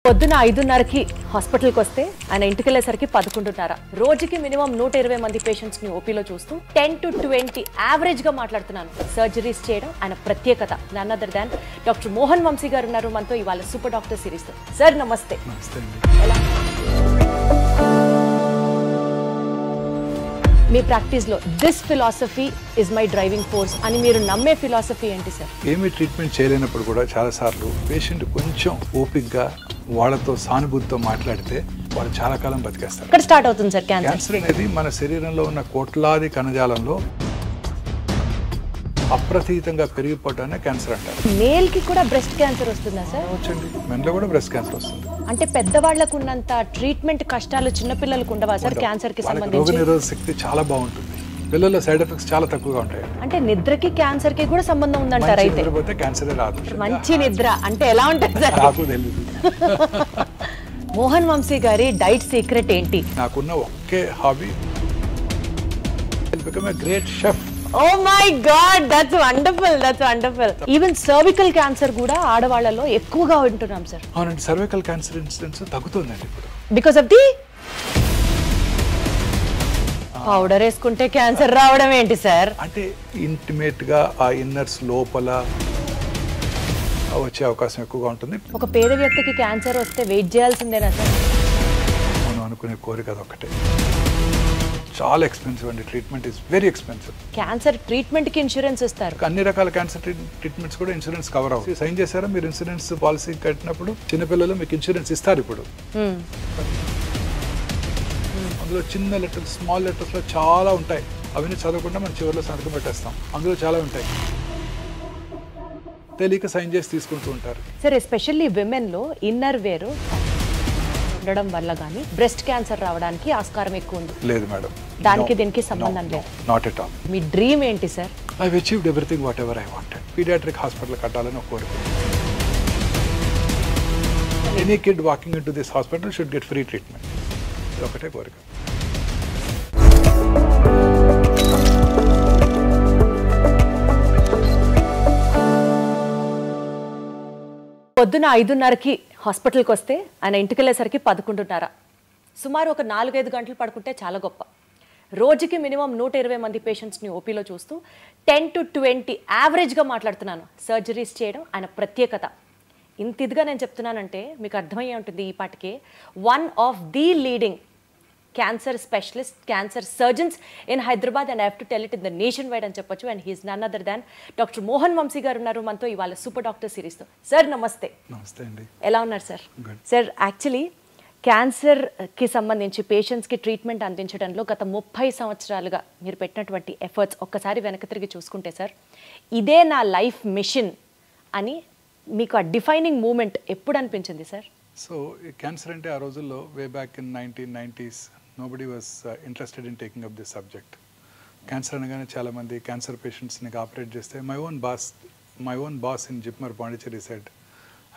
పొద్దున 5:30కి హాస్పిటల్కి వస్తే ఆయన ఇంటికి వెళ్ళేసరికి 11:30. రోజుకి మినిమం 120 మంది పేషెంట్స్ ని ఓపీలో చూస్తూ 10 to 20 యావరేజ్ గా మాట్లాడుతున్నాను. సర్జరీస్ చేయడం ఆయన ప్రత్యేకత. None other than doctor Mohan Vamshi garu ఉన్నారు మనతో ఇవాళ సూపర్ డాక్టర్ సిరీస్. సార్ నమస్తే. ఎలా మీ ప్రాక్టీస్ లో this philosophy is my driving force అని మీరు నమ్మే ఫిలాసఫీ ఏంటి సార్? ఏమి ట్రీట్మెంట్ చేయలేనప్పుడు కూడా చాలా సార్లు పేషెంట్ కొంచెం ఓపిక్గా వాళ్ళతో సానుభూతితో మాట్లాడితే వాళ్ళు చాలా కాలం బతికేస్తారు. ఎక్కడ స్టార్ట్ అవుతుంది సార్ క్యాన్సర్? క్యాన్సర్ అనేది మన శరీరంలో ఉన్న కోట్లాది కణజాలంలో అప్రతీతంగా పెరిగిపోవడాన్ని క్యాన్సర్ అంటారు. మేల్ కి కూడా బ్రెస్ట్ క్యాన్సర్ వస్తుందా సార్? వచ్చండి, మెన్లో కూడా బ్రెస్ట్ క్యాన్సర్ వస్తుంది. అంటే పెద్దవాళ్లకు ఉన్నంత ట్రీట్మెంట్ కష్టాలు చిన్నపిల్లలకు ఉండవా సార్ క్యాన్సర్ కి సంబంధించి? రోగనిరోధక శక్తి చాలా బాగుంటుంది. పిల్లల్లో సైడ్ ఎఫెక్ట్స్ చాలా తక్కువగా ఉంటాయి. అంటే నిద్రకి క్యాన్సర్ కి కూడా సంబంధం ఉందంటారు. అయితే నిద్రపోతే క్యాన్సర్ రాదు. మంచి నిద్ర అంటే ఎలా ఉంటుంది సార్? నాకు తెలియదు. మోహన్ వంశీ గారి డైట్ సీక్రెట్ ఏంటి? నాకున్న ఒకే hobby become a great chef. Oh my god, that's wonderful, that's wonderful. Even cervical cancer కూడా ఆడవాళ్ళలో ఎక్కువగా ఉంటున్నాం సార్. అవునండి, సర్వికల్ క్యాన్సర్ ఇన్సిడెన్స్ తగ్గుతుందండి ఇప్పుడు. బికాస్ ఆఫ్ ది పౌడర్ వేసుకుంటే క్యాన్సర్ రావడం ఏంటి సార్? అంటే ఇంటిమేట్ గా ఆ ఇన్నర్స్ లోపల వచ్చే అవకాశం ఎక్కువగా ఉంటుంది. ఒక పేద వ్యక్తికి క్యాన్సర్ వస్తే వెయిట్ చేయాల్సిందేనా సార్? మనం అనుకునే కోరిక అదొకటే. చాలా ఎక్స్పెన్సివ్ అండి, treatment is very expensive. Cancer treatment కి ఇన్సూరెన్స్ ఇస్తారు. అన్ని రకాల క్యాన్సర్ ట్రీట్మెంట్స్ కూడా ఇన్సూరెన్స్ కవర్ అవుతుంది. సైన్ చేశారా మీరు ఇన్సూరెన్స్ పాలసీ కట్టినప్పుడు? చిన్నపిల్లలు మీకు ఇన్సూరెన్స్ ఇస్తారు ఇప్పుడు. అందులో చిన్న లెటర్స్, స్మాల్ లెటర్స్లో చాలా ఉంటాయి. అవన్నీ చదవకుండా మనం చివరిలో సంతకం పెట్టేస్తాం. అందులో చాలా ఉంటాయి, తెలియక సైన్ చేసి తీసుకుంటూ ఉంటారు. సరే, ఎస్పెషల్లీ విమెన్ లో ఇన్నర్ వేర్ ఉండడం వల్ల కానీ బ్రెస్ట్ క్యాన్సర్ రావడానికి ఆస్కారం ఎక్కువ ఉంది. లేదు మేడం, దానికి దీనికి సంబంధం లేదు. Not at all. మీ డ్రీమ్ ఏంటి sir? I achieved everything whatever I wanted. Paediatric hospital కట్టాలని ఒక కోరిక. Any kid walking in to this hospital should get free treatment. ఇది ఒకటే కోరిక. పొద్దున 5:30కి హాస్పిటల్కి వస్తే ఆయన ఇంటికి వెళ్ళేసరికి 11:30. సుమారు ఒక 4-5 గంటలు పడుకుంటే చాలా గొప్ప. రోజుకి మినిమం 120 మంది పేషెంట్స్ని ఓపీలో చూస్తూ 10 to 20 యావరేజ్గా మాట్లాడుతున్నాను. సర్జరీస్ చేయడం ఆయన ప్రత్యేకత. ఇంత ఇదిగా నేను చెప్తున్నానంటే మీకు అర్థమయ్యే ఉంటుంది ఈ పాటికే. One of the leading cancer specialist, cancer surgeons in Hyderabad, and I have to tell it in the nation wide అని చెప్పొచ్చు. And he's none other than doctor Mohan Vamshi garu ఉన్నారు మనతో ఇవాళ సూపర్ డాక్టర్ సిరీస్తో. సార్ నమస్తే. నమస్తే అండి. ఎలా ఉన్నారు సార్? సార్, యాక్చువల్లీ క్యాన్సర్కి సంబంధించి పేషెంట్స్కి ట్రీట్మెంట్ అందించడంలో గత 30 సంవత్సరాలుగా మీరు పెట్టినటువంటి ఎఫర్ట్స్ ఒక్కసారి వెనక్కి తిరిగి చూసుకుంటే సార్, ఇదే నా లైఫ్ మిషన్ అని మీకు ఆ డిఫైనింగ్ మూమెంట్ ఎప్పుడు అనిపించింది సార్? సో క్యాన్సర్ అంటే ఆ రోజుల్లో way back in 1990s nobody was interested in taking up this subject. Cancer అనగానే చాలామంది క్యాన్సర్ పేషెంట్స్ని ఆపరేట్ చేస్తే my own boss in JIPMER Pondicherry said,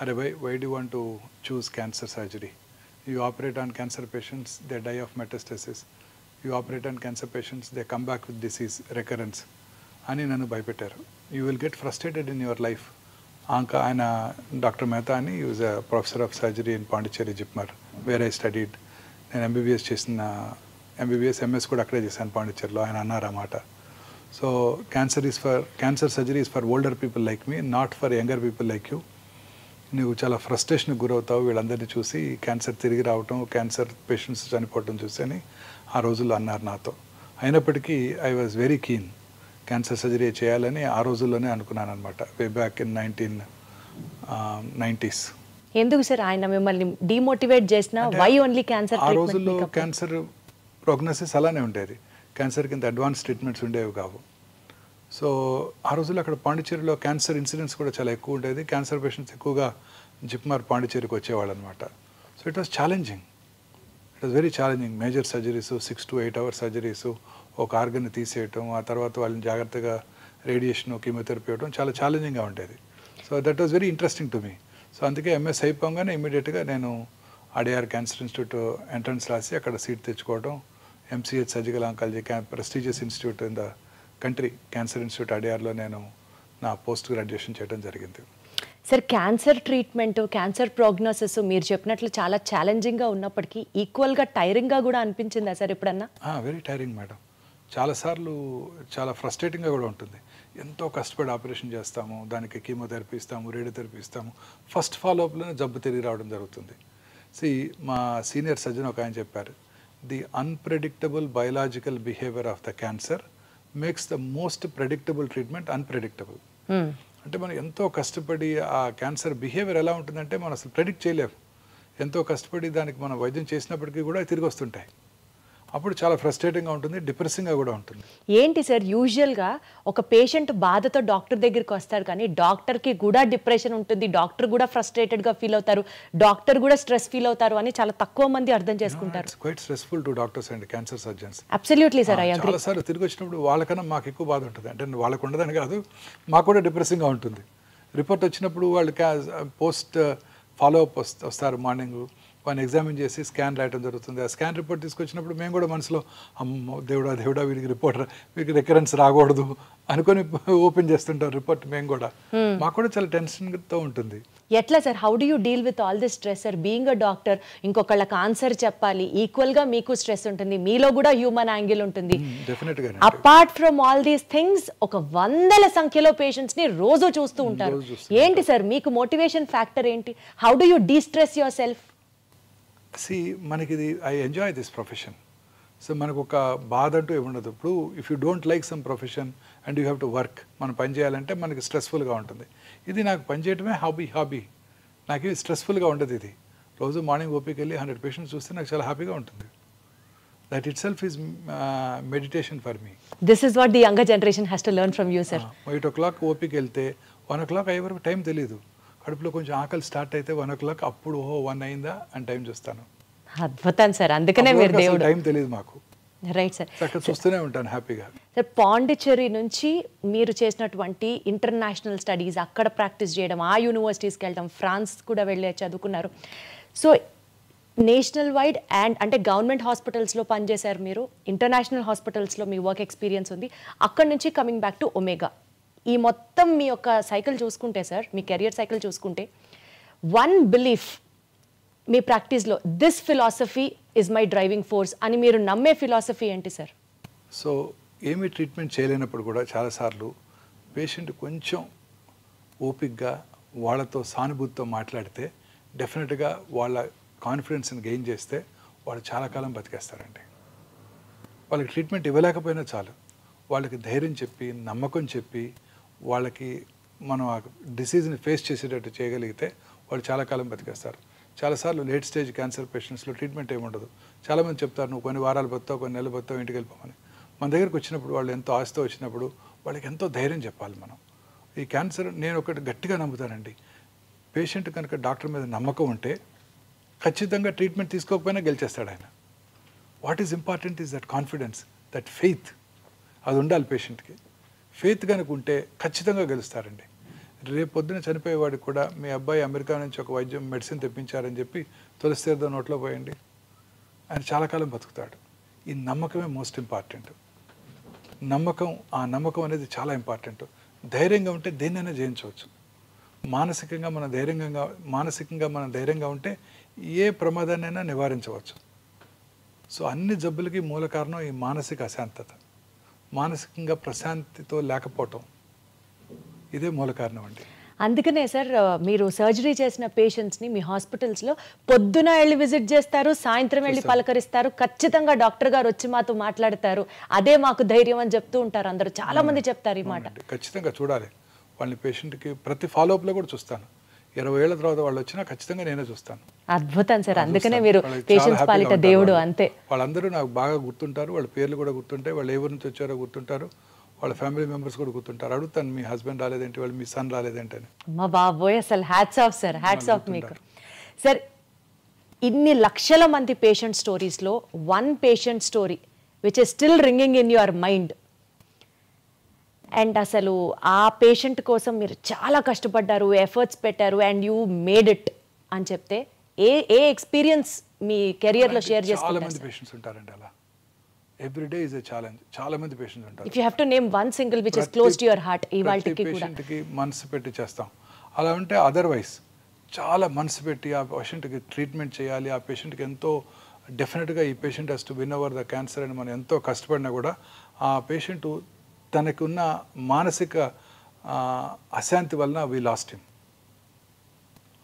అరే why do want to choose cancer surgery? You operate on cancer patients, they die of metastasis. You operate on cancer patients, they come back with disease recurrence అని నన్ను భయపెట్టారు. You will get frustrated in your life. ఆయన doctor Mehta అని used a professor of surgery in Pondicherry JIPMER, where I studied. నేను MBBS చేసిన MS కూడా అక్కడే చేశాను పాండిచేరిలో. ఆయన అన్నారన్నమాట, so cancer surgery is for older people like me, not for younger people like you. నువ్వు చాలా ఫ్రస్ట్రేషన్కి గురవుతావు వీళ్ళందరినీ చూసి, క్యాన్సర్ తిరిగి రావటం, క్యాన్సర్ పేషెంట్స్ చనిపోవటం చూసి అని ఆ రోజుల్లో అన్నారు నాతో. అయినప్పటికీ I was very keen cancer surgery చేయాలని ఆ రోజుల్లోనే అనుకున్నాను అనమాట, వే బ్యాక్ ఇన్ 1990s. ఎందుకు సార్ ఆయన మిమ్మల్ని డిమోటివేట్ చేసిన? Why only cancer? ఆ రోజుల్లో క్యాన్సర్ ప్రోగ్నోసిస్ అలానే ఉండేది. క్యాన్సర్ కింద అడ్వాన్స్ ట్రీట్మెంట్స్ ఉండేవి కావు. సో ఆ రోజుల్లో అక్కడ పాండిచేరిలో క్యాన్సర్ ఇన్సిడెన్స్ కూడా చాలా ఎక్కువ ఉండేది. క్యాన్సర్ పేషెంట్స్ ఎక్కువగా జిప్మర్ పాండిచేరికి వచ్చేవాళ్ళు అనమాట. So it was challenging, it was very challenging. Major surgeries, 6 to 8 hour surgeries, ఒక ఆర్గన్ని తీసేయటం, ఆ తర్వాత వాళ్ళని జాగ్రత్తగా రేడియేషన్, కీమోథెరపీ ఇవ్వడం చాలా ఛాలెంజింగ్గా ఉండేది. So that was very interesting to me. So అందుకే ఎంఎస్ అయిపోగానే ఇమీడియట్గా నేను ఆర్డీఆర్ క్యాన్సర్ ఇన్స్టిట్యూట్ ఎంట్రన్స్ రాసి అక్కడ సీట్ తెచ్చుకోవడం. MCh surgical oncology prestigious institute in the country, cancer institute ఆర్డీఆర్లో నేను నా పోస్ట్ గ్రాడ్యుయేషన్ చేయడం జరిగింది. Sir cancer treatment, cancer prognosis మీరు చెప్పినట్లు చాలా ఛాలెంజింగ్గా ఉన్నప్పటికీ ఈక్వల్గా టైరింగ్గా కూడా అనిపించిందా సార్ ఎప్పుడన్నా? Very tiring madam. చాలాసార్లు చాలా ఫ్రస్ట్రేటింగ్గా కూడా ఉంటుంది. ఎంతో కష్టపడి ఆపరేషన్ చేస్తాము, దానికి కీమోథెరపీ ఇస్తాము, రేడియోథెరపీ ఇస్తాము, ఫస్ట్ ఫాలోఅప్లోనే జబ్బు తిరిగి రావడం జరుగుతుంది. మా సీనియర్ సర్జన్ ఒక ఆయన చెప్పారు, the unpredictable biological behaviour of the cancer makes the most predictable treatment unpredictable. అంటే మనం ఎంతో కష్టపడి ఆ క్యాన్సర్ బిహేవియర్ ఎలా ఉంటుందంటే మనం అసలు ప్రెడిక్ట్ చేయలేము. ఎంతో కష్టపడి దానికి మనం వైద్యం చేసినప్పటికీ కూడా తిరిగి వస్తుంటాయి. అప్పుడు చాలా ఫ్రస్ట్రేటింగ్గా ఉంటుంది, డిప్రెసింగ్గా కూడా ఉంటుంది. ఏంటి సార్ యూజువల్గా ఒక పేషెంట్ బాధతో డాక్టర్ దగ్గరికి వస్తాడు, కానీ డాక్టర్కి కూడా డిప్రెషన్ ఉంటుంది, డాక్టర్ కూడా ఫ్రస్ట్రేటెడ్గా ఫీల్ అవుతారు, డాక్టర్ కూడా స్ట్రెస్ ఫీల్ అవుతారు అని చాలా తక్కువ మంది అర్థం చేసుకుంటారు. Quite stressful to doctors and cancer surgeons. Absolutely sir, I agree. చాలాసార్లు తిరిగి వచ్చినప్పుడు వాళ్ళకన్నా మాకు ఎక్కువ బాధ ఉంటుంది. అంటే వాళ్ళకు ఉండదని కాదు, మాకు కూడా డిప్రెసింగ్గా ఉంటుంది. రిపోర్ట్ వచ్చినప్పుడు వాళ్ళు పోస్ట్ ఫాలోఅప్ వస్తారు, మార్నింగ్ వాళ్ళని ఎగ్జామిన్ చేసి స్కాన్ రాయడం జరుగుతుంది. ఆ స్కాన్ రిపోర్ట్ తీసుకొచ్చినప్పుడు మేము కూడా మనసులో అమ్మో దేవుడా దేవుడా వీరికి రిపోర్ట్ వీరికి రికరెన్స్ రాకూడదు అనుకొని ఓపెన్ చేస్తుంటారు రిపోర్ట్. మేము కూడా మాకు కూడా చాలా టెన్షన్తో ఉంటుంది. ఎట్లా sir, how do you deal with all this stress sir? Being a doctor, ఇంకొకళ్ళకి ఆన్సర్ చెప్పాలి, ఈక్వల్గా మీకు స్ట్రెస్ ఉంటుంది, మీలో కూడా హ్యూమన్ యాంగిల్ ఉంటుంది. డెఫినెట్గా apart from all these things ఒక వందల సంఖ్యలో పేషెంట్స్ని రోజు చూస్తూ ఉంటారు. ఏంటి సార్ మీకు మోటివేషన్ ఫ్యాక్టర్ ఏంటి? How do you de-stress your self? మనకి ఇది I enjoy this profession. So మనకు ఒక బాధ అంటూ ఏముండదు. ఇప్పుడు if you don't like some profession and you have to work, మనం పని చేయాలంటే మనకి స్ట్రెస్ఫుల్గా ఉంటుంది. ఇది నాకు పని చేయడమే హాబీ. నాకు ఇది స్ట్రెస్ఫుల్గా ఉండదు. ఇది రోజు మార్నింగ్ ఓపీకి వెళ్ళి 100 పేషెంట్స్ చూస్తే నాకు చాలా హ్యాపీగా ఉంటుంది. That it self is meditation for me. This is what the younger generation has to learn from you sir. 8 o'clock ఓపీకి వెళ్తే 1 o'clock అయ్యే వరకు టైం తెలియదు. కడుపులో కొంచెం ఆకలి స్టార్ట్ అయితే 1 o'clock అప్పుడు 1 అయిందా అని టైం చూస్తాను. అద్భుతం సార్, అందుకనే మీరు దేవుడు. టైం తెలియదు మాకు. Right sir. అక్కడ చూస్తూనే ఉంటాను హ్యాపీగా. సార్ పాండిచ్చేరి నుంచి మీరు చేసినటువంటి ఇంటర్నేషనల్ స్టడీస్, అక్కడ ప్రాక్టీస్ చేయడం, ఆ యూనివర్సిటీస్కి వెళ్ళడం, ఫ్రాన్స్ కూడా వెళ్ళి చదువుకున్నారు. సో నేషనల్ వైడ్ అంటే గవర్నమెంట్ హాస్పిటల్స్లో పనిచేశారు మీరు, ఇంటర్నేషనల్ హాస్పిటల్స్లో మీ వర్క్ ఎక్స్పీరియన్స్ ఉంది. అక్కడ నుంచి కమింగ్ బ్యాక్ టు ఒమేగా, ఈ మొత్తం మీ యొక్క సైకిల్ చూసుకుంటే సార్, మీ కెరియర్ సైకిల్ చూసుకుంటే, వన్ బిలీఫ్ మీ ప్రాక్టీస్లో, this philosophy is my driving force అని మీరు నమ్మే ఫిలాసఫీ ఏంటి సార్? సో ఏమీ ట్రీట్మెంట్ చేయలేనప్పుడు కూడా చాలాసార్లు పేషెంట్ కొంచెం ఓపిక్గా వాళ్ళతో సానుభూతితో మాట్లాడితే డెఫినెట్గా వాళ్ళ కాన్ఫిడెన్స్ని గెయిన్ చేస్తే వాళ్ళు చాలా కాలం బతికేస్తారండి. వాళ్ళకి ట్రీట్మెంట్ ఇవ్వలేకపోయినా చాలు, వాళ్ళకి ధైర్యం చెప్పి, నమ్మకం చెప్పి, వాళ్ళకి మనం ఆ డిసీజ్ని ఫేస్ చేసేటట్టు చేయగలిగితే వాళ్ళు చాలా కాలం బతికేస్తారు. చాలాసార్లు లేట్ స్టేజ్ క్యాన్సర్ పేషెంట్స్లో ట్రీట్మెంట్ ఏముండదు. చాలామంది చెప్తారు నువ్వు కొన్ని వారాలు బతావు, కొన్ని నెలలు బతావు, ఇంటికి వెళ్ళిపోమని. మన దగ్గరికి వచ్చినప్పుడు వాళ్ళు ఎంతో ఆశతో వచ్చినప్పుడు వాళ్ళకి ఎంతో ధైర్యం చెప్పాలి మనం. ఈ క్యాన్సర్ నేను ఒకటి గట్టిగా నమ్ముతానండి, పేషెంట్ కనుక డాక్టర్ మీద నమ్మకం ఉంటే ఖచ్చితంగా ట్రీట్మెంట్ తీసుకోకపోయినా గెలిచేస్తాడు ఆయన. What is important is that confidence, that faith. అది ఉండాలి పేషెంట్కి. ఫెయిత్ కనుక ఉంటే ఖచ్చితంగా గెలుస్తారండి. రేపు పొద్దున చనిపోయేవాడికి కూడా మీ అబ్బాయి అమెరికా నుంచి ఒక వైద్యం మెడిసిన్ తెప్పించారని చెప్పి తులసి తీర్థం నోట్లో పోయండి, ఆయన చాలా కాలం బతుకుతాడు. ఈ నమ్మకమే మోస్ట్ ఇంపార్టెంట్. ఆ నమ్మకం అనేది చాలా ఇంపార్టెంట్. ధైర్యంగా ఉంటే దేన్నైనా జయించవచ్చు. మానసికంగా మనం ధైర్యంగా ఉంటే ఏ ప్రమాదాన్నైనా నివారించవచ్చు. సో అన్ని జబ్బులకి మూల కారణం ఈ మానసిక అశాంతత, మానసికంగా ప్రశాంతితో లేకపోవటం, ఇదే మూల కారణం అండి. అందుకనే సార్ మీరు సర్జరీ చేసిన పేషెంట్స్ని మీ హాస్పిటల్స్లో పొద్దున వెళ్ళి విజిట్ చేస్తారు, సాయంత్రం వెళ్ళి పలకరిస్తారు, ఖచ్చితంగా డాక్టర్ గారు వచ్చి మాతో మాట్లాడతారు, అదే మాకు ధైర్యం అని చెప్తూ ఉంటారు అందరూ. చాలా మంది చెప్తారు ఈ మాట. ఖచ్చితంగా చూడాలి వాళ్ళని. పేషెంట్కి ప్రతి ఫాలోఅప్లో కూడా చూస్తాను. 20 ఏళ్ల తర్వాత వాళ్ళు వచ్చినా ఖచ్చితంగా నేనే చూస్తాను. అద్భుతం సార్, అందుకనే మీరు పేషెంట్స్ పాలిట దేవుడు. అంతే, వాళ్ళందరూ నాకు బాగా గుర్తుంటారు, వాళ్ళ పేర్లు కూడా గుర్తుంటాయి, వాళ్ళు ఏ ఊరి నుంచి వచ్చారో గుర్తుంటారు, వాళ్ళ ఫ్యామిలీ మెంబర్స్ కూడా గుర్తుంటారు. అడుగుతాను మీ హస్బెండ్ రాలేదేంటి, వాళ్ళు మీ సన్ రాలేదేంటి అని. మా బాబోయ్, అసలు hats off sir, hats off మీకు. సార్ ఇన్ని లక్షల మంది పేషెంట్ స్టోరీస్లో one patient story which is still ringing in your mind, and అసలు ఆ పేషెంట్ కోసం మీరు చాలా కష్టపడ్డారు, ఎఫర్ట్స్ పెట్టారు, అండ్ యూ మేడ్ ఇట్ అని చెప్తే ఏ ఎక్స్పీరియన్స్ మీ కెరియర్లో షేర్ చేసుకుంటారు? చాలా మంది పేషెంట్స్ ఉంటారండి అలా. Every day is a challenge. చాలా మంది పేషెంట్స్ ఉంటారు. If you have to name one single which is close to your heart, ఇవాల్టికి కూడా పేషెంట్కి మనసు పెట్టి చేస్తాం. అలా ఉంటే అదర్వైజ్ చాలా మనసు పెట్టి ఆ పేషెంట్కి ట్రీట్మెంట్ చేయాలి, ఆ పేషెంట్కి ఎంతో డెఫినెట్గా ఈ patient has to win over the cancer అని మనం ఎంతో కష్టపడినా కూడా ఆ పేషెంట్ తనకున్న మానసిక అశాంతి వలన వీ లాస్ట్ హిమ్.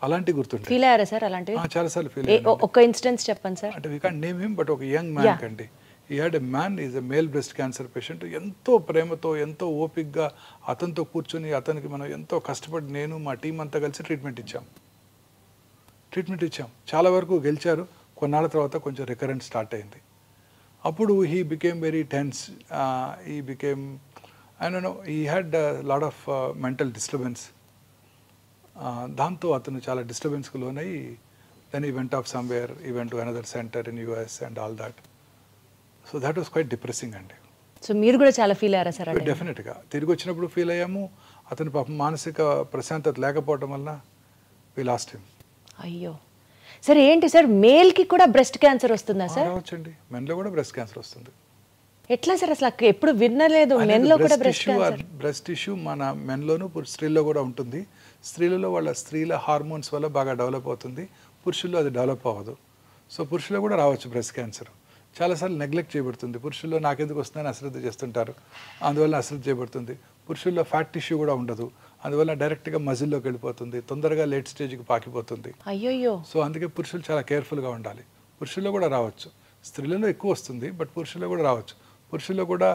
అలాంటి గుర్తుంటే ఫీల్ అయ్యారా సార్ అలాంటివి? చాలాసార్లు ఫీల్ ఒక ఇన్సిడెన్స్ చెప్పండి సార్. అంటే we can't name him, but ఒక యంగ్ మ్యాన్ కండి, ఈ had a man is a male breast cancer patient. ఎంతో ప్రేమతో ఎంతో ఓపిక్గా అతనితో కూర్చొని అతనికి మనం ఎంతో కష్టపడి నేను మా టీం అంతా కలిసి ట్రీట్మెంట్ ఇచ్చాం. చాలా వరకు గెలిచారు. కొన్నాళ్ళ తర్వాత కొంచెం రికరెంట్ స్టార్ట్ అయింది. అప్పుడు he became very tense, he became I don't know, he had lot of mental disturbance. దాంతో అతను చాలా డిస్టర్బెన్స్కి లోనై then he went off somewhere, he went to another centre in US and all that. So that was quite depressing అండి. సో మీరు కూడా చాలా ఫీల్ అయ్యారా సార్? డెఫినెట్గా తిరిగి వచ్చినప్పుడు ఫీల్ అయ్యాము. అతని పాపం మానసిక ప్రశాంతత లేకపోవడం వలన వి లాస్ట్ హిమ్. అయ్యో సార్, ఏంటి సార్ మేల్కి కూడా బ్రెస్ట్ క్యాన్సర్ వస్తుందా సార్? రావచ్చండి, మెన్లో కూడా బ్రెస్ట్ క్యాన్సర్ వస్తుంది. ఎట్లా సార్? అసలు ఎప్పుడు వినలేదు మెన్లో కూడా బ్రెస్ట్ క్యాన్సర్. బ్రెస్ట్ టిష్యూ మన మెన్లోను స్త్రీల్లో కూడా ఉంటుంది. స్త్రీలలో వాళ్ళ స్త్రీల హార్మోన్స్ వల్ల బాగా డెవలప్ అవుతుంది, పురుషుల్లో అది డెవలప్ అవ్వదు. సో పురుషుల్లో కూడా రావచ్చు బ్రెస్ట్ క్యాన్సర్. చాలాసార్లు నెగ్లెక్ట్ చేయబడుతుంది. పురుషుల్లో నాకెందుకు వస్తుందని అశ్రద్ధ చేస్తుంటారు, అందువల్ల అశ్రద్ధ చేయబడుతుంది. పురుషుల్లో ఫ్యాట్ టిష్యూ కూడా ఉండదు, అందువల్ల డైరెక్ట్గా మజిల్లోకి వెళ్ళిపోతుంది, తొందరగా లేట్ స్టేజ్కి పాకిపోతుంది. అయ్యో. సో అందుకే పురుషులు చాలా కేర్ఫుల్గా ఉండాలి. పురుషుల్లో కూడా రావచ్చు, స్త్రీలలో ఎక్కువ వస్తుంది, బట్ పురుషుల్లో కూడా రావచ్చు. పురుషుల్లో కూడా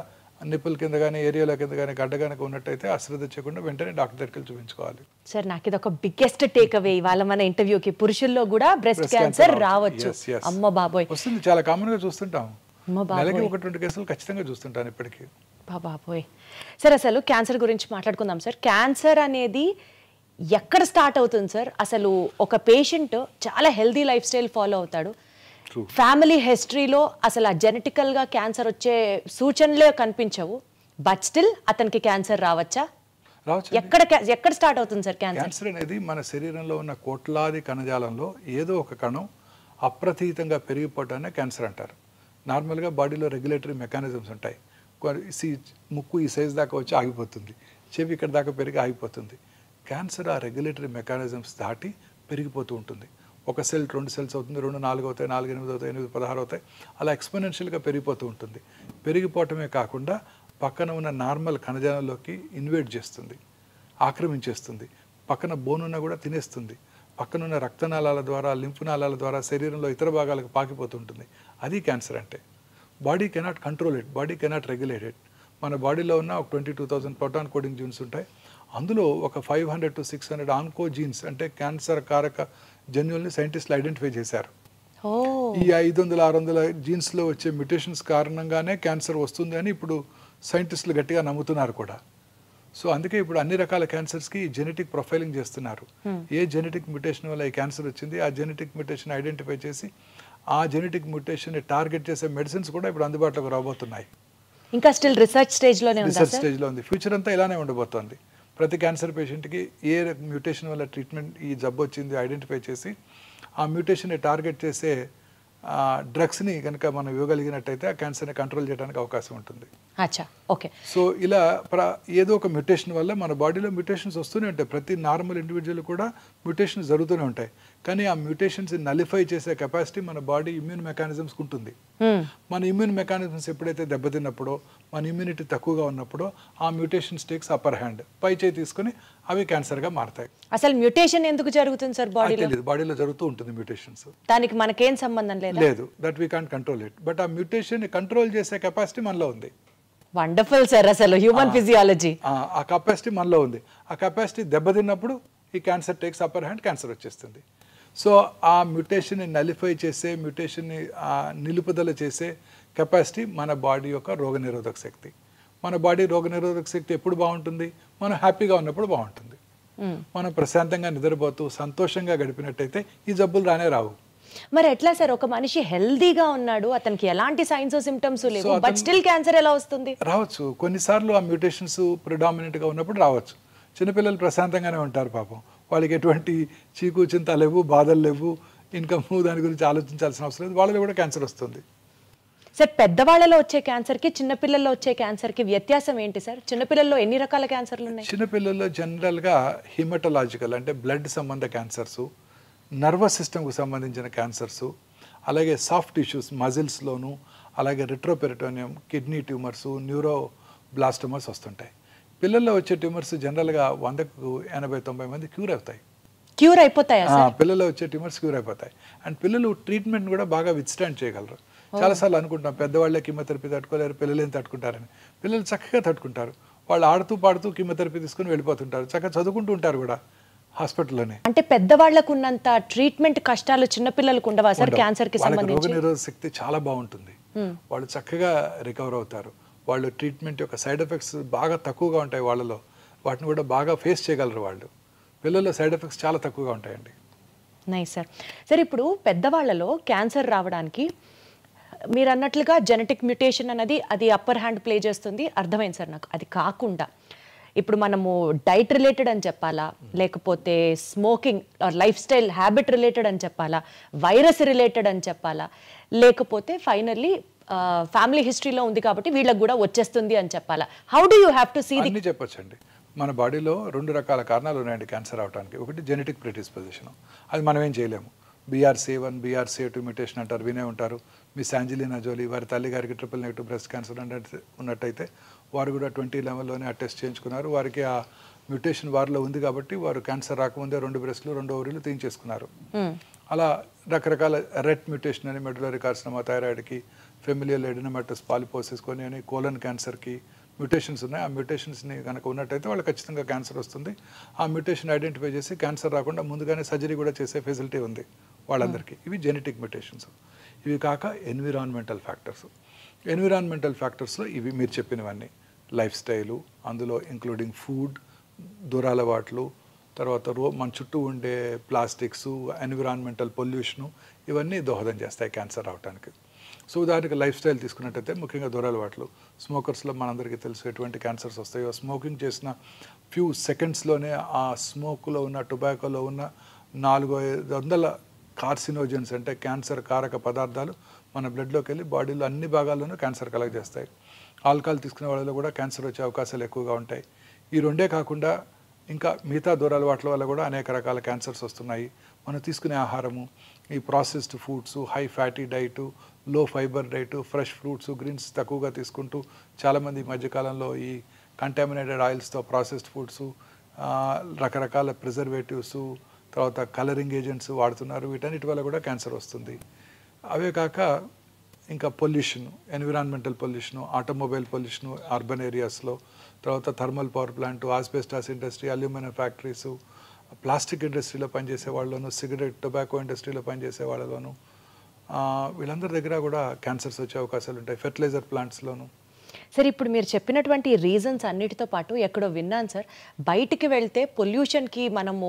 నిప్పుల కింద కానీ ఏరియాల కింద కానీ గడ్డ కనుక ఉన్నట్టయితే అశ్రద్ధ చేయకుండా వెంటనే డాక్టర్ దగ్గరికి చూపించుకోవాలి. సార్ నాకు ఇది ఒక బిగ్గెస్ట్ టేక్ అవే ఇవాళ మన ఇంటర్వ్యూకి. పురుషుల్లో కూడా బ్రెస్ట్ క్యాన్సర్ రావచ్చు. అమ్మ బాబోయ్, వస్తుంది, చాలా కామన్ గా చూస్తుంటాం. నెలకి 1-2 కేసులు ఖచ్చితంగా చూస్తుంటాను ఇప్పటికీ. బాబోయ్. సార్ అసలు క్యాన్సర్ గురించి మాట్లాడుకుందాం సార్. క్యాన్సర్ అనేది ఎక్కడ స్టార్ట్ అవుతుంది సార్? అసలు ఒక పేషెంట్ చాలా హెల్దీ లైఫ్ స్టైల్ ఫాలో అవుతాడు, ఫ్యామిలీ హిస్టరీలో అసలు ఆ జెనెటికల్గా క్యాన్సర్ వచ్చే సూచనలే కనిపించవు, బట్ స్టిల్ అతనికి క్యాన్సర్ రావచ్చా? ఎక్కడ స్టార్ట్ అవుతుంది సార్ క్యాన్సర్? క్యాన్సర్ అనేది మన శరీరంలో ఉన్న కోట్లాది కణజాలంలో ఏదో ఒక కణం అప్రతీతంగా పెరిగిపోవటాన్ని క్యాన్సర్ అంటారు. నార్మల్గా బాడీలో రెగ్యులేటరీ మెకానిజమ్స్ ఉంటాయి. ముక్కు ఈ సైజ్ దాకా వచ్చి ఆగిపోతుంది, చెవి ఇక్కడ దాకా పెరిగి ఆగిపోతుంది. క్యాన్సర్ ఆ రెగ్యులేటరీ మెకానిజమ్స్ దాటి పెరిగిపోతూ ఉంటుంది. ఒక సెల్ 2 సెల్స్ అవుతుంది, 2 4 అవుతాయి, 4 8 అవుతాయి, 8 16 అవుతాయి, అలా ఎక్స్పోనెన్షియల్గా పెరిగిపోతూ ఉంటుంది. పెరిగిపోవటమే కాకుండా పక్కన ఉన్న నార్మల్ కణజాలంలోకి ఇన్వేట్ చేస్తుంది, ఆక్రమించేస్తుంది. పక్కన బోనున్న కూడా తినేస్తుంది. పక్కనున్న రక్తనాళాల ద్వారా, లింఫ్ నాళాల ద్వారా శరీరంలో ఇతర భాగాలకు పాకిపోతుంటుంది. అది క్యాన్సర్ అంటే. Body cannot control it, body cannot regulate it. మన బాడీలో ఉన్న ఒక 22,000 ప్రోటాన్ కోడింగ్ జీన్స్ ఉంటాయి. అందులో ఒక 500 to 600 ఆన్కో జీన్స్ అంటే క్యాన్సర్ కారక జన్యుల్ని సైంటిస్టులు ఐడెంటిఫై చేశారు. ఈ 500-600 జీన్స్లో వచ్చే మ్యూటేషన్స్ కారణంగానే క్యాన్సర్ వస్తుంది అని ఇప్పుడు సైంటిస్టులు గట్టిగా నమ్ముతున్నారు కూడా. సో అందుకే ఇప్పుడు అన్ని రకాల క్యాన్సర్స్కి జెనెటిక్ ప్రొఫైలింగ్ చేస్తున్నారు. ఏ జెనెటిక్ మ్యూటేషన్ వల్ల ఈ క్యాన్సర్ వచ్చింది, ఆ జెనెటిక్ మ్యూటేషన్ ఐడెంటిఫై చేసి ఆ జెనెటిక్ మ్యూటేషన్ని టార్గెట్ చేసే మెడిసిన్స్ కూడా ఇప్పుడు అందుబాటులోకి రాబోతున్నాయి. ఇంకా స్టిల్ రీసెర్చ్ స్టేజ్లోనే ఉంది. రీసెర్చ్ స్టేజ్లో ఉంది. ఫ్యూచర్ అంతా ఇలానే ఉండబోతోంది. ప్రతి క్యాన్సర్ పేషెంట్కి ఏ మ్యూటేషన్ వల్ల ట్రీట్మెంట్ ఈ జబ్బు వచ్చింది ఐడెంటిఫై చేసి ఆ మ్యూటేషన్ని టార్గెట్ చేసే డ్రగ్స్ని కనుక మనం ఇవ్వగలిగినట్టయితే ఆ క్యాన్సర్ని కంట్రోల్ చేయడానికి అవకాశం ఉంటుంది. ఓకే. సో ఇలా ఏదో ఒక మ్యూటేషన్ వల్ల మన బాడీలో మ్యూటేషన్స్ వస్తూనే ఉంటాయి. ప్రతి నార్మల్ ఇండివిజువల్ కూడా మ్యూటేషన్స్ జరుగుతూనే ఉంటాయి. కానీ ఆ మ్యూటేషన్స్ నలిఫై చేసే కెపాసిటీ మన బాడీ ఇమ్యూన్ మెకానిజమ్స్కి ఉంటుంది. మన ఇమ్యూన్ మెకానిజమ్స్ ఎప్పుడైతే దెబ్బతిన్నప్పుడో, మన ఇమ్యూనిటీ తక్కువగా ఉన్నప్పుడో ఆ మ్యూటేషన్స్ టేక్స్ అప్పర్ హ్యాండ్, పై చేయి తీసుకుని అవి క్యాన్సర్గా మారతాయి. అసలు మ్యూటేషన్ ఎందుకు జరుగుతుంది సార్ బాడీలో? బాడీలో జరుగుతూ ఉంటుంది మ్యూటేషన్స్. దానికి మనకేం సంబంధం లేదు, that we can't control it. But ఆ మ్యూటేషన్ కంట్రోల్ చేసే కెపాసిటీ మనలో ఉంది. Wonderful sir. అసలు హ్యూమన్ ఫిజియాలజీ ఆ కెపాసిటీ మనలో ఉంది. ఆ కెపాసిటీ దెబ్బతిన్నప్పుడు ఈ cancer takes upper hand, cancer వచ్చేస్తుంది. సో ఆ మ్యూటేషన్ని నలిఫై చేసే, మ్యూటేషన్ని నిలుపుదల చేసే కెపాసిటీ మన బాడీ యొక్క రోగనిరోధక శక్తి. మన బాడీ రోగనిరోధక శక్తి ఎప్పుడు బాగుంటుంది? మనం హ్యాపీగా ఉన్నప్పుడు బాగుంటుంది. మనం ప్రశాంతంగా నిద్రపోతూ సంతోషంగా గడిపినట్టయితే ఈ జబ్బులు రానే రావు. మరి ఎట్లా సార్? ఒక మనిషి హెల్దీగా ఉన్నాడు, అతనికి ఎలాంటి సైన్స్ సిమ్టమ్స్ లేవు, బట్ స్టిల్ క్యాన్సర్ ఎలా వస్తుంది? రావచ్చు. కొన్నిసార్లు ఆ మ్యూటేషన్స్ ప్రిడామినెంట్గా ఉన్నప్పుడు రావచ్చు. చిన్నపిల్లలు ప్రశాంతంగానే ఉంటారు పాపం, వాళ్ళకి ఎటువంటి చీకు చింత లేవు, బాధలు లేవు, ఇన్కమ్ దాని గురించి ఆలోచించాల్సిన అవసరం లేదు, వాళ్ళలో కూడా క్యాన్సర్ వస్తుంది. సార్ పెద్దవాళ్ళలో వచ్చే క్యాన్సర్కి చిన్నపిల్లల్లో వచ్చే క్యాన్సర్కి వ్యత్యాసం ఏంటి సార్? చిన్నపిల్లల్లో ఎన్ని రకాల క్యాన్సర్లు ఉన్నాయి? చిన్నపిల్లల్లో జనరల్గా హిమటలాజికల్ అంటే బ్లడ్ సంబంధ క్యాన్సర్సు, నర్వస్ సిస్టమ్కు సంబంధించిన క్యాన్సర్సు, అలాగే సాఫ్ట్ టిష్యూస్ మజిల్స్లోను, అలాగే రెట్రోపెరిటోనియం, కిడ్నీ ట్యూమర్సు, న్యూరోబ్లాస్టోమర్స్ వస్తుంటాయి. పిల్లల్లో వచ్చే ట్యూమర్స్ జనరల్గా 100కు 80-90 మంది క్యూర్ అవుతాయి. క్యూర్ అయిపోతాయా సార్? పిల్లల్లో వచ్చే ట్యూమర్స్ క్యూర్ అయిపోతాయి. అండ్ పిల్లలు ట్రీట్మెంట్ కూడా బాగా విత్స్టాండ్ చేయగలరు. చాలాసార్లు అనుకుంటాం పెద్దవాళ్ళే కీమోథెరపీ తట్టుకోలేరు, పిల్లలు ఏం తట్టుకుంటారని. పిల్లలు చక్కగా తట్టుకుంటారు. వాళ్ళు ఆడుతూ పాడుతూ కీమోథెరపీ తీసుకుని వెళ్ళిపోతుంటారు, చక్కగా చదువుకుంటూ ఉంటారు కూడా హాస్పిటల్లోనే. అంటే పెద్దవాళ్ళకు ఉన్నంత ట్రీట్మెంట్ కష్టాలు చిన్నపిల్లలకు ఉండవా సార్ క్యాన్సర్కి సంబంధించి? రోగనిరోధక శక్తి చాలా బాగుంటుంది, వాళ్ళు చక్కగా రికవర్ అవుతారు. వాళ్ళు ట్రీట్మెంట్ యొక్క సైడ్ ఎఫెక్ట్స్ బాగా తక్కువగా ఉంటాయి వాళ్ళలో, వాటిని కూడా బాగా ఫేస్ చేయగలరు వాళ్ళు. పిల్లల్లో సైడ్ ఎఫెక్ట్స్ చాలా తక్కువగా ఉంటాయండి. Nice sir. సార్ ఇప్పుడు పెద్దవాళ్ళలో క్యాన్సర్ రావడానికి మీరు అన్నట్లుగా జెనెటిక్ మ్యూటేషన్ అనేది అది అప్పర్ హ్యాండ్ ప్లే చేస్తుంది, అర్థమైంది సార్ నాకు. అది కాకుండా ఇప్పుడు మనము డైట్ రిలేటెడ్ అని చెప్పాలా, లేకపోతే smoking life style habit related అని చెప్పాలా, వైరస్ రిలేటెడ్ అని చెప్పాలా, లేకపోతే ఫైనల్లీ ఫ్యామిలీ హిస్టరీలో ఉంది కాబట్టి వీళ్ళకి కూడా వచ్చేస్తుంది అని చెప్పాలా? How do you have to see the? అన్నీ చెప్పొచ్చండి. మన బాడీలో 2 రకాల కారణాలు ఉన్నాయండి క్యాన్సర్ అవడానికి. ఒకటి జెనెటిక్ ప్రిడిస్పోజిషన్, అది మనం ఏం చేయలేము. BRCA1 BRCA2 మ్యూటేషన్ అంటారు, వినే ఉంటారు. మిస్ యాంజెలినా జోలీ వారి తల్లి గారికి ట్రిపుల్ నెగటివ్ బ్రెస్ట్ క్యాన్సర్ ఉన్నట్టయితే వారు కూడా 2011లోనే ఆ టెస్ట్ చేయించుకున్నారు. వారికి ఆ మ్యూటేషన్ వారిలో ఉంది కాబట్టి వారు క్యాన్సర్ రాకముందే 2 బ్రెస్ట్లు 2 ఓవరీలు తీయించేసుకున్నారు. అలా రకరకాల రెట్ మ్యూటేషన్ అని మెడులరీ కార్సినోమా, థైరాయిడ్కి, ఫెమిలియల్ ఎడినోమాటస్ పాలిపోసిస్ కొని అని కోలన్ క్యాన్సర్కి మ్యూటేషన్స్ ఉన్నాయి. ఆ మ్యూటేషన్స్ని కనుక ఉన్నట్టయితే వాళ్ళు ఖచ్చితంగా క్యాన్సర్ వస్తుంది. ఆ మ్యూటేషన్ ఐడెంటిఫై చేసి క్యాన్సర్ రాకుండా ముందుగానే సర్జరీ కూడా చేసే ఫెసిలిటీ ఉంది వాళ్ళందరికీ. ఇవి జెనెటిక్ మ్యూటేషన్స్. ఇవి కాక ఎన్విరాన్మెంటల్ ఫ్యాక్టర్స్. ఎన్విరాన్మెంటల్ ఫ్యాక్టర్స్లో ఇవి మీరు చెప్పినవన్నీ, లైఫ్ స్టైలు, అందులో ఇంక్లూడింగ్ ఫుడ్, దురలవాట్లు, తర్వాత మన చుట్టూ ఉండే ప్లాస్టిక్స్, ఎన్విరాన్మెంటల్ పొల్యూషను, ఇవన్నీ దోహదం చేస్తాయి క్యాన్సర్ రావడానికి. సో ఉదాహరణకి లైఫ్ స్టైల్ తీసుకున్నట్టయితే ముఖ్యంగా దురలవాట్లు. స్మోకర్స్లో మనందరికీ తెలుసు ఎటువంటి క్యాన్సర్స్ వస్తాయో. స్మోకింగ్ చేసిన ఫ్యూ సెకండ్స్లోనే ఆ స్మోక్లో ఉన్న, టొబాకోలో ఉన్న 400 కార్సినోజన్స్ అంటే క్యాన్సర్ కారక పదార్థాలు మన బ్లడ్లోకి వెళ్ళి బాడీలో అన్ని భాగాల్లోనూ క్యాన్సర్ కలగజేస్తాయి. ఆల్కహాల్ తీసుకునే వాళ్ళలో కూడా క్యాన్సర్ వచ్చే అవకాశాలు ఎక్కువగా ఉంటాయి. ఈ రెండే కాకుండా ఇంకా మిగతా దూరలవాట్ల వల్ల కూడా అనేక రకాల క్యాన్సర్స్ వస్తున్నాయి. మనం తీసుకునే ఆహారము, ఈ processed foods, high fatty diet, low fibre diet, fresh fruits, greens తక్కువగా తీసుకుంటూ చాలామంది ఈ మధ్యకాలంలో ఈ కంటామినేటెడ్ ఆయిల్స్తో ప్రాసెస్డ్ ఫుడ్స్, రకరకాల ప్రిజర్వేటివ్స్, తర్వాత కలరింగ్ ఏజెంట్స్ వాడుతున్నారు. వీటన్నిటి వల్ల కూడా క్యాన్సర్ వస్తుంది. అవే కాక ఇంకా pollution, environmental pollution, automobile pollution urban ఏరియాస్లో, తర్వాత thermal power plant, asbestos industry, aluminium factories, plastic ఇండస్ట్రీలో పనిచేసే వాళ్ళలోను, సిగరెట్ టొబాకో ఇండస్ట్రీలో పనిచేసే వాళ్ళలోను, వీళ్ళందరి దగ్గర కూడా క్యాన్సర్స్ వచ్చే అవకాశాలు ఉంటాయి. ఫెర్టిలైజర్ ప్లాంట్స్లోను. సార్ ఇప్పుడు మీరు చెప్పినటువంటి రీజన్స్ అన్నిటితో పాటు ఎక్కడో విన్నాను సార్, బయటికి వెళ్తే పొల్యూషన్కి మనము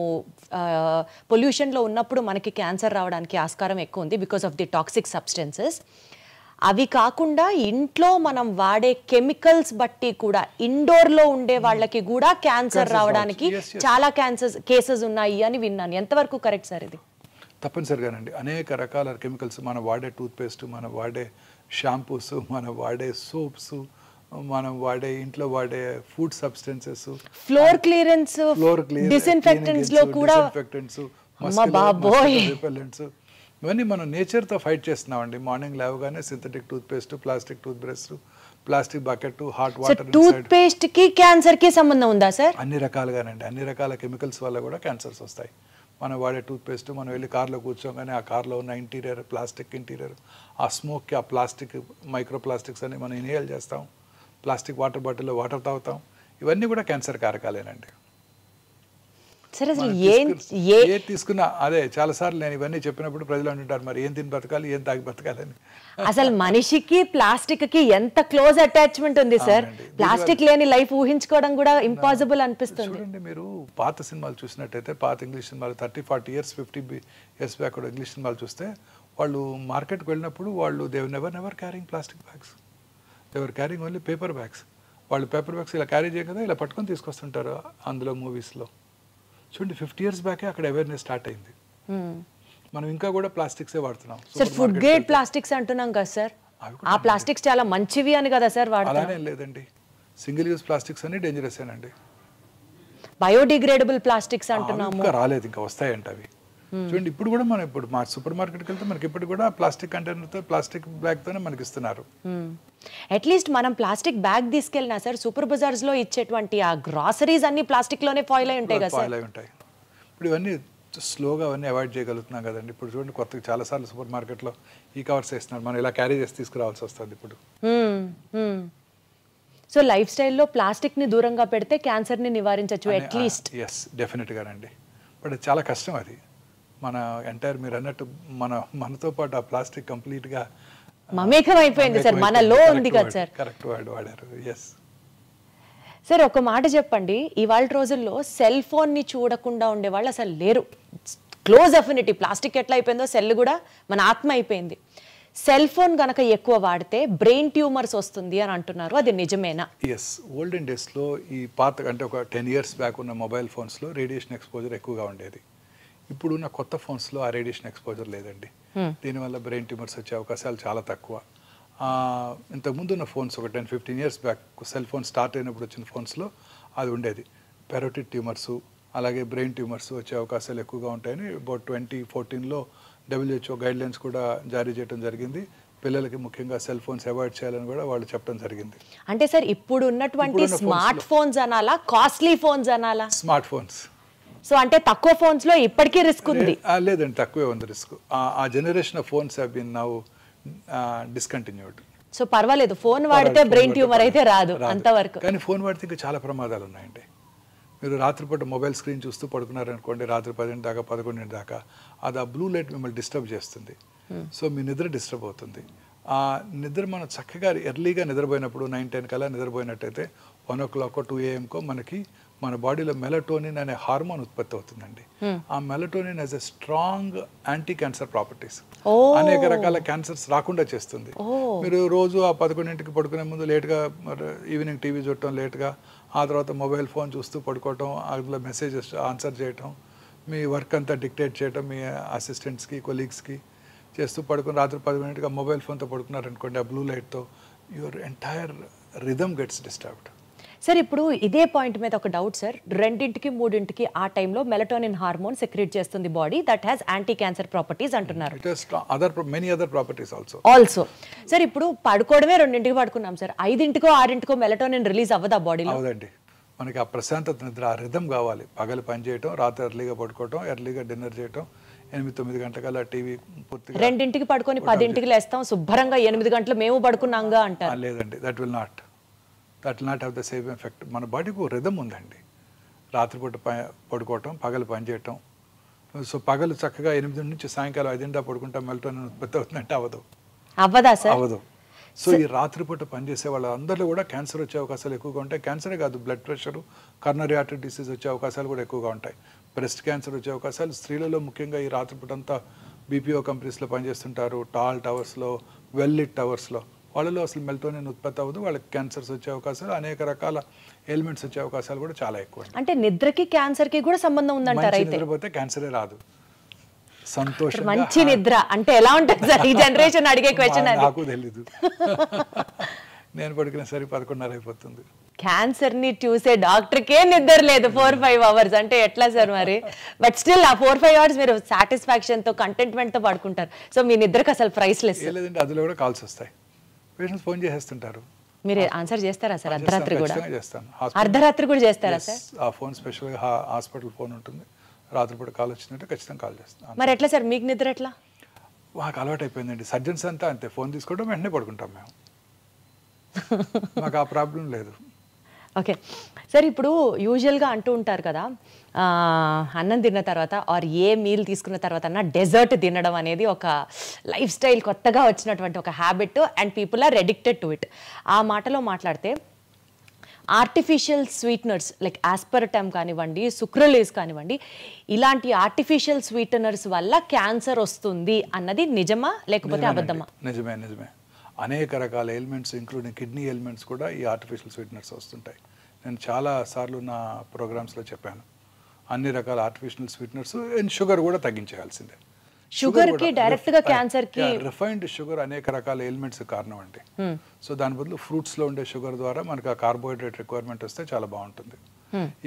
పొల్యూషన్లో ఉన్నప్పుడు మనకి క్యాన్సర్ రావడానికి ఆస్కారం ఎక్కువ ఉంది because of the toxic substances. అవి కాకుండా ఇంట్లో మనం వాడే కెమికల్స్ బట్టి కూడా ఇండోర్లో ఉండే వాళ్ళకి కూడా క్యాన్సర్ రావడానికి చాలా కేసెస్ ఉన్నాయి అని విన్నాను. ఎంతవరకు కరెక్ట్ సార్ ఇది? తప్పనిసరిగానండి. అనేక రకాల కెమికల్స్, మనం వాడే టూత్పేస్ట్, మనం వాడే షాంపూస్, మనం వాడే సోప్స్, మనం వాడే ఇంట్లో వాడే food substances, floor clearance, disinfectants లో కూడా రిపెల్లెంట్స్, ఇవన్నీ మనం నేచర్తో ఫైట్ చేస్తున్నామండి. మార్నింగ్ లేవగానే synthetic toothpaste, plastic tooth brush, plastic bucket, hot water. Toothpaste కి క్యాన్సర్ కి సంబంధం ఉందా సార్? అన్ని రకాలుగానండి. అన్ని రకాల కెమికల్స్ వల్ల కూడా క్యాన్సర్స్ వస్తాయి. మనం వాడే టూత్పేస్ట్, మనం వెళ్ళి కార్లో కూర్చోగానే ఆ కార్లో ఉన్న ఇంటీరియర్, ప్లాస్టిక్ ఇంటీరియర్, ఆ స్మోక్కి ఆ ప్లాస్టిక్ మైక్రో ప్లాస్టిక్స్ అని మనం ఇన్హేల్ చేస్తాం. ప్లాస్టిక్ వాటర్ బాటిల్లో వాటర్ తాగుతాం. ఇవన్నీ కూడా క్యాన్సర్ కారకాలేనండి. సరే, అసలు ఏ తీసుకున్నా అదే. చాలాసార్లు నేను ఇవన్నీ చెప్పినప్పుడు ప్రజలు అంటుంటారు, మరి ఏం తిని బతకాలి, ఏం తాగి బతకాలని. అసలు మనిషికి ప్లాస్టిక్ కి ఎంత క్లోజ్ అటాచ్మెంట్ ఉంది సార్. ప్లాస్టిక్ లేని లైఫ్ ఊహించుకోవడం కూడా ఇంపాసిబుల్ అనిపిస్తుంది. చూడండి, మీరు పాత సినిమాలు చూసినట్టయితే, పాత ఇంగ్లీష్ సినిమాలు 30-40 years 50 years బ్యాక్ కూడా ఇంగ్లీష్ సినిమాలు చూస్తే, వాళ్ళు మార్కెట్కి వెళ్ళినప్పుడు వాళ్ళు they never carrying plastic bags, they were carrying only paper bags. వాళ్ళు పేపర్ బ్యాగ్స్ ఇలా క్యారీ చేయ కదా, ఇలా పట్టుకొని తీసుకొస్తుంటారు అందులో మూవీస్లో. చూడండి, 50 years బ్యాకే అక్కడ అవేర్నెస్ స్టార్ట్ అయింది. మనం ఇంకా కూడా ప్లాస్టిక్సే వాడుతున్నాం. సార్ ఫుడ్ గ్రేడ్ ప్లాస్టిక్స్ అంటున్నాం కదా సార్. ఆ ప్లాస్టిక్స్ చాలా మంచివి అని కదా సార్ వాడతారు. అలానే లేదండి, సింగిల్ యూజ్ ప్లాస్టిక్స్ అన్ని డేంజరస్ ఏనండి. బయోడిగ్రేడబుల్ ప్లాస్టిక్స్ అంటున్నాము. ఇంకా రాలేదు, ఇంకా వస్తాయంట అవి. చూడండి ఇప్పుడు కూడా మనం ఇప్పుడు మా సూపర్ మార్కెట్కి వెళ్తే మనకి ఇప్పుడు కూడా ప్లాస్టిక్ కంటైనర్తో ప్లాస్టిక్ బ్యాగ్తోనే మనకి ఇస్తున్నారు. అట్లీస్ట్ మనం ప్లాస్టిక్ బ్యాగ్ తీసుకెళ్ళినా సార్ సూపర్ బజార్స్లో ఇచ్చేటువంటి ఆ గ్రాసరీస్ అన్ని ప్లాస్టిక్లోనే ఫాయిల్ అయి ఉంటాయి కదా సార్. ఫాయిల్ అయి ఉంటాయి. ఇప్పుడు ఇవన్నీ స్లోగా అవన్నీ అవాయిడ్ చేయగలుగుతున్నాం కదండి. ఇప్పుడు చూడండి కొత్తగా చాలాసార్లు సూపర్ మార్కెట్లో ఈ కవర్స్ వేస్తున్నారు, మనం ఇలా క్యారీ చేసి తీసుకురావాల్సి వస్తుంది ఇప్పుడు. సో లైఫ్ స్టైల్లో ప్లాస్టిక్ని దూరంగా పెడితే క్యాన్సర్ని నివారించవచ్చు అట్లీస్ట్. ఎస్ డెఫినెట్గానండి. బట్ అది చాలా కష్టం. అది మన ఎంటైర్ మీరు అన్నట్టు మనతో పాటు ఆ ప్లాస్టిక్ కంప్లీట్గా మమేకం అయిపోయింది సార్, మనలో ఉంది కదా సార్. కరెక్ట్ వర్డ్ వాడారు. ఎస్ సార్ ఒక మాట చెప్పండి, ఇవాళ రోజుల్లో సెల్ ఫోన్ని చూడకుండా ఉండేవాళ్ళు అసలు లేరు. క్లోజ్ అఫినిటీ, ప్లాస్టిక్ ఎట్లా అయిపోయిందో సెల్ కూడా మన ఆత్మ అయిపోయింది. సెల్ ఫోన్ గనక ఎక్కువ వాడితే బ్రెయిన్ ట్యూమర్స్ వస్తుంది అని అంటున్నారు, అది నిజమేనా? ఎస్, ఓల్డెన్ డేస్లో ఈ పాత అంటే ఒక 10 years బ్యాక్ ఉన్న మొబైల్ ఫోన్స్లో రేడియేషన్ ఎక్స్పోజర్ ఎక్కువగా ఉండేది. ఇప్పుడున్న కొత్త ఫోన్స్లో ఆ రేడియేషన్ ఎక్స్పోజర్ లేదండి. దీనివల్ల బ్రెయిన్ ట్యూమర్స్ వచ్చే అవకాశాలు చాలా తక్కువ. ఇంతకుముందు ఉన్న ఫోన్స్ ఒక 10-15 years back cell phone start అయినప్పుడు వచ్చిన ఫోన్స్లో అది ఉండేది. పెరోటిడ్ ట్యూమర్స్ అలాగే బ్రెయిన్ ట్యూమర్స్ వచ్చే అవకాశాలు ఎక్కువగా ఉంటాయని అబౌట్ 2014లో WHO గైడ్లైన్స్ కూడా జారీ చేయడం జరిగింది. పిల్లలకి ముఖ్యంగా సెల్ ఫోన్స్ అవాయిడ్ చేయాలని కూడా వాళ్ళు చెప్పడం జరిగింది. అంటే సార్ ఇప్పుడు ఉన్నటువంటి స్మార్ట్ ఫోన్స్ అనాలా, కాస్ట్లీ ఫోన్స్ అనాలా? Smart phones. సో అంటే తక్కువ ఫోన్స్ లో ఇప్పటికీ రిస్క్ ఉంది? లేదండి, తక్కువే ఉంది రిస్క్. ఆ generation of phones have been now discontinued. So పర్వాలేదు, ఫోన్ వాడితే బ్రెయిన్ ట్యూమర్ అయితే రాదు అంతవరకు. కానీ ఫోన్ వాడితే ఇంకా చాలా ప్రమాదాలు ఉన్నాయండి. మీరు రాత్రిపూట మొబైల్ స్క్రీన్ చూస్తూ పడుకున్నారనుకోండి, రాత్రి 10 దాకా 11 దాకా, అది ఆ బ్లూ లైట్ మిమ్మల్ని డిస్టర్బ్ చేస్తుంది. సో మీ నిద్ర డిస్టర్బ్ అవుతుంది. ఆ నిద్ర మనం చక్కగా ఎర్లీగా నిద్రపోయినప్పుడు 9-10 కల్లా నిద్రపోయినట్టయితే 1 o'clock 2 AM మనకి మన బాడీలో మెలటోనిన్ అనే హార్మోన్ ఉత్పత్తి అవుతుందండి. ఆ melatonin as a strong anti cancer properties, అనేక రకాల క్యాన్సర్స్ రాకుండా చేస్తుంది. మీరు రోజు ఆ 11 పడుకునే ముందు లేట్గా ఈవినింగ్ టీవీ చూడటం, లేట్గా ఆ తర్వాత మొబైల్ ఫోన్ చూస్తూ పడుకోవటం, అందులో మెసేజెస్ ఆన్సర్ చేయటం, మీ వర్క్ అంతా డిక్టేట్ చేయటం మీ అసిస్టెంట్స్కి కొలీగ్స్కి చేస్తూ పడుకుని రాత్రి 10 మొబైల్ ఫోన్తో పడుకున్నారనుకోండి, ఆ బ్లూ లైట్తో your entire rhythm gets disturbed. Sir ఇప్పుడు ఇదే పాయింట్ మీద ఒక డౌట్ సార్, 2-3 ఆ టైంలో మెలటోనిన్ హార్మోన్ సెక్రెట్ చేస్తుంది body, that has anti cancer properties అంటున్నారు. Many other properties also. Sir ఇప్పుడు పడుకోవడమే 2 పడుకున్నాం సార్, 5-6 మెలటోనిన్ రిలీజ్ అవ్వదా బాడీలో? అవునండి, మనకి ఆ ప్రశాంతత నిద్ర, ఆ రిథమ్ కావాలి. పగలు పని చేయటం, రాత్రి ఎర్లీగా పడుకోవటం, ఎర్లీగా డిన్నర్ చేయటం, 8-9 గంటల టీవీ పూర్తిగా 2 పడుకొని 10 లేస్తాం, శుభ్రంగా 8 గంటలు మేము పడుకున్నాంగా అంటారు. లేదండి, that will not have the same effect. మన బాడీకి రిథమ్ ఉందండి. రాత్రిపూట పడుకోవటం, పగలు పని చేయటం. సో పగలు చక్కగా 8 నుంచి సాయంకాలం 5 పడుకుంటాం, మెలటోనిన్ ఉత్పత్తి అవుతుందంటే అవ్వదా సార్? అవ్వదు. సో ఈ రాత్రిపూట పనిచేసే వాళ్ళందరిలో కూడా క్యాన్సర్ వచ్చే అవకాశాలు ఎక్కువగా ఉంటాయి. క్యాన్సరే కాదు, blood pressure, coronary artery disease వచ్చే అవకాశాలు కూడా ఎక్కువగా ఉంటాయి. బ్రెస్ట్ క్యాన్సర్ వచ్చే అవకాశాలు స్త్రీలలో ముఖ్యంగా ఈ రాత్రిపూట అంతా BPO కంపెనీస్లో పనిచేస్తుంటారు, టాల్ టవర్స్లో, వెల్ లిట్ టవర్స్లో, వాళ్ళలో అసలు మెలటోనిన్ ఉత్పత్తి అవ్వదు, వాళ్ళకి క్యాన్సర్స్ వచ్చే అవకాశాలు, అనేక రకాల ఎలిమెంట్స్ వచ్చే అవకాశాలు కూడా చాలా ఎక్కువ. అంటే నిద్రకి క్యాన్సర్కి కూడా సంబంధం ఉందంటారు అయితే? నిద్రపోతే క్యాన్సరే రాదు. సంతోషం, మంచి నిద్ర అంటే ఎలా ఉంటుంది సార్? ఈ జనరేషన్ అడిగే క్వశ్చన్ అది. నాకు తెలీదు, నేను పడుకునే సరి 11:30 అయిపోతుంది. క్యాన్సర్ ని చూసే డాక్టర్కే నిద్ర లేదు 4-5 hours అంటే ఎట్లా సార్ మరి? బట్ స్టిల్ ఆ 4-5 hours మీరు సాటిస్ఫాక్షన్ తో, కంటెంట్మెంట్ తో పడుకుంటారు. సో మీ నిద్రకు అసలు ప్రైస్లెస్. లేదండి, అందులో కూడా కాల్స్ వస్తాయి, పేషెంట్స్ ఫోన్ చేసేస్తుంటారు. మీరు ఆన్సర్ చేస్తారా సార్? అర్ధరాత్రి కూడా చేస్తాను. అర్ధరాత్రి కూడా చేస్తారా సార్? ఆ ఫోన్ స్పెషల్గా హాస్పిటల్ ఫోన్ ఉంటుంది, రాత్రిపూట కాల్ వచ్చిందంటే ఖచ్చితంగా కాల్ చేస్తాను. మరి ఎట్లా సార్ మీకు నిద్ర ఎట్లా? మాకు అలవాటు అయిపోయిందండి. సర్జన్స్ అంతా అంతే, ఫోన్ తీసుకోవడం వెంటనే పడుకుంటాం మేము, మాకు ఆ ప్రాబ్లం లేదు. ఓకే సార్, ఇప్పుడు యూజువల్గా అంటూ ఉంటారు కదా, అన్నం తిన్న తర్వాత ఆర్ ఏ మీల్ తీసుకున్న తర్వాత అన్న డెజర్ట్ తినడం అనేది ఒక లైఫ్ స్టైల్, కొత్తగా వచ్చినటువంటి ఒక habit, and people are addicted to it. ఆ మాటలో మాట్లాడితే ఆర్టిఫిషియల్ స్వీట్నర్స్ లైక్ ఆస్పర్టమ్ కానివ్వండి, సుక్రలేస్ కానివ్వండి, ఇలాంటి ఆర్టిఫిషియల్ స్వీటనర్స్ వల్ల క్యాన్సర్ వస్తుంది అన్నది నిజమా లేకపోతే అబద్ధమా? నిజమే. అనేక రకాల ఎలిమెంట్స్ ఇంక్లూడింగ్ కిడ్నీ ఎలిమెంట్స్ కూడా ఈ ఆర్టిఫిషియల్ స్వీట్నర్స్ వస్తుంటాయి. నేను చాలా సార్లు నా ప్రోగ్రామ్స్లో చెప్పాను, అన్ని రకాల ఆర్టిఫిషియల్ స్వీట్నర్స్ అండ్ షుగర్ కూడా తగ్గించేయాల్సిందే. షుగర్ కి డైరెక్ట్ గా క్యాన్సర్ కి రిఫైన్డ్ షుగర్ అనేక రకాల ఎలిమెంట్స్ కారణం అండి. సో దాని బదులు ఫ్రూట్స్ లో ఉండే షుగర్ ద్వారా మనకు ఆ కార్బోహైడ్రేట్ రిక్వైర్మెంట్ వస్తే చాలా బాగుంటుంది.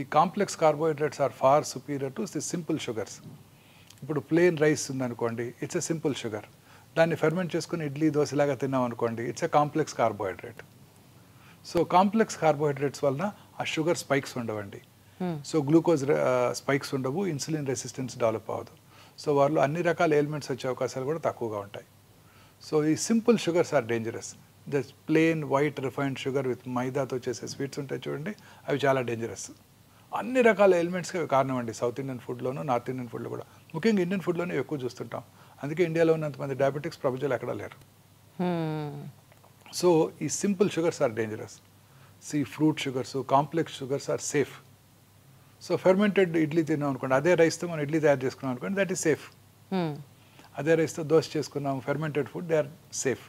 ఈ complex carbohydrates are far superior to the simple sugars. ఇప్పుడు ప్లెయిన్ రైస్ ఉందనుకోండి, ఇట్స్ ఎ సింపుల్ షుగర్. దాన్ని ఫెర్మెంట్ చేసుకుని ఇడ్లీ దోశలాగా తిన్నాం అనుకోండి, it's a complex carbohydrate. So complex carbohydrates వలన ఆ షుగర్ స్పైక్స్ ఉండవండి. సో గ్లూకోజ్ స్పైక్స్ ఉండవు, ఇన్సులిన్ రెసిస్టెన్స్ డెవలప్ అవ్వదు. సో వాళ్ళు అన్ని రకాల ఎలిమెంట్స్ వచ్చే అవకాశాలు కూడా తక్కువగా ఉంటాయి. సో ఈ simple sugars are dangerous. Just plain white refined sugar with మైదాతో చేసే స్వీట్స్ ఉంటాయి చూడండి, అవి చాలా డేంజరస్. అన్ని రకాల ఎలిమెంట్స్కి అవి కారణం అండి. సౌత్ ఇండియన్ ఫుడ్లోనూ, నార్త్ ఇండియన్ ఫుడ్లో కూడా, ముఖ్యంగా ఇండియన్ ఫుడ్లోనే ఎక్కువ చూస్తుంటాం. అందుకే ఇండియాలో ఉన్నంతమంది డయాబెటిక్స్ ప్రపంచంలో ఎక్కడా లేరు. సో ఈ simple sugars are dangerous. See fruit sugars, complex sugars are safe. So fermented idli తిన్నాం అనుకోండి, అదే రైస్తో మనం ఇడ్లీ తయారు చేసుకున్నాం అనుకోండి, దట్ ఈస్ సేఫ్. అదే రైస్తో దోశ చేసుకున్నాం, fermented food, they are safe.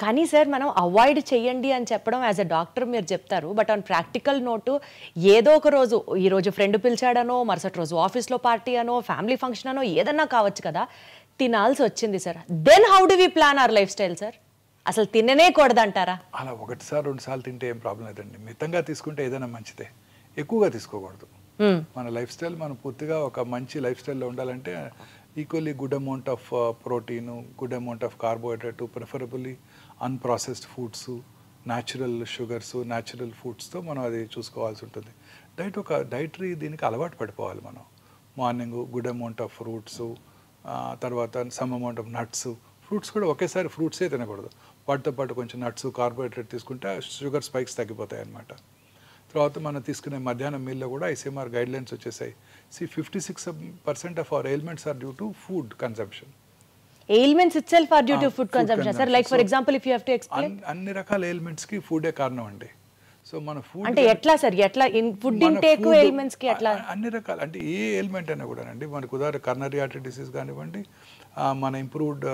కానీ సార్ మనం అవాయిడ్ చేయండి అని చెప్పడం యాజ్ అ డాక్టర్ మీరు చెప్తారు, బట్ ఆన్ ప్రాక్టికల్ నోటు ఏదో ఒక రోజు, ఈ రోజు ఫ్రెండ్ పిలిచాడనో, మరుసటి రోజు ఆఫీస్లో పార్టీ అనో, ఫ్యామిలీ ఫంక్షన్ అనో ఏదన్నా కావచ్చు కదా, తినాల్సి వచ్చింది sir. Then how do we plan our lifestyle sir? అసలు తిననే కూడదంటారా? అలా ఒకటిసారి 2 సార్లు తింటే ఏం ప్రాబ్లం లేదండి. మితంగా తీసుకుంటే ఏదైనా మంచిదే, ఎక్కువగా తీసుకోకూడదు. మన లైఫ్ స్టైల్ మనం పూర్తిగా ఒక మంచి లైఫ్ స్టైల్లో ఉండాలంటే equally good amount of protein, good amount of carbohydrate, preferably unprocessed foods, natural sugars, natural ఫుడ్స్తో మనం అది చూసుకోవాల్సి ఉంటుంది. డైటరీ దీనికి అలవాటు పడిపోవాలి మనం. Morning good amount of fruits, తర్వాత some amount of nuts. Fruits కూడా ఒకేసారి ఫ్రూట్సే తినకూడదు, వాటితో పాటు కొంచెం నట్స్, కార్బోహైడ్రేట్ తీసుకుంటే షుగర్ స్పైక్స్ తగ్గిపోతాయి అన్నమాట. తర్వాత మనం తీసుకునే మధ్యాహ్నం మీల్లో కూడా ఐసీఎంఆర్ గైడ్లైన్స్ వచ్చేసాయి. 56% of our ailments are due to food consumption. Ailments itself are due to food consumption sir. Like for example if you have to explain. అన్ని రకాల ఎయిల్మెంట్స్ కి ఫుడే కారణం అండి. సో మన ఫుడ్ అంటే ఎట్లా సార్, ఎట్లా ఫుడ్ ఇంటేక్ ఎయిల్మెంట్స్ కి ఎట్లా? అన్ని రకాల అంటే ఏ ఎయిల్మెంట్ అయినా కూడా అండి, మనకు ఉదాహరణ కర్నరీ ఆర్టరీ డిసీజ్ కానివ్వండి, మన ఇంప్రూవ్డ్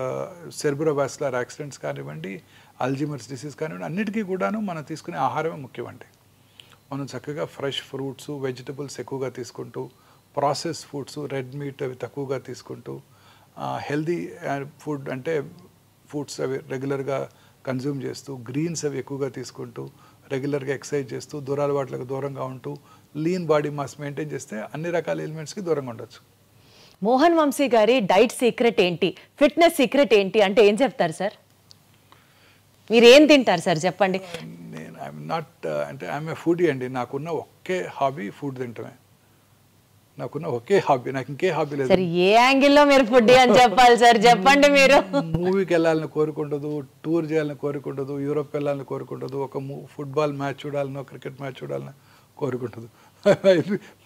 సెర్బ్రోవాస్కులర్ యాక్సిడెంట్స్ కానివ్వండి, అల్జీమర్స్ డిసీజ్ కానివ్వండి, అన్నిటికీ కూడాను మనం తీసుకునే ఆహారమే ముఖ్యమండి. మనం చక్కగా ఫ్రెష్ ఫ్రూట్స్, వెజిటబుల్స్ ఎక్కువగా తీసుకుంటూ, ప్రాసెస్ ఫుడ్స్, రెడ్ మీట్ అవి తక్కువగా తీసుకుంటూ, హెల్దీ ఫుడ్ అంటే ఫుడ్స్ అవి రెగ్యులర్గా కన్జ్యూమ్ చేస్తూ, గ్రీన్స్ అవి ఎక్కువగా తీసుకుంటూ, రెగ్యులర్గా ఎక్సర్సైజ్ చేస్తూ, దురలవాట్లకు దూరంగా ఉంటూ, లీన్ బాడీ మాస్ మెయింటైన్ చేస్తే అన్ని రకాల ఎలిమెంట్స్కి దూరంగా ఉండొచ్చు. మోహన్ వంశీ గారి డైట్ సీక్రెట్ ఏంటి, ఫిట్నెస్ సీక్రెట్ ఏంటి అంటే ఏం చెప్తారు సార్? మీరు ఏం తింటారు సార్ చెప్పండి? నేను ఐఎమ్ నాట్ అంటే ఐఎమ్ ఏ ఫుడీ అండి. నాకున్న ఒకే హాబీ ఫుడ్ తింటమే. నాకున్న ఒకే హాబీ, నాకు ఇంకే హాబీ లేదు. సార్ ఏ యాంగిల్లో మీరు ఫుడ్ అని చెప్పాలి సార్, చెప్పండి. మీరు మూవీకి వెళ్ళాలని కోరుకుండదు, టూర్ చేయాలని కోరుకుండదు, యూరోప్ వెళ్ళాలని కోరుకుండదు, ఒక ఫుట్బాల్ మ్యాచ్ చూడాలనో, క్రికెట్ మ్యాచ్ చూడాలని కోరుకుంటుంది.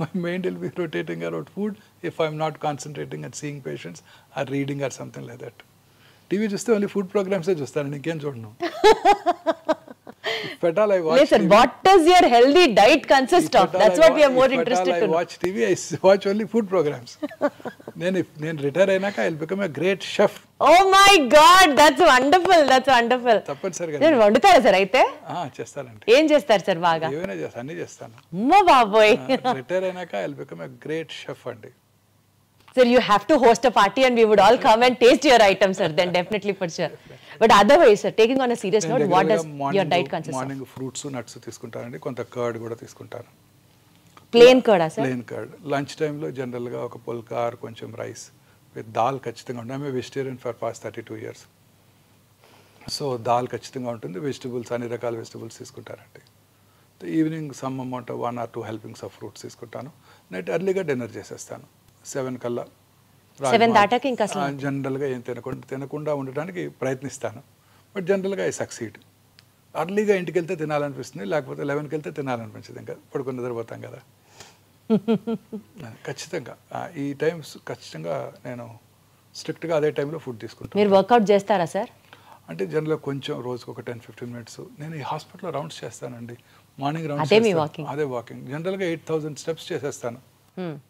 My mind will be rotating around food if I'm not concentrating and seeing patients or reading or something like that. TV చూస్తే ఓన్లీ ఫుడ్ ప్రోగ్రామ్స్ చూస్తాను, ఇంకేం చూడను. If at all I watch yes, sir. TV, what does your healthy diet consist of? That's what we are more interested to know. If I watch TV, I watch only food programs. నేను retire అయినాక I will become a great chef. Oh my God, that's wonderful. That's wonderful. తప్పనిసరిగా నేను వండుతారా sir అయితే? చేస్తానండి. ఏం చేస్తారు sir బాగా? ఏమైనా చేస్తాను, అన్ని చేస్తాను. అమ్మో బాబోయ్. రిటైర్ అయినాక I will become a great chef అండి. Sir, you have to host a party and we would all come and taste your items, sir. Then definitely for sure. But otherwise, sir, taking on a serious note, what does your diet consist of? Morning fruits, nuts తీసుకుంటానండి, కొంత curd కూడా తీసుకుంటాను. Plain కర్డా sir? Plain curd. Lunch టైంలో జనరల్గా ఒక phulka or కొంచెం rice with dal ఖచ్చితంగా ఉంటుంది. I'm vegetarian for past 32 years. So dal ఖచ్చితంగా ఉంటుంది. వెజిటబుల్స్, అన్ని రకాల వెజిటబుల్స్ తీసుకుంటానండి. Evening some amount 1 or 2 helpings of fruits తీసుకుంటాను. నైట్ ఎర్లీగా డిన్నర్ చేసేస్తాను 7 కల్లా. 7 దాటాక ఇంకా జనరల్గా ఏం తినకుండా ఉండడానికి ప్రయత్నిస్తాను. బట్ జనరల్గా ఐ సక్సీడ్. అర్లీగా ఇంటికి వెళ్తే తినాలనిపిస్తుంది, లేకపోతే 11కి వెళ్తే తినాలనిపించదు. ఇంకా పడుకుని నిద్రపోతాం కదా. ఖచ్చితంగా ఈ టైమ్స్ ఖచ్చితంగా నేను స్ట్రిక్ట్గా అదే టైంలో ఫుడ్ తీసుకుంటాను. మీరు వర్కౌట్ చేస్తారా సార్? అంటే జనరల్గా కొంచెం రోజుకు ఒక 10-15 minutes. నేను ఈ హాస్పిటల్లో రౌండ్స్ చేస్తానండి. మార్నింగ్ రౌండ్స్, అదే వాకింగ్. జనరల్గా 8,000 steps చేసేస్తాను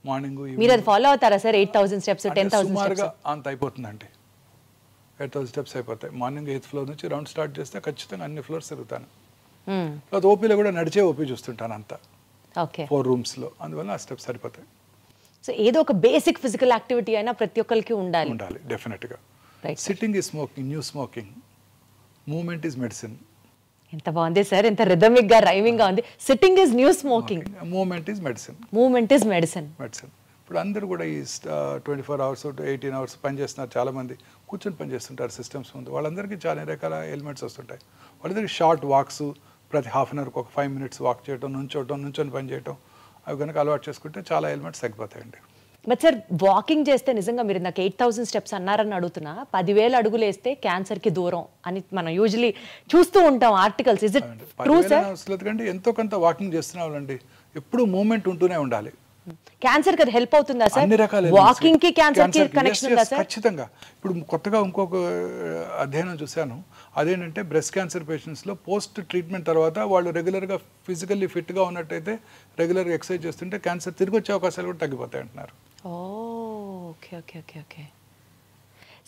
మార్నింగ్. మీరు అది ఫాలో అవుతారా సార్? 8,000 steps, 10,000 సుమారుగా అంత అయిపోతుందండి. 8,000 steps అయిపోతాయి. మార్నింగ్ 8th floor నుంచి రౌండ్ స్టార్ట్ చేస్తే ఖచ్చితంగా అన్ని ఫ్లోర్స్ తిరుగుతాను. తర్వాత ఓపీలో కూడా నడిచే ఓపీ చూస్తుంటాను అంతా, 4 rooms లో. అందువల్ల ఆ స్టెప్స్ సరిపోతాయి. సో ఏదో ఒక బేసిక్ ఫిజికల్ యాక్టివిటీ అయినా ప్రతి ఒక్కరికి ఉండాలి. డెఫినెట్గా. Right. Sitting is smoking, new smoking. Movement is medicine. ఎంత బాగుంది సార్, ఎంత రిథమిక్ గా రైమింగ్ గా ఉంది. Sitting is new smoking, movement is medicine. Movement is medicine. ఇప్పుడు అందరూ కూడా ఈ 24 hours 18 hours పనిచేస్తున్నారు. చాలామంది కూర్చొని పనిచేస్తుంటారు సిస్టమ్స్ ముందు. వాళ్ళందరికీ చాలా రకాల ఎలిమెంట్స్ వస్తుంటాయి. వాళ్ళందరికీ షార్ట్ వాక్స్, ప్రతి హాఫ్ అన్ అవర్కి ఒక 5 minutes వాక్ చేయటం, నుంచొని పని చేయటం, అవి కనుక అలవాటు చేసుకుంటే చాలా ఎలిమెంట్స్ తగ్గిపోతాయండి. బట్ సార్ వాకింగ్ చేస్తే నిజంగా మీరు నాకు 8,000 steps అన్నారని అడుగుతున్నా, 10,000 అడుగులు వేస్తే క్యాన్సర్ కి దూరం అని మనం యూజువలీ చూస్తూ ఉంటాం articles. Is it true sir? కంటే ఎంతో కొంత వాకింగ్ చేస్తున్న వాళ్ళండి ఎప్పుడు మూవ్మెంట్ ఉంటూనే ఉండాలి. క్యాన్సర్ కి హెల్ప్ అవుతుందా సార్? అన్ని రకాల వాకింగ్ కి క్యాన్సర్ కి కనెక్షన్ ఉందా సార్? ఖచ్చితంగా. ఇప్పుడు కొత్తగా ఇంకొక అధ్యయనం చూశాను. అదేంటంటే బ్రెస్ట్ క్యాన్సర్ పేషెంట్స్లో పోస్ట్ ట్రీట్మెంట్ తర్వాత వాళ్ళు రెగ్యులర్గా ఫిజికల్లీ ఫిట్గా ఉన్నట్టయితే, రెగ్యులర్గా ఎక్సర్సైజ్ చేస్తుంటే క్యాన్సర్ తిరిగి వచ్చే అవకాశాలు కూడా తగ్గిపోతాయి అంటున్నారు. Okay okay okay okay.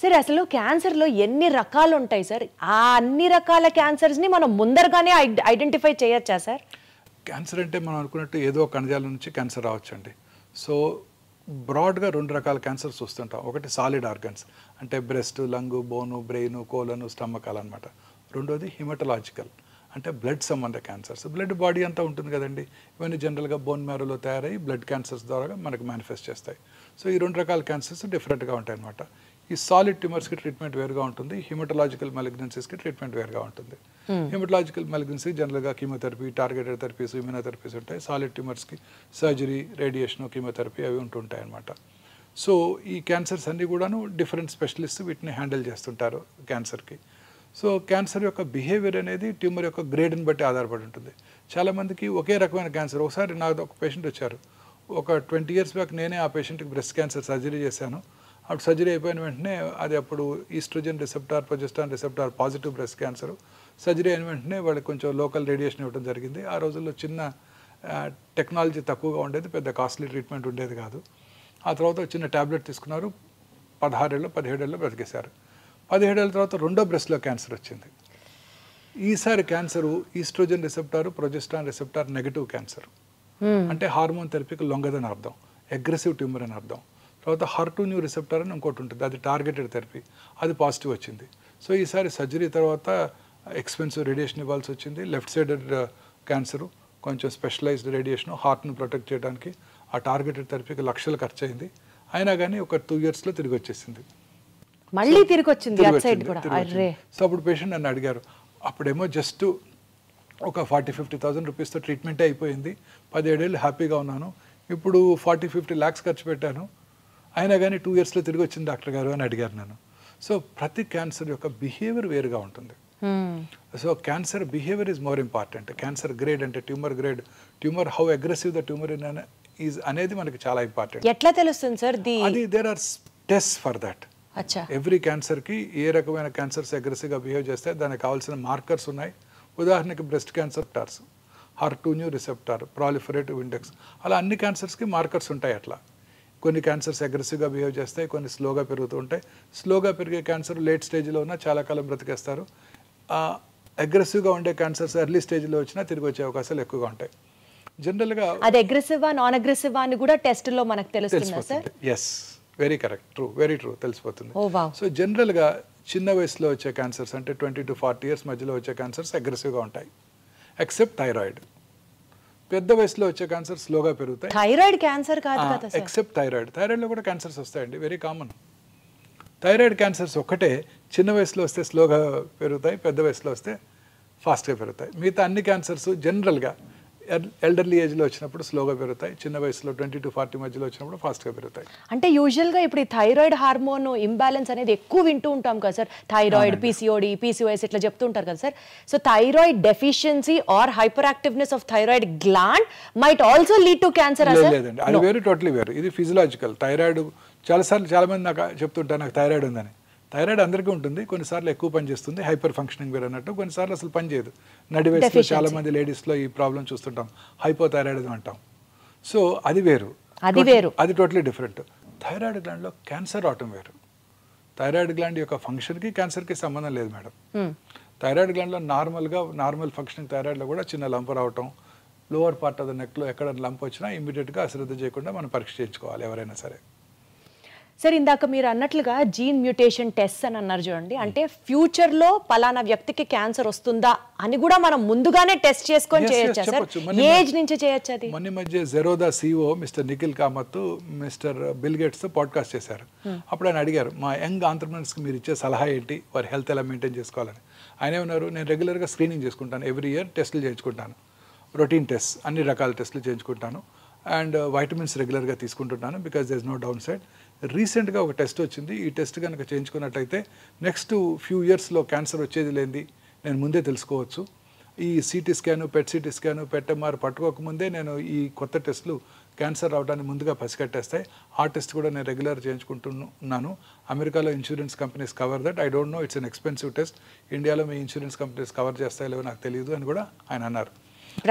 సరే, అసలు క్యాన్సర్లో ఎన్ని రకాలు ఉంటాయి సార్? ఆ అన్ని రకాల క్యాన్సర్స్ని మనం ముందరగానే ఐడెంటిఫై చేయొచ్చా సార్? క్యాన్సర్ అంటే మనం అనుకున్నట్టు ఏదో కణజాల నుంచి క్యాన్సర్ రావచ్చండి. సో బ్రాడ్గా 2 రకాల క్యాన్సర్స్ వస్తుంటాం. ఒకటి సాలిడ్ ఆర్గన్స్ అంటే బ్రెస్ట్, లంగ్, బోను, బ్రెయిన్, కోలను, స్టమక్ అనమాట. రెండోది హిమటలాజికల్ అంటే బ్లడ్ సంబంధ క్యాన్సర్స్. బ్లడ్ బాడీ అంతా ఉంటుంది కదండి. ఇవన్నీ జనరల్గా బోన్ మ్యారోలో తయారయ్యి బ్లడ్ క్యాన్సర్స్ ద్వారా మనకు మేనిఫెస్ట్ చేస్తాయి. సో ఈ 2 రకాల క్యాన్సర్స్ డిఫరెంట్గా ఉంటాయి అన్నమాట. ఈ సాలిడ్ ట్యూమర్స్కి ట్రీట్మెంట్ వేరుగా ఉంటుంది, హిమటలాజికల్ మెలిగ్నెన్సీస్కి ట్రీట్మెంట్ వేరుగా ఉంటుంది. హిమటలాజికల్ మెలిగ్నెన్సీ జనరల్గా కీమోథెరపీ, టార్గెటెడ్ థెరపీస్, ఇమ్యూనోథెరపీస్ ఉంటాయి. సాలిడ్ ట్యూమర్స్కి సర్జరీ, రేడియేషన్, కీమోథెరపీ అవి ఉంటుంటాయి అన్నమాట. సో ఈ క్యాన్సర్స్ అన్నీ కూడాను డిఫరెంట్ స్పెషలిస్ట్ వీటిని హ్యాండిల్ చేస్తుంటారు క్యాన్సర్కి. సో క్యాన్సర్ యొక్క బిహేవియర్ అనేది ట్యూమర్ యొక్క గ్రేడ్ని బట్టి ఆధారపడి ఉంటుంది. చాలామందికి ఒకే రకమైన క్యాన్సర్. ఒకసారి నాకు ఒక పేషెంట్ వచ్చారు, ఒక 20 years బ్యాక్ నేనే ఆ పేషెంట్కి బ్రెస్ట్ క్యాన్సర్ సర్జరీ చేశాను. అప్పుడు సర్జరీ అయిపోయిన వెంటనే అది అప్పుడు estrogen receptor, progesterone receptor positive breast cancer. Surgery అయిన వెంటనే వాళ్ళకి కొంచెం లోకల్ రేడియేషన్ ఇవ్వడం జరిగింది. ఆ రోజుల్లో చిన్న టెక్నాలజీ తక్కువగా ఉండేది, పెద్ద కాస్ట్లీ ట్రీట్మెంట్ ఉండేది కాదు. ఆ తర్వాత చిన్న ట్యాబ్లెట్ తీసుకున్నారు, 16 ఏళ్ళు 17 ఏళ్ళు బ్రతికేశారు. 17 ఏళ్ళ తర్వాత రెండో బ్రెస్ట్లో క్యాన్సర్ వచ్చింది. ఈసారి cancer oestrogen receptor, progesterone receptor negative cancer. అంటే హార్మోన్ థెరపీకి లొంగదని అర్థం, అగ్రెసివ్ ట్యూమర్ అని అర్థం. తర్వాత HER2 న్యూ రిసెప్టార్ అని ఇంకోటి ఉంటుంది, అది టార్గెటెడ్ థెరపీ, అది పాజిటివ్ వచ్చింది. సో ఈసారి సర్జరీ తర్వాత ఎక్స్పెన్సివ్ రేడియేషన్ ఇవ్వాల్సి వచ్చింది. లెఫ్ట్ సైడెడ్ క్యాన్సరు, కొంచెం స్పెషలైజ్డ్ రేడియేషన్, హార్ట్ను ప్రొటెక్ట్ చేయడానికి ఆ టార్గెటెడ్ థెరపీకి లక్షలు ఖర్చు అయింది. అయినా కానీ ఒక 2 yearsలో తిరిగి వచ్చేసింది. మళ్ళీ తిరిగి వచ్చింది. సో అప్పుడు పేషెంట్ నన్ను అడిగారు, అప్పుడేమో జస్ట్ ఒక 40-50,000 రూపీస్తో ట్రీట్మెంటే అయిపోయింది, 17 ఏళ్ళు హ్యాపీగా ఉన్నాను, ఇప్పుడు 40-50 lakhs ఖర్చు పెట్టాను, అయినా కానీ 2 yearsలో తిరిగి వచ్చింది డాక్టర్ గారు అని అడిగారు నన్ను. సో ప్రతి క్యాన్సర్ యొక్క బిహేవియర్ వేరుగా ఉంటుంది. So cancer behaviour is more important. Cancer grade అంటే tumour grade, tumour how aggressive the tumour is అనేది మనకి చాలా ఇంపార్టెంట్. ఎట్లా తెలుస్తుంది సార్? అది there are test for that. Every క్యాన్సర్కి ఏ రకమైన క్యాన్సర్స్ అగ్రెసివ్గా బిహేవ్ చేస్తే దానికి కావాల్సిన మార్కర్స్ ఉన్నాయి. ఉదాహరణకి breast cancer torrs, HER2 new receptor, proliferative index, అలా అన్ని క్యాన్సర్స్కి మార్కర్స్ ఉంటాయి. అట్లా కొన్ని క్యాన్సర్స్ అగ్రెసివ్గా బిహేవ్ చేస్తాయి, కొన్ని స్లోగా పెరుగుతూ ఉంటాయి. స్లోగా పెరిగే క్యాన్సర్ లేట్ స్టేజ్లో ఉన్నా చాలా కాలం బ్రతికేస్తారు. అగ్రెసివ్గా ఉండే క్యాన్సర్స్ ఎర్లీ స్టేజ్లో వచ్చినా తిరిగి వచ్చే అవకాశాలు ఎక్కువగా ఉంటాయి. జనరల్గా అది అగ్రెసివా నాన్ అగ్రెసివా అని కూడా టెస్ట్లో మనకు తెలుస్తుందా sir? Yes, very correct, true, very true, తెలిసిపోతుంది. సో జనరల్గా చిన్న వయసులో వచ్చే క్యాన్సర్స్ అంటే 20 to 40 years మధ్యలో వచ్చే క్యాన్సర్స్ అగ్రెసివ్గా ఉంటాయి, ఎక్సెప్ట్ థైరాయిడ్. పెద్ద వయసులో వచ్చే క్యాన్సర్ స్లోగా పెరుగుతాయి. థైరాయిడ్ క్యాన్సర్ కాదు కదా సార్? Except thyroid. థైరాయిడ్లో కూడా క్యాన్సర్స్ వస్తాయండి, వెరీ కామన్. థైరాయిడ్ క్యాన్సర్స్ ఒక్కటే చిన్న వయసులో వస్తే స్లోగా పెరుగుతాయి, పెద్ద వయసులో వస్తే ఫాస్ట్గా పెరుగుతాయి. మిగతా అన్ని క్యాన్సర్స్ జనరల్గా ఎల్డర్లీ ఏజ్లో వచ్చినప్పుడు స్లోగా పెరుగుతాయి, చిన్న వయసులో 20 to 40 మధ్యలో వచ్చినప్పుడు ఫాస్ట్గా పెరుగుతాయి. అంటే యూజువల్గా ఇప్పుడు ఈ థైరాయిడ్ హార్మోన్ ఇంబ్యాలెన్స్ అనేది ఎక్కువ వింటూ ఉంటాం కదా సార్, థైరాయిడ్, PCOD, PCOS ఇట్లా చెప్తూ ఉంటారు కదా sir. So thyroid deficiency or hyper activeness of thyroid gland might also lead to cancer. లేదండి, అది వేరు, టోటలీ వేరు. ఇది ఫిజియలాజికల్. థైరాయిడ్ చాలామంది నాకు చెప్తుంటారు నాకు థైరాయిడ్ ఉందని. థైరాయిడ్ అందరికీ ఉంటుంది, కొన్నిసార్లు ఎక్కువ పని చేస్తుంది, హైపర్ ఫంక్షనింగ్ వేరు అన్నట్టు, కొన్నిసార్లు అసలు పని చేయదు. నడి వయసులో చాలామంది లేడీస్లో ఈ ప్రాబ్లం చూస్తుంటాం, హైపోథైరాయిడ్ అంటాం. సో అది వేరు, అది టోటలీ డిఫరెంట్. థైరాయిడ్ గ్లాండ్లో క్యాన్సర్ రావటం వేరు. థైరాయిడ్ గ్లాండ్ యొక్క ఫంక్షన్కి క్యాన్సర్కి సంబంధం లేదు మేడం. థైరాయిడ్ గ్లాండ్లో నార్మల్ ఫంక్షనింగ్ థైరాయిడ్లో కూడా చిన్న లంప్ రావటం, లోవర్ పార్ట్ ఆఫ్ ద నెక్లో ఎక్కడ లంప్ వచ్చినా ఇమీడియట్గా అశ్రద్ధ చేయకుండా మనం పరీక్ష చేయించుకోవాలి ఎవరైనా సరే. సార్ ఇందాక మీరు అన్నట్లుగా జీన్ మ్యూటేషన్ టెస్ట్ అని అన్నారు చూడండి, అంటే ఫ్యూచర్లో పలానా వ్యక్తికి క్యాన్సర్ వస్తుందా అని కూడా మనం ముందుగానే టెస్ట్ చేసుకొని చేయొచ్చా సార్? ఏజ్ నుంచి చేయొచ్చు అది? మొన్న మధ్య Zerodha CEO mister Nikhil Kamath mister Bill గేట్స్తో పాడ్కాస్ట్ చేశారు. అప్పుడు ఆయన అడిగారు, మా యంగ్ ఆంటర్ప్రెనర్స్కి మీరు ఇచ్చే సలహా ఏంటి, వారి హెల్త్ ఎలా మెయింటైన్ చేసుకోవాలని. ఆయన ఏమన్నారు, నేను రెగ్యులర్గా స్క్రీనింగ్ చేసుకుంటాను, ఎవ్రీ ఇయర్ టెస్టులు చేయించుకుంటాను, రొటీన్ టెస్ట్ అన్ని రకాల టెస్టులు చేయించుకుంటాను, అండ్ వైటమిన్స్ రెగ్యులర్గా తీసుకుంటున్నాను, because there is no downside. రీసెంట్గా ఒక టెస్ట్ వచ్చింది, ఈ టెస్ట్ కనుక చేయించుకున్నట్టయితే నెక్స్ట్ ఫ్యూ ఇయర్స్లో క్యాన్సర్ వచ్చేది లేనిది నేను ముందే తెలుసుకోవచ్చు. ఈ CT scan, PET CT scan, PET MR పట్టుకోకముందే నేను ఈ కొత్త టెస్టులు క్యాన్సర్ రావడానికి ముందుగా పసిగట్టేస్తాయి. ఆ టెస్ట్ కూడా నేను రెగ్యులర్ చేయించుకుంటున్నాను. అమెరికాలో insurance companies cover that. I don't no, it's an expensive test. ఇండియాలో మీ ఇన్సూరెన్స్ కంపెనీస్ కవర్ చేస్తాయో లేవో నాకు తెలియదు అని కూడా ఆయన అన్నారు.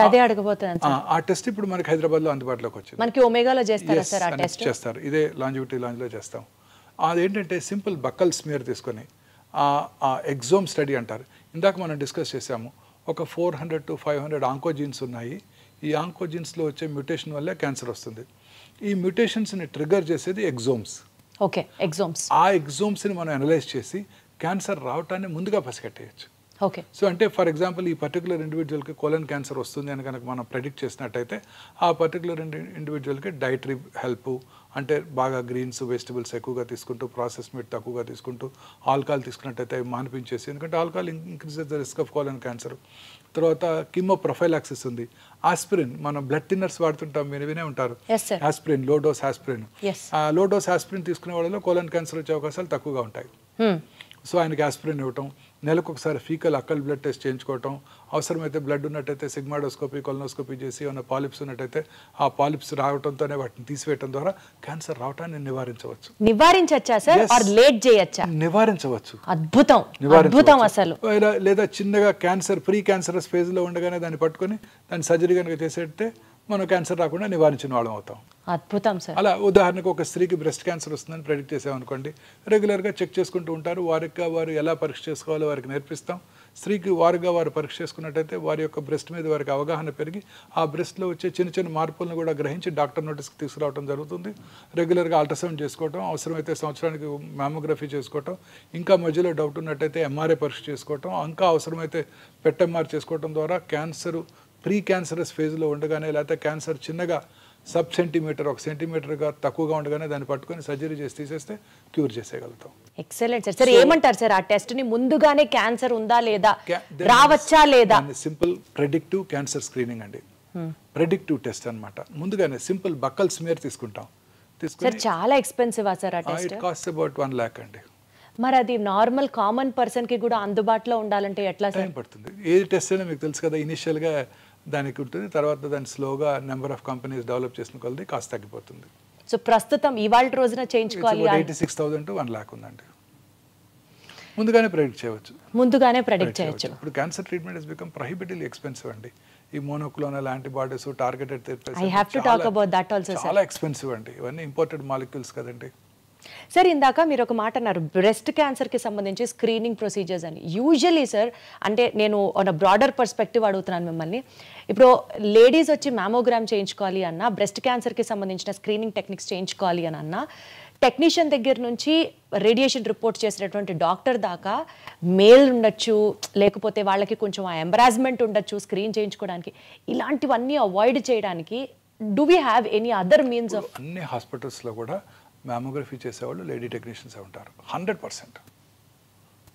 అదే అడగబోతున్నాను. ఆ టెస్ట్ ఇప్పుడు మనకి హైదరాబాద్లో అందుబాటులోకి వచ్చింది. మనకి ఒమేగాలో చేస్తారా సార్ ఆ టెస్ట్? చేస్తారు, ఇదే లాంజివిటీ లాంజ్లో చేస్తాం. అదేంటంటే సింపుల్ బక్కల్ స్మియర్ తీసుకొని ఆ ఎగ్జోమ్ స్టడీ అంటారు. ఇందాక మనం డిస్కస్ చేసాము, ఒక 400 to 500 ఆంకోజీన్స్ ఉన్నాయి. ఈ ఆంకోజీన్స్లో వచ్చే మ్యూటేషన్ వల్లే క్యాన్సర్ వస్తుంది. ఈ మ్యూటేషన్స్ని ట్రిగర్ చేసేది ఎగ్జోమ్స్. ఓకే, ఎగ్జోమ్స్. ఆ ఎగ్జోమ్స్ని మనం అనలైజ్ చేసి క్యాన్సర్ రావటాన్ని ముందుగా పసిగట్టేయచ్చు. ఓకే. సో అంటే ఫర్ ఎగ్జాంపుల్ ఈ పర్టికులర్ ఇండివిజువల్కి కోలన్ క్యాన్సర్ వస్తుంది అని కనుక మనం ప్రెడిక్ట్ చేసినట్టయితే ఆ పర్టికులర్ ఇండివిజువల్కి డైటరీ హెల్ప్, అంటే బాగా గ్రీన్స్ వెజిటబుల్స్ ఎక్కువగా తీసుకుంటూ, ప్రాసెస్ మీట్ తక్కువగా తీసుకుంటూ, ఆల్కహాల్ తీసుకున్నట్టయితే అవి మానిపించేసి, ఎందుకంటే alcohol increases the risk of colon cancer. తర్వాత కిమో ప్రొఫైలాక్సిస్ ఉంది. ఆస్పిరిన్, మనం బ్లడ్ థిన్నర్స్ వాడుతుంటాం, మీరు వినే ఉంటారు, ఆస్పిరిన్, లో డోస్ ఆస్పిరిన్. ఆ లో డోస్ ఆస్పిరిన్ తీసుకునే వాళ్ళలో కోలన్ క్యాన్సర్ వచ్చే అవకాశాలు తక్కువగా ఉంటాయి. సో ఆయనకి ఆస్పిరిన్ ఇవ్వటం, నెలకు ఒకసారి ఫీకల్ అక్కల్ బ్లడ్ టెస్ట్ చేయించుకోవటం, అవసరమైతే బ్లడ్ ఉన్నట్టయితే సిగ్మాడోస్కోపీ, కొలనోస్కోపీ చేసి ఏమైనా పాలిప్స్ ఉన్నట్టయితే ఆ పాలిప్స్ రావడంతోనే వాటిని తీసివేయడం ద్వారా క్యాన్సర్ రావటాన్ని నివారించవచ్చు. నివారించవచ్చా సార్? ఆర్ లేట్ చేయొచ్చా? నివారించవచ్చు. అద్భుతం, అద్భుతం అసలు. లేదా చిన్నగా క్యాన్సర్ ప్రీ క్యాన్సరస్ ఫేజ్లో ఉండగానే దాన్ని పట్టుకొని దాన్ని సర్జరీ కనుక చేసేస్తే మనం క్యాన్సర్ రాకుండా నివారించిన వాళ్ళం అవుతాం. అద్భుతం సార్. అలా ఉదాహరణకు ఒక స్త్రీకి బ్రెస్ట్ క్యాన్సర్ వస్తుందని ప్రెడిక్ట్ చేసామనుకోండి, రెగ్యులర్గా చెక్ చేసుకుంటూ ఉంటారు. వారు ఎలా పరీక్ష చేసుకోవాలో వారికి నేర్పిస్తాం. స్త్రీకి వారు పరీక్ష చేసుకున్నట్టయితే వారి యొక్క బ్రెస్ట్ మీద వారికి అవగాహన పెరిగి ఆ బ్రెస్ట్లో వచ్చే చిన్న చిన్న మార్పులను కూడా గ్రహించి డాక్టర్ నోటీస్కి తీసుకురావడం జరుగుతుంది. రెగ్యులర్గా అల్ట్రాసౌండ్ చేసుకోవటం, అవసరమైతే సంవత్సరానికి మ్యామోగ్రఫీ చేసుకోవటం, ఇంకా మధ్యలో డౌట్ ఉన్నట్టయితే MRI పరీక్ష చేసుకోవటం, ఇంకా అవసరమైతే PET MR చేసుకోవటం ద్వారా క్యాన్సర్ ప్రీ క్యాన్సరస్ ఫేజ్లో ఉండగానే, లేకపోతే క్యాన్సర్ చిన్నగా సబ్ సెంటీమీటర్, 1 సెంటీమీటర్గా తక్కువగా ఉండగానే దాన్ని పట్టుకొని సర్జరీ చేసి తీసేస్తే క్యూర్ చేసేయగలుగుతాం. Excellent sir. సార్ ఏమంటారు సార్, ఆ టెస్ట్ని ముందుగానే క్యాన్సర్ ఉందా లేదా, రావచ్చా లేదా? సింపుల్ ప్రెడిక్టివ్ క్యాన్సర్ స్క్రీనింగ్ అండి, ప్రెడిక్టివ్ టెస్ట్ అన్నమాట. ముందుగానే సింపుల్ బక్కల్ స్మియర్ తీసుకుంటాం. సార్ చాలా ఎక్స్పెన్సివ్ సార్ ఆ test? It cost about 1 lakh అండి. మరి అది నార్మల్ కామన్ పర్సన్కి కూడా అందుబాటులో ఉండాలంటే ఎట్లా సార్? టైం పడుతుంది. ఏ టెస్ట్ అయినా మీకు తెలుసు కదా, ఇనిషియల్గా దానికి ఉంటుంది, తర్వాత దాన్ని స్లోగా నెంబర్ ఆఫ్ కంపెనీస్ డెవలప్ చేసిన కొలది కాస్ట్ తగ్గిపోతుంది. సో ప్రస్తుతం ఇవాళ రోజున చేయించుకోవాలి 86,000 to 1 lakh ఉందండి. ముందుగానే ప్రెడిక్ట్ చేయవచ్చు. ముందుగానే ప్రెడిక్ట్ చేయవచ్చు. ఇప్పుడు cancer treatment has become prohibitively expensive అండి. ఈ monoclonal antibodies, targeted therapies, I have to talk about that also sir. చాలా ఎక్స్పెన్సివ్ అండి, ఇవన్నీ ఇంపోర్టెడ్ మాలిక్యూల్స్ కదండి. సార్ ఇందాక మీరు ఒక మాట అన్నారు, బ్రెస్ట్ క్యాన్సర్కి సంబంధించి స్క్రీనింగ్ ప్రొసీజర్స్ అని. యూజువలీ సార్, అంటే నేను ఒక బ్రాడర్ పర్స్పెక్టివ్ అడుగుతున్నాను మిమ్మల్ని. ఇప్పుడు లేడీస్ వచ్చి మ్యామోగ్రామ్ చేయించుకోవాలి అన్నా, బ్రెస్ట్ క్యాన్సర్కి సంబంధించిన స్క్రీనింగ్ టెక్నిక్స్ చేయించుకోవాలి అని అన్నా, టెక్నీషియన్ దగ్గర నుంచి రేడియేషన్ రిపోర్ట్ చేసినటువంటి డాక్టర్ దాకా మేల్ ఉండొచ్చు, లేకపోతే వాళ్ళకి కొంచెం ఆ ఎంబరాస్మెంట్ ఉండొచ్చు స్క్రీన్ చేయించుకోవడానికి. ఇలాంటివన్నీ అవాయిడ్ చేయడానికి do we have any other means of? అన్ని హాస్పిటల్స్లో కూడా మ్యామోగ్రఫీ చేసేవాళ్ళు లేడీ టెక్నీషియన్సే ఉంటారు. 100%.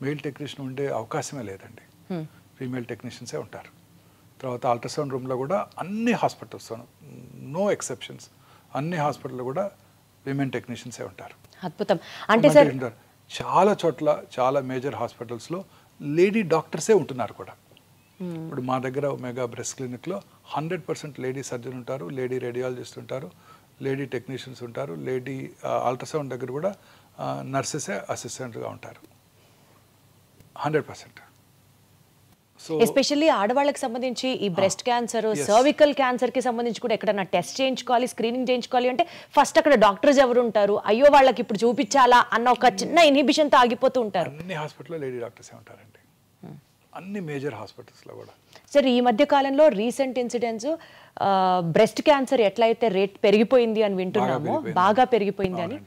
మెయిల్ టెక్నీషియన్ ఉండే అవకాశమే లేదండి, ఫీమేల్ టెక్నీషియన్సే ఉంటారు. తర్వాత అల్ట్రాసౌండ్ రూమ్లో కూడా అన్ని హాస్పిటల్స్, నో ఎక్సెప్షన్స్, అన్ని హాస్పిటల్లో కూడా విమెన్ టెక్నీషియన్సే ఉంటారు. అద్భుతం. అంటే సార్ చాలా చోట్ల, చాలా మేజర్ హాస్పిటల్స్లో లేడీ డాక్టర్సే ఉంటున్నారు కూడా. ఇప్పుడు మా దగ్గర మెగా బ్రెస్ట్ క్లినిక్లో 100% లేడీ సర్జన్ ఉంటారు, లేడీ రేడియాలజిస్ట్ ఉంటారు, లేడీ టెక్నీషియన్స్ ఉంటారు, లేడీ అల్ట్రాసౌండ్ దగ్గర కూడా నర్సెసే అసిస్టెంట్గా ఉంటారు. 100%. సో ఎస్పెషల్లీ ఆడవాళ్ళకి సంబంధించి ఈ బ్రెస్ట్ క్యాన్సర్, సర్వికల్ క్యాన్సర్కి సంబంధించి కూడా ఎక్కడన్నా టెస్ట్ చేయించుకోవాలి, స్క్రీనింగ్ చేయించుకోవాలి అంటే ఫస్ట్ అక్కడ డాక్టర్స్ ఎవరు ఉంటారు, అయ్యో వాళ్ళకి ఇప్పుడు చూపించాలా అన్న ఒక చిన్న ఇన్హిబిషన్తో ఆగిపోతూ ఉంటారు. అన్ని హాస్పిటల్లో లేడీ డాక్టర్సే ఉంటారండి. అన్ని మేజర్ హాస్పిటల్స్లో కూడా. సార్ ఈ మధ్య కాలంలో రీసెంట్ ఇన్సిడెంట్స్ బ్రెస్ట్ క్యాన్సర్ ఎట్లయితే రేట్ పెరిగిపోయింది అని వింటున్నామో, బాగా పెరిగిపోయింది అని,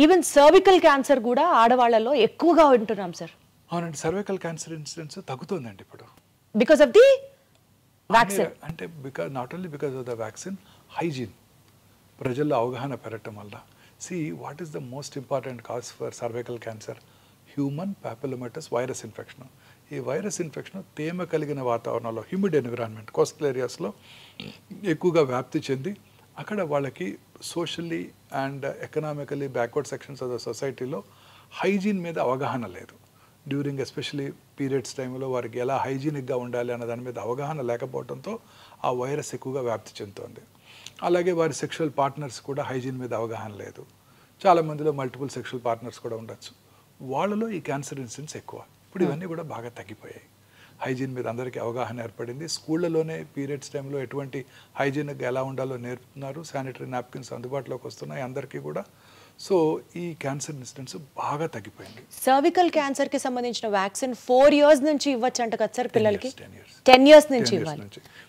ఈవెన్ సర్వికల్ క్యాన్సర్ కూడా ఆడవాళ్ళలో ఎక్కువగా వింటున్నాం సార్. అవునండి, సర్వికల్ క్యాన్సర్ ఇన్సిడెన్స్ తగ్గుతుందండి ఇప్పుడు బికాస్ ఆఫ్ ది వ్యాక్సిన్. అంటే not only because of the vaccine, hygiene ప్రజల్లో అవగాహన పెరగటం వల్ల. See what is the most important cause for cervical cancer? Human papillomatous virus infection. ఈ వైరస్ ఇన్ఫెక్షన్ తేమ కలిగిన వాతావరణంలో, హ్యూమిడ్ ఎన్విరాన్మెంట్, కోస్టల్ ఏరియాస్లో ఎక్కువగా వ్యాప్తి చెంది అక్కడ వాళ్ళకి socially and economically backward sections of the సొసైటీలో హైజీన్ మీద అవగాహన లేదు. డ్యూరింగ్ ఎస్పెషలీ పీరియడ్స్ టైంలో వారికి ఎలా హైజీనిక్గా ఉండాలి అన్న దాని మీద అవగాహన లేకపోవడంతో ఆ వైరస్ ఎక్కువగా వ్యాప్తి చెందుతోంది. అలాగే వారి సెక్షువల్ పార్ట్నర్స్ కూడా హైజీన్ మీద అవగాహన లేదు. చాలామందిలో మల్టిపుల్ సెక్షువల్ పార్ట్నర్స్ కూడా ఉండొచ్చు. వాళ్ళలో ఈ క్యాన్సర్ ఇన్సిడెంట్స్ ఎక్కువ. ఇప్పుడు ఇవన్నీ కూడా బాగా తగ్గిపోయాయి. హైజీన్ మీద అందరికీ అవగాహన ఏర్పడింది. స్కూళ్ళలోనే పీరియడ్స్ టైంలో ఎటువంటి హైజీనిక్గా ఎలా ఉండాలో నేర్పుతున్నారు. శానిటరీ నాప్కిన్స్ అందుబాటులోకి వస్తున్నాయి అందరికీ కూడా. సో ఈ క్యాన్సర్ ఇన్సిడెంట్స్ బాగా తగ్గిపోయింది. సర్వికల్ క్యాన్సర్ కి సంబంధించిన వ్యాక్సిన్ 4 years నుంచి ఇవ్వచ్చు అంట కదా సార్ పిల్లలకి? 10 years నుంచి ఇవ్వాలి.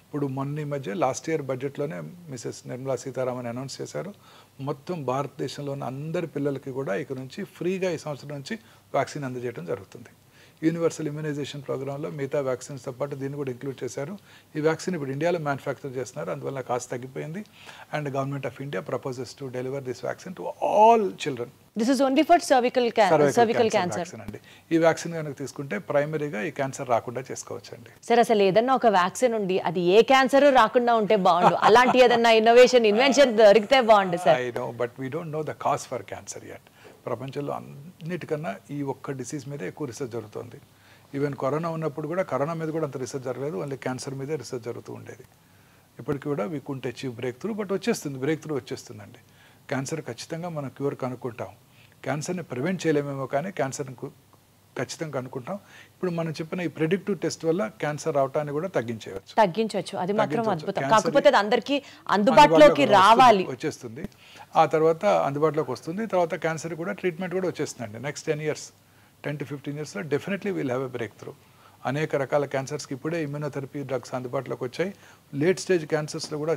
ఇప్పుడు మొన్న ఈ మధ్య లాస్ట్ ఇయర్ బడ్జెట్లోనే మిసెస్ నిర్మలా సీతారామన్ అనౌన్స్ చేశారు, మొత్తం భారతదేశంలోని అందరి పిల్లలకి కూడా ఇక నుంచి ఫ్రీగా ఈ సంవత్సరం నుంచి వ్యాక్సిన్ అందజేయడం జరుగుతుంది. యూనివర్సల్ ఇమ్యునైజేషన్ ప్రోగ్రాంలో మిగతా వ్యాక్సిన్స్తో పాటు దీన్ని కూడా ఇంక్లూడ్ చేశారు. ఈ వ్యాక్సిన్ ఇప్పుడు ఇండియాలో మ్యానుఫ్యాక్చర్ చేస్తున్నారు, అందువల్ల కాస్ట్ తగ్గిపోయింది. And government of India proposes to deliver this vaccine to all children. This is only for cervical cancer అండి. ఈ వ్యాక్సిన్ కనుక తీసుకుంటే ప్రైమరీగా ఈ క్యాన్సర్ రాకుండా చేసుకోవచ్చు అండి. సార్ అసలు ఏదన్నా ఒక వ్యాక్సిన్ ఉండి అది ఏ క్యాన్సర్ రాకుండా ఉంటే బాగుండు. అలాంటి ఏదన్నా ఇన్వెన్షన్ దొరికితే బాగుండు sir. I know, but we don't know the cause for cancer yet. ప్రపంచంలో అన్నిటికన్నా ఈ ఒక్క డిసీజ్ మీద ఎక్కువ రీసెర్చ్ జరుగుతుంది. ఈవెన్ కరోనా ఉన్నప్పుడు కూడా కరోనా మీద కూడా అంత రీసెర్చ్ జరగలేదు, ఓన్లీ క్యాన్సర్ మీదే రీసెర్చ్ జరుగుతూ ఉండేది. ఇప్పటికి కూడా we could achieve break through, but break through వచ్చేస్తుందండి. క్యాన్సర్ ఖచ్చితంగా మనం క్యూర్ కనుక్కుంటాం. క్యాన్సర్ని ప్రివెంట్ చేయలేమేమో కానీ క్యాన్సర్ని ఖచ్చితంగా కనుక్కుంటాం. ఇప్పుడు మనం చెప్పిన ఈ ప్రెడిక్టివ్ టెస్ట్ వల్ల క్యాన్సర్ రావటాన్ని కూడా తగ్గించవచ్చు. అది మాత్రం అద్భుతం. కాకపోతే అది అందరికీ అందుబాటులోకి రావాలి, వచ్చేస్తుంది. ఆ తర్వాత అందుబాటులోకి వస్తుంది. తర్వాత క్యాన్సర్ కూడా ట్రీట్మెంట్ కూడా వచ్చేస్తుందండి. నెక్స్ట్ 10 to 15 yearsలో definitely will have a breakthrough. అనేక రకాల క్యాన్సర్స్కి ఇప్పుడే ఇమ్యూనోథెరపీ డ్రగ్స్ అందుబాటులోకి వచ్చాయి. లేట్ స్టేజ్ క్యాన్సర్స్లో కూడా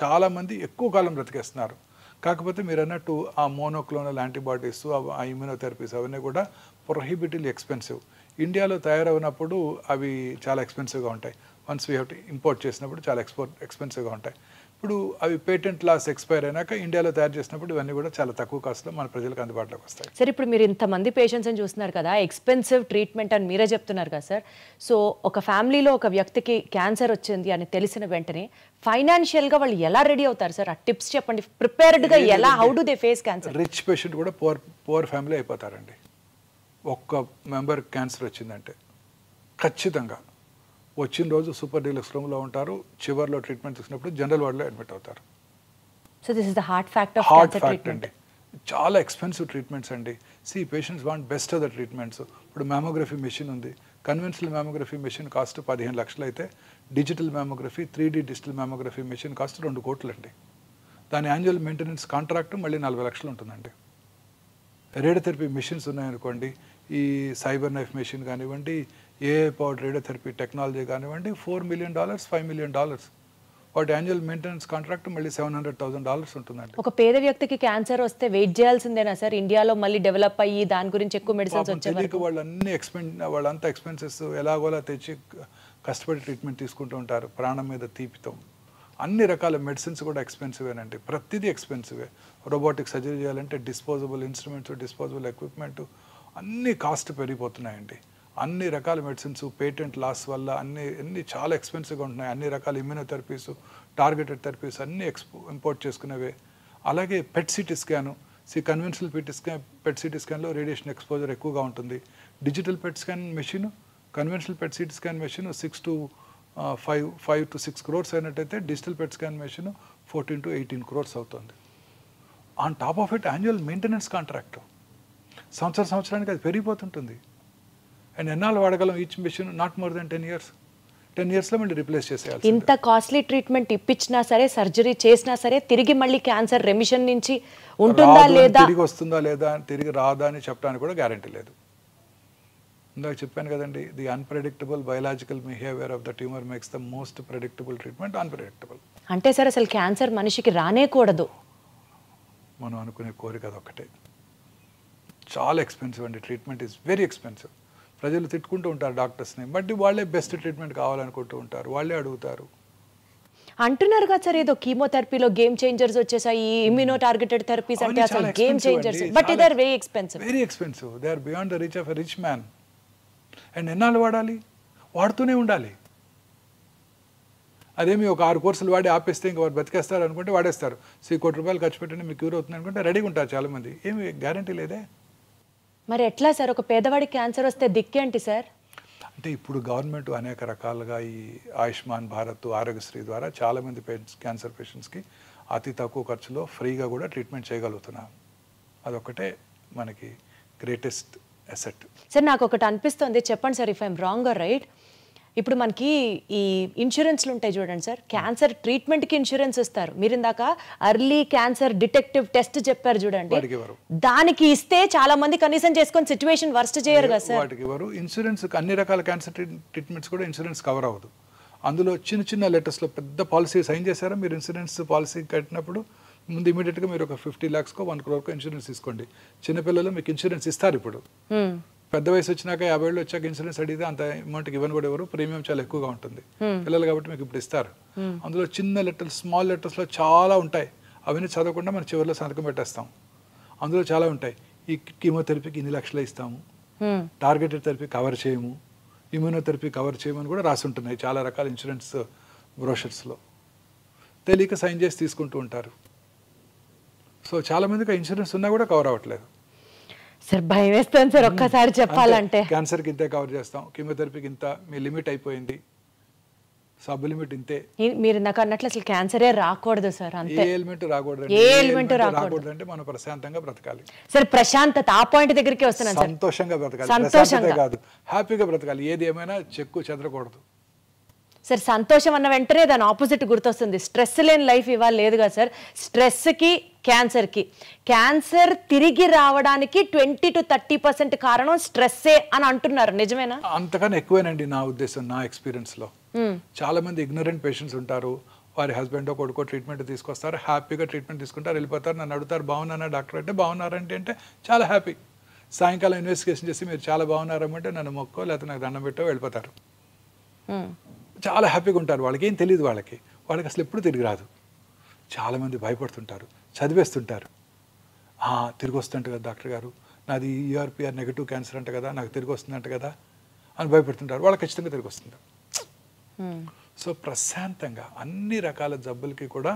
చాలామంది ఎక్కువ కాలం బ్రతికేస్తున్నారు. కాకపోతే మీరు అన్నట్టు ఆ మోనోక్లోనల్ యాంటీబాడీస్, ఆ ఇమ్యూనోథెరపీస్ అవన్నీ కూడా ప్రొహిబిటివ్లీ ఎక్స్పెన్సివ్. ఇండియాలో తయారవునప్పుడు అవి చాలా ఎక్స్పెన్సివ్గా ఉంటాయి. Once we have to import చేసినప్పుడు చాలా ఎక్స్పెన్సివ్గా ఉంటాయి. ఇప్పుడు అవి పేటెంట్ లాస్ ఎక్స్పైర్ అయినాక ఇండియాలో తయారు చేసినప్పుడు ఇవన్నీ కూడా చాలా తక్కువ కాస్ట్లో మన ప్రజలకు అందుబాటులోకి వస్తాయి. సార్ ఇప్పుడు మీరు ఇంతమంది పేషెంట్స్ని చూస్తున్నారు కదా, ఎక్స్పెన్సివ్ ట్రీట్మెంట్ అని మీరే చెప్తున్నారు కదా సార్. సో ఒక ఫ్యామిలీలో ఒక వ్యక్తికి క్యాన్సర్ వచ్చింది అని తెలిసిన వెంటనే ఫైనాన్షియల్గా వాళ్ళు ఎలా రెడీ అవుతారు సార్? ఆ టిప్స్ చెప్పండి. ప్రిపేర్డ్గా ఎలా, how do they face cancer? Rich patient కూడా పువర్ ఫ్యామిలీ అయిపోతారండి. ఒక్క మెంబర్ క్యాన్సర్ వచ్చిందంటే ఖచ్చితంగా వచ్చిన రోజు సూపర్ డీలక్స్ రూమ్లో ఉంటారు. చివర్లో ట్రీట్మెంట్ తీసుకున్నప్పుడు జనరల్ వార్డులో అడ్మిట్ అవుతారు. So this is the heart fact of cancer treatment అండి. చాలా ఎక్స్పెన్సివ్ ట్రీట్మెంట్స్ అండి. Patients want best of the treatments. ఇప్పుడు మ్యామోగ్రఫీ మెషిన్ ఉంది. కన్వెన్షనల్ మ్యామోగ్రఫీ మెషిన్ కాస్ట్ 15 లక్షలు అయితే digital mammography 3D digital mammography machine cost 2 కోట్లు అండి. దాని యాన్యువల్ మెయింటెనెన్స్ కాంట్రాక్ట్ మళ్ళీ 40 లక్షలు ఉంటుందండి. రేడియోథెరపీ మెషిన్స్ ఉన్నాయనుకోండి, ఈ సైబర్ నైఫ్ మెషిన్ కానివ్వండి, ఏఐ పవర్డ్ రేడియోథెరపీ టెక్నాలజీ కానివ్వండి, $4 million, $5 million. వాటి యాన్యువల్ మెయింటెనెన్స్ కాంట్రాక్ట్ మళ్ళీ $700,000 ఉంటుందండి. ఒక పేద వ్యక్తికి క్యాన్సర్ వస్తే వెయిట్ చేయాల్సిందేనా సార్? ఇండియాలో మళ్ళీ డెవలప్ అయ్యి దాని గురించి ఎక్కువ మెడిసిన్స్ వచ్చేది వాళ్ళంతా ఎక్స్పెన్సెస్ ఎలాగోలా తెచ్చి కష్టపడి ట్రీట్మెంట్ తీసుకుంటూ ఉంటారు ప్రాణం మీద తీపితో. అన్ని రకాల మెడిసిన్స్ కూడా ఎక్స్పెన్సివేనండి. ప్రతిదీ ఎక్స్పెన్సివే. రోబోటిక్ సర్జరీ చేయాలంటే డిస్పోజబుల్ ఇన్స్ట్రుమెంట్స్, డిస్పోజబుల్ ఎక్విప్మెంట్ అన్నీ కాస్ట్ పెరిగిపోతున్నాయండి. అన్ని రకాల మెడిసిన్స్ పేటెంట్ లాస్ వల్ల అన్ని చాలా ఎక్స్పెన్సివ్గా ఉంటున్నాయి. అన్ని రకాల ఇమ్యూనోథెరపీస్, టార్గెటెడ్ థెరపీస్ అన్నీ ఇంపోర్ట్ చేసుకునేవే. అలాగే PET CT scan, conventional PET CT స్కాన్లో రేడియేషన్ ఎక్స్పోజర్ ఎక్కువగా ఉంటుంది. Digital PET scan machine, conventional PET CT scan machine 5 to 6 crores అయినట్టయితే digital PET scan machine 14 to 18 crores అవుతుంది. On top of it annual maintenance contract సంవత్సరానికి అది పెరిగిపోతుంటుంది. And ఎన్నాళ్ళు వాడగలం each machine? Not more than 10 years. 10 yearsలో మళ్ళీ replace చేసేయాలి. ఇంత కాస్ట్లీ ట్రీట్మెంట్ ఇప్పించినా సరే, సర్జరీ చేసినా సరే, తిరిగి మళ్ళీ క్యాన్సర్ రెమిషన్ నుంచి ఉంటుందా లేదా, తిరిగి వస్తుందా లేదా, తిరిగి రాదా అని చెప్పడానికి కూడా గ్యారంటీ లేదు. ఇందాక చెప్పాను కదండి, the unpredictable biological behaviour of the tumour makes the most predictable treatment unpredictable. అంటే సార్ అసలు క్యాన్సర్ మనిషికి రానేకూడదు. మనం అనుకునే కోరిక అదొక్కటే. చాలా ఎక్స్పెన్సివ్ అండి, ట్రీట్మెంట్ ఈజ్ వెరీ ఎక్స్పెన్సివ్. ప్రజలు తిట్టుకుంటూ ఉంటారు డాక్టర్స్ని, బట్ వాళ్ళే బెస్ట్ ట్రీట్మెంట్ కావాలనుకుంటూ ఉంటారు, వాళ్ళే అడుగుతారు. అంటున్నారు కదా సార్, ఏదో కీమోథెరపీలో గేమ్ చేంజర్స్ వచ్చేసాయి, ఇమ్యూనో టార్గెటెడ్ థెరపీస్ అంటే అసలు గేమ్ చేంజర్స్, బట్ ఇదే very expensive. Very expensive, they are beyond the reach of a rich man. And ఎన్నాళ్ళు వాడాలి? వాడుతూనే ఉండాలి. అదేమి ఒక 6 కోర్సులు వాడి ఆపేస్తే ఇంకా వాడు బతికేస్తారు అనుకుంటే వాడేస్తారు. ₹1 కోటి ఖర్చు పెట్టండి మీకు క్యూర్ అవుతుంది అనుకుంటే రెడీగా ఉంటారు చాలామంది. ఏమి గ్యారంటీ లేదే. మరి ఎట్లా సార్, ఒక పేదవాడికి క్యాన్సర్ వస్తే దిక్కేంటి సార్? అంటే ఇప్పుడు గవర్నమెంట్ అనేక రకాలుగా ఈ ఆయుష్మాన్ భారత్, ఆరోగ్యశ్రీ ద్వారా చాలామంది క్యాన్సర్ పేషెంట్స్కి అతి తక్కువ ఖర్చులో ఫ్రీగా కూడా ట్రీట్మెంట్ చేయగలుగుతున్నాం. అదొక్కటే మనకి గ్రేటెస్ట్ అసెట్. సార్ నాకు ఒకటి అనిపిస్తుంది, చెప్పండి sir if I'm wrong or right. ఇప్పుడు మనకి ఈ ఇన్సూరెన్స్లు ఉంటాయి చూడండి సార్, క్యాన్సర్ ట్రీట్మెంట్కి ఇన్సూరెన్స్ ఇస్తారు. మీరు ఇందాక అర్లీ క్యాన్సర్ డిటెక్టివ్ టెస్ట్ చెప్పారు చూడండి, దానికి ఇస్తే చాలా మంది కనీసం చేసుకొని సిచ్యువేషన్ వర్స్ట్ చేయరు కదా సార్. వాటికి ఎవరు ఇన్సూరెన్స్, అన్ని రకాల క్యాన్సర్ ట్రీట్మెంట్స్ కూడా ఇన్సూరెన్స్ కవర్ అవ్వదు. అందులో చిన్న చిన్న లెటర్స్లో పెద్ద పాలసీ సైన్ చేశారా మీరు? ఇన్సూరెన్స్ పాలసీ కట్టినప్పుడు ముందు ఇమీడియట్గా మీరు ఒక 50 lakhsకో 1 crore ఇన్సూరెన్స్ తీసుకోండి. చిన్నపిల్లలు మీకు ఇన్సూరెన్స్ ఇస్తారు. ఇప్పుడు పెద్ద వయసు వచ్చినాక 50 ఏళ్ళు వచ్చాక ఇన్సూరెన్స్ అడిగితే అంత అమౌంట్కి ఇవ్వని కూడా ఎవరు, ప్రీమియం చాలా ఎక్కువగా ఉంటుంది. పిల్లలు కాబట్టి మీకు ఇప్పుడు ఇస్తారు. అందులో చిన్న లెటర్స్, స్మాల్ లెటర్స్లో చాలా ఉంటాయి. అవన్నీ చదవకుండా మనం చివరిలో సంతకం పెట్టేస్తాం. అందులో చాలా ఉంటాయి. ఈ కీమోథెరపీకి ఇన్ని లక్షలు ఇస్తాము, టార్గెటెడ్ థెరపీ కవర్ చేయము, ఇమ్యూనోథెరపీ కవర్ చేయమని కూడా రాసి ఉంటున్నాయి చాలా రకాల ఇన్సూరెన్స్ బ్రోషర్స్లో. తెలియక సైన్ చేసి తీసుకుంటూ ఉంటారు. సో చాలామందికి ఇన్సూరెన్స్ ఉన్నా కూడా కవర్ అవ్వట్లేదు. సార్ భయం వేస్తుంది సార్ ఒక్కసారి చెప్పాలంటే. క్యాన్సర్కి ఇంతే కవర్ చేస్తాం, కీమోథెరపీకి ఇంత, మీ లిమిట్ అయిపోయింది, సబ్ లిమిట్ ఇంతే. మీరు నాకు అన్నట్లు అసలు క్యాన్సరే రాకూడదు సార్. అంతే, ఏ ఎలిమెంట్ రాకూడదు. ఏ ఎలిమెంట్ రాకూడదు అంటే మనం ప్రశాంతంగా బ్రతకాలి సార్. ప్రశాంతత, ఆ పాయింట్ దగ్గరికి వస్తున్నాను సార్. సంతోషంగా బ్రతకాలి, సంతోషంగా కాదు హ్యాపీగా బ్రతకాలి. ఏది ఏమైనా చెక్కు చెదరకూడదు సార్. సంతోషం అన్న వెంటనే దాని ఆపోజిట్ గుర్తొస్తుంది. స్ట్రెస్ లేని లైఫ్ ఇవాళ లేదు కదా సార్. స్ట్రెస్కి, క్యాన్సర్కి, క్యాన్సర్ తిరిగి రావడానికి 20 to 30% కారణం స్ట్రెస్సే అని అంటున్నారు, నిజమేనా? అంతకన్నా ఎక్కువేనండి నా ఉద్దేశం, నా ఎక్స్పీరియన్స్లో. చాలా మంది ఇగ్నరెంట్ పేషెంట్స్ ఉంటారు. వారి హస్బెండ్ కొడుకో ట్రీట్మెంట్ తీసుకొస్తారు, హ్యాపీగా ట్రీట్మెంట్ తీసుకుంటారు, వెళ్ళిపోతారు. నన్ను అడుగుతారు బాగున్నారా డాక్టర్ అంటే, బాగున్నారంటే చాలా హ్యాపీ. సాయంకాలం ఇన్వెస్టిగేషన్ చేసి మీరు చాలా బాగున్నారంటే నన్ను మొక్కో లేకపోతే నాకు దండం పెట్టో వెళ్ళిపోతారు. చాలా హ్యాపీగా ఉంటారు. వాళ్ళకి ఏం తెలియదు, వాళ్ళకి అసలు ఎప్పుడు తిరిగి రాదు. చాలామంది భయపడుతుంటారు, చదివేస్తుంటారు. తిరిగి వస్తుంట కదా డాక్టర్ గారు, నాది ERPR నెగటివ్ క్యాన్సర్ అంట కదా, నాకు తిరిగి వస్తుందంట కదా అని భయపడుతుంటారు. వాళ్ళకి ఖచ్చితంగా తిరిగి వస్తుంది. సో ప్రశాంతంగా అన్ని రకాల జబ్బులకి కూడా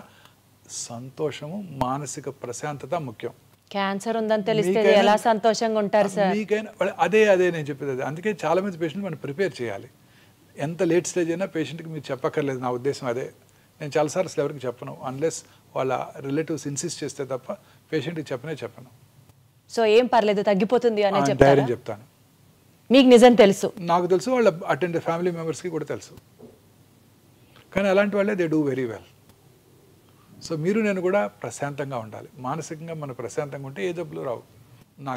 సంతోషము, మానసిక ప్రశాంతత ముఖ్యం. క్యాన్సర్ ఉందని తెలిస్తే ఎలా సంతోషంగా ఉంటారు సార్? మీకైనా అదే నేను చెప్పేది అదే. అందుకే చాలా మంది పేషెంట్ మనం ప్రిపేర్ చేయాలి. ఎంత లేట్ స్టేజ్ అయినా పేషెంట్కి మీరు చెప్పక్కర్లేదు. నా ఉద్దేశం అదే. నేను చాలాసార్లు అసలు ఎవరికి చెప్పను, అన్లెస్ వాళ్ళ రిలేటివ్స్ ఇన్సిస్ట్ చేస్తే తప్ప పేషెంట్కి చెప్పను. సో ఏం పర్లేదు, తగ్గిపోతుంది అని ధైర్యం చెప్తాను. మీకు నిజం తెలుసు, నాకు తెలుసు, వాళ్ళ అటెండ్ ఫ్యామిలీ మెంబర్స్కి కూడా తెలుసు. కానీ అలాంటి వాళ్ళే they do very well. So మీరు నేను కూడా ప్రశాంతంగా ఉండాలి. మానసికంగా మనం ప్రశాంతంగా ఉంటే ఏ జబ్బులు రావు.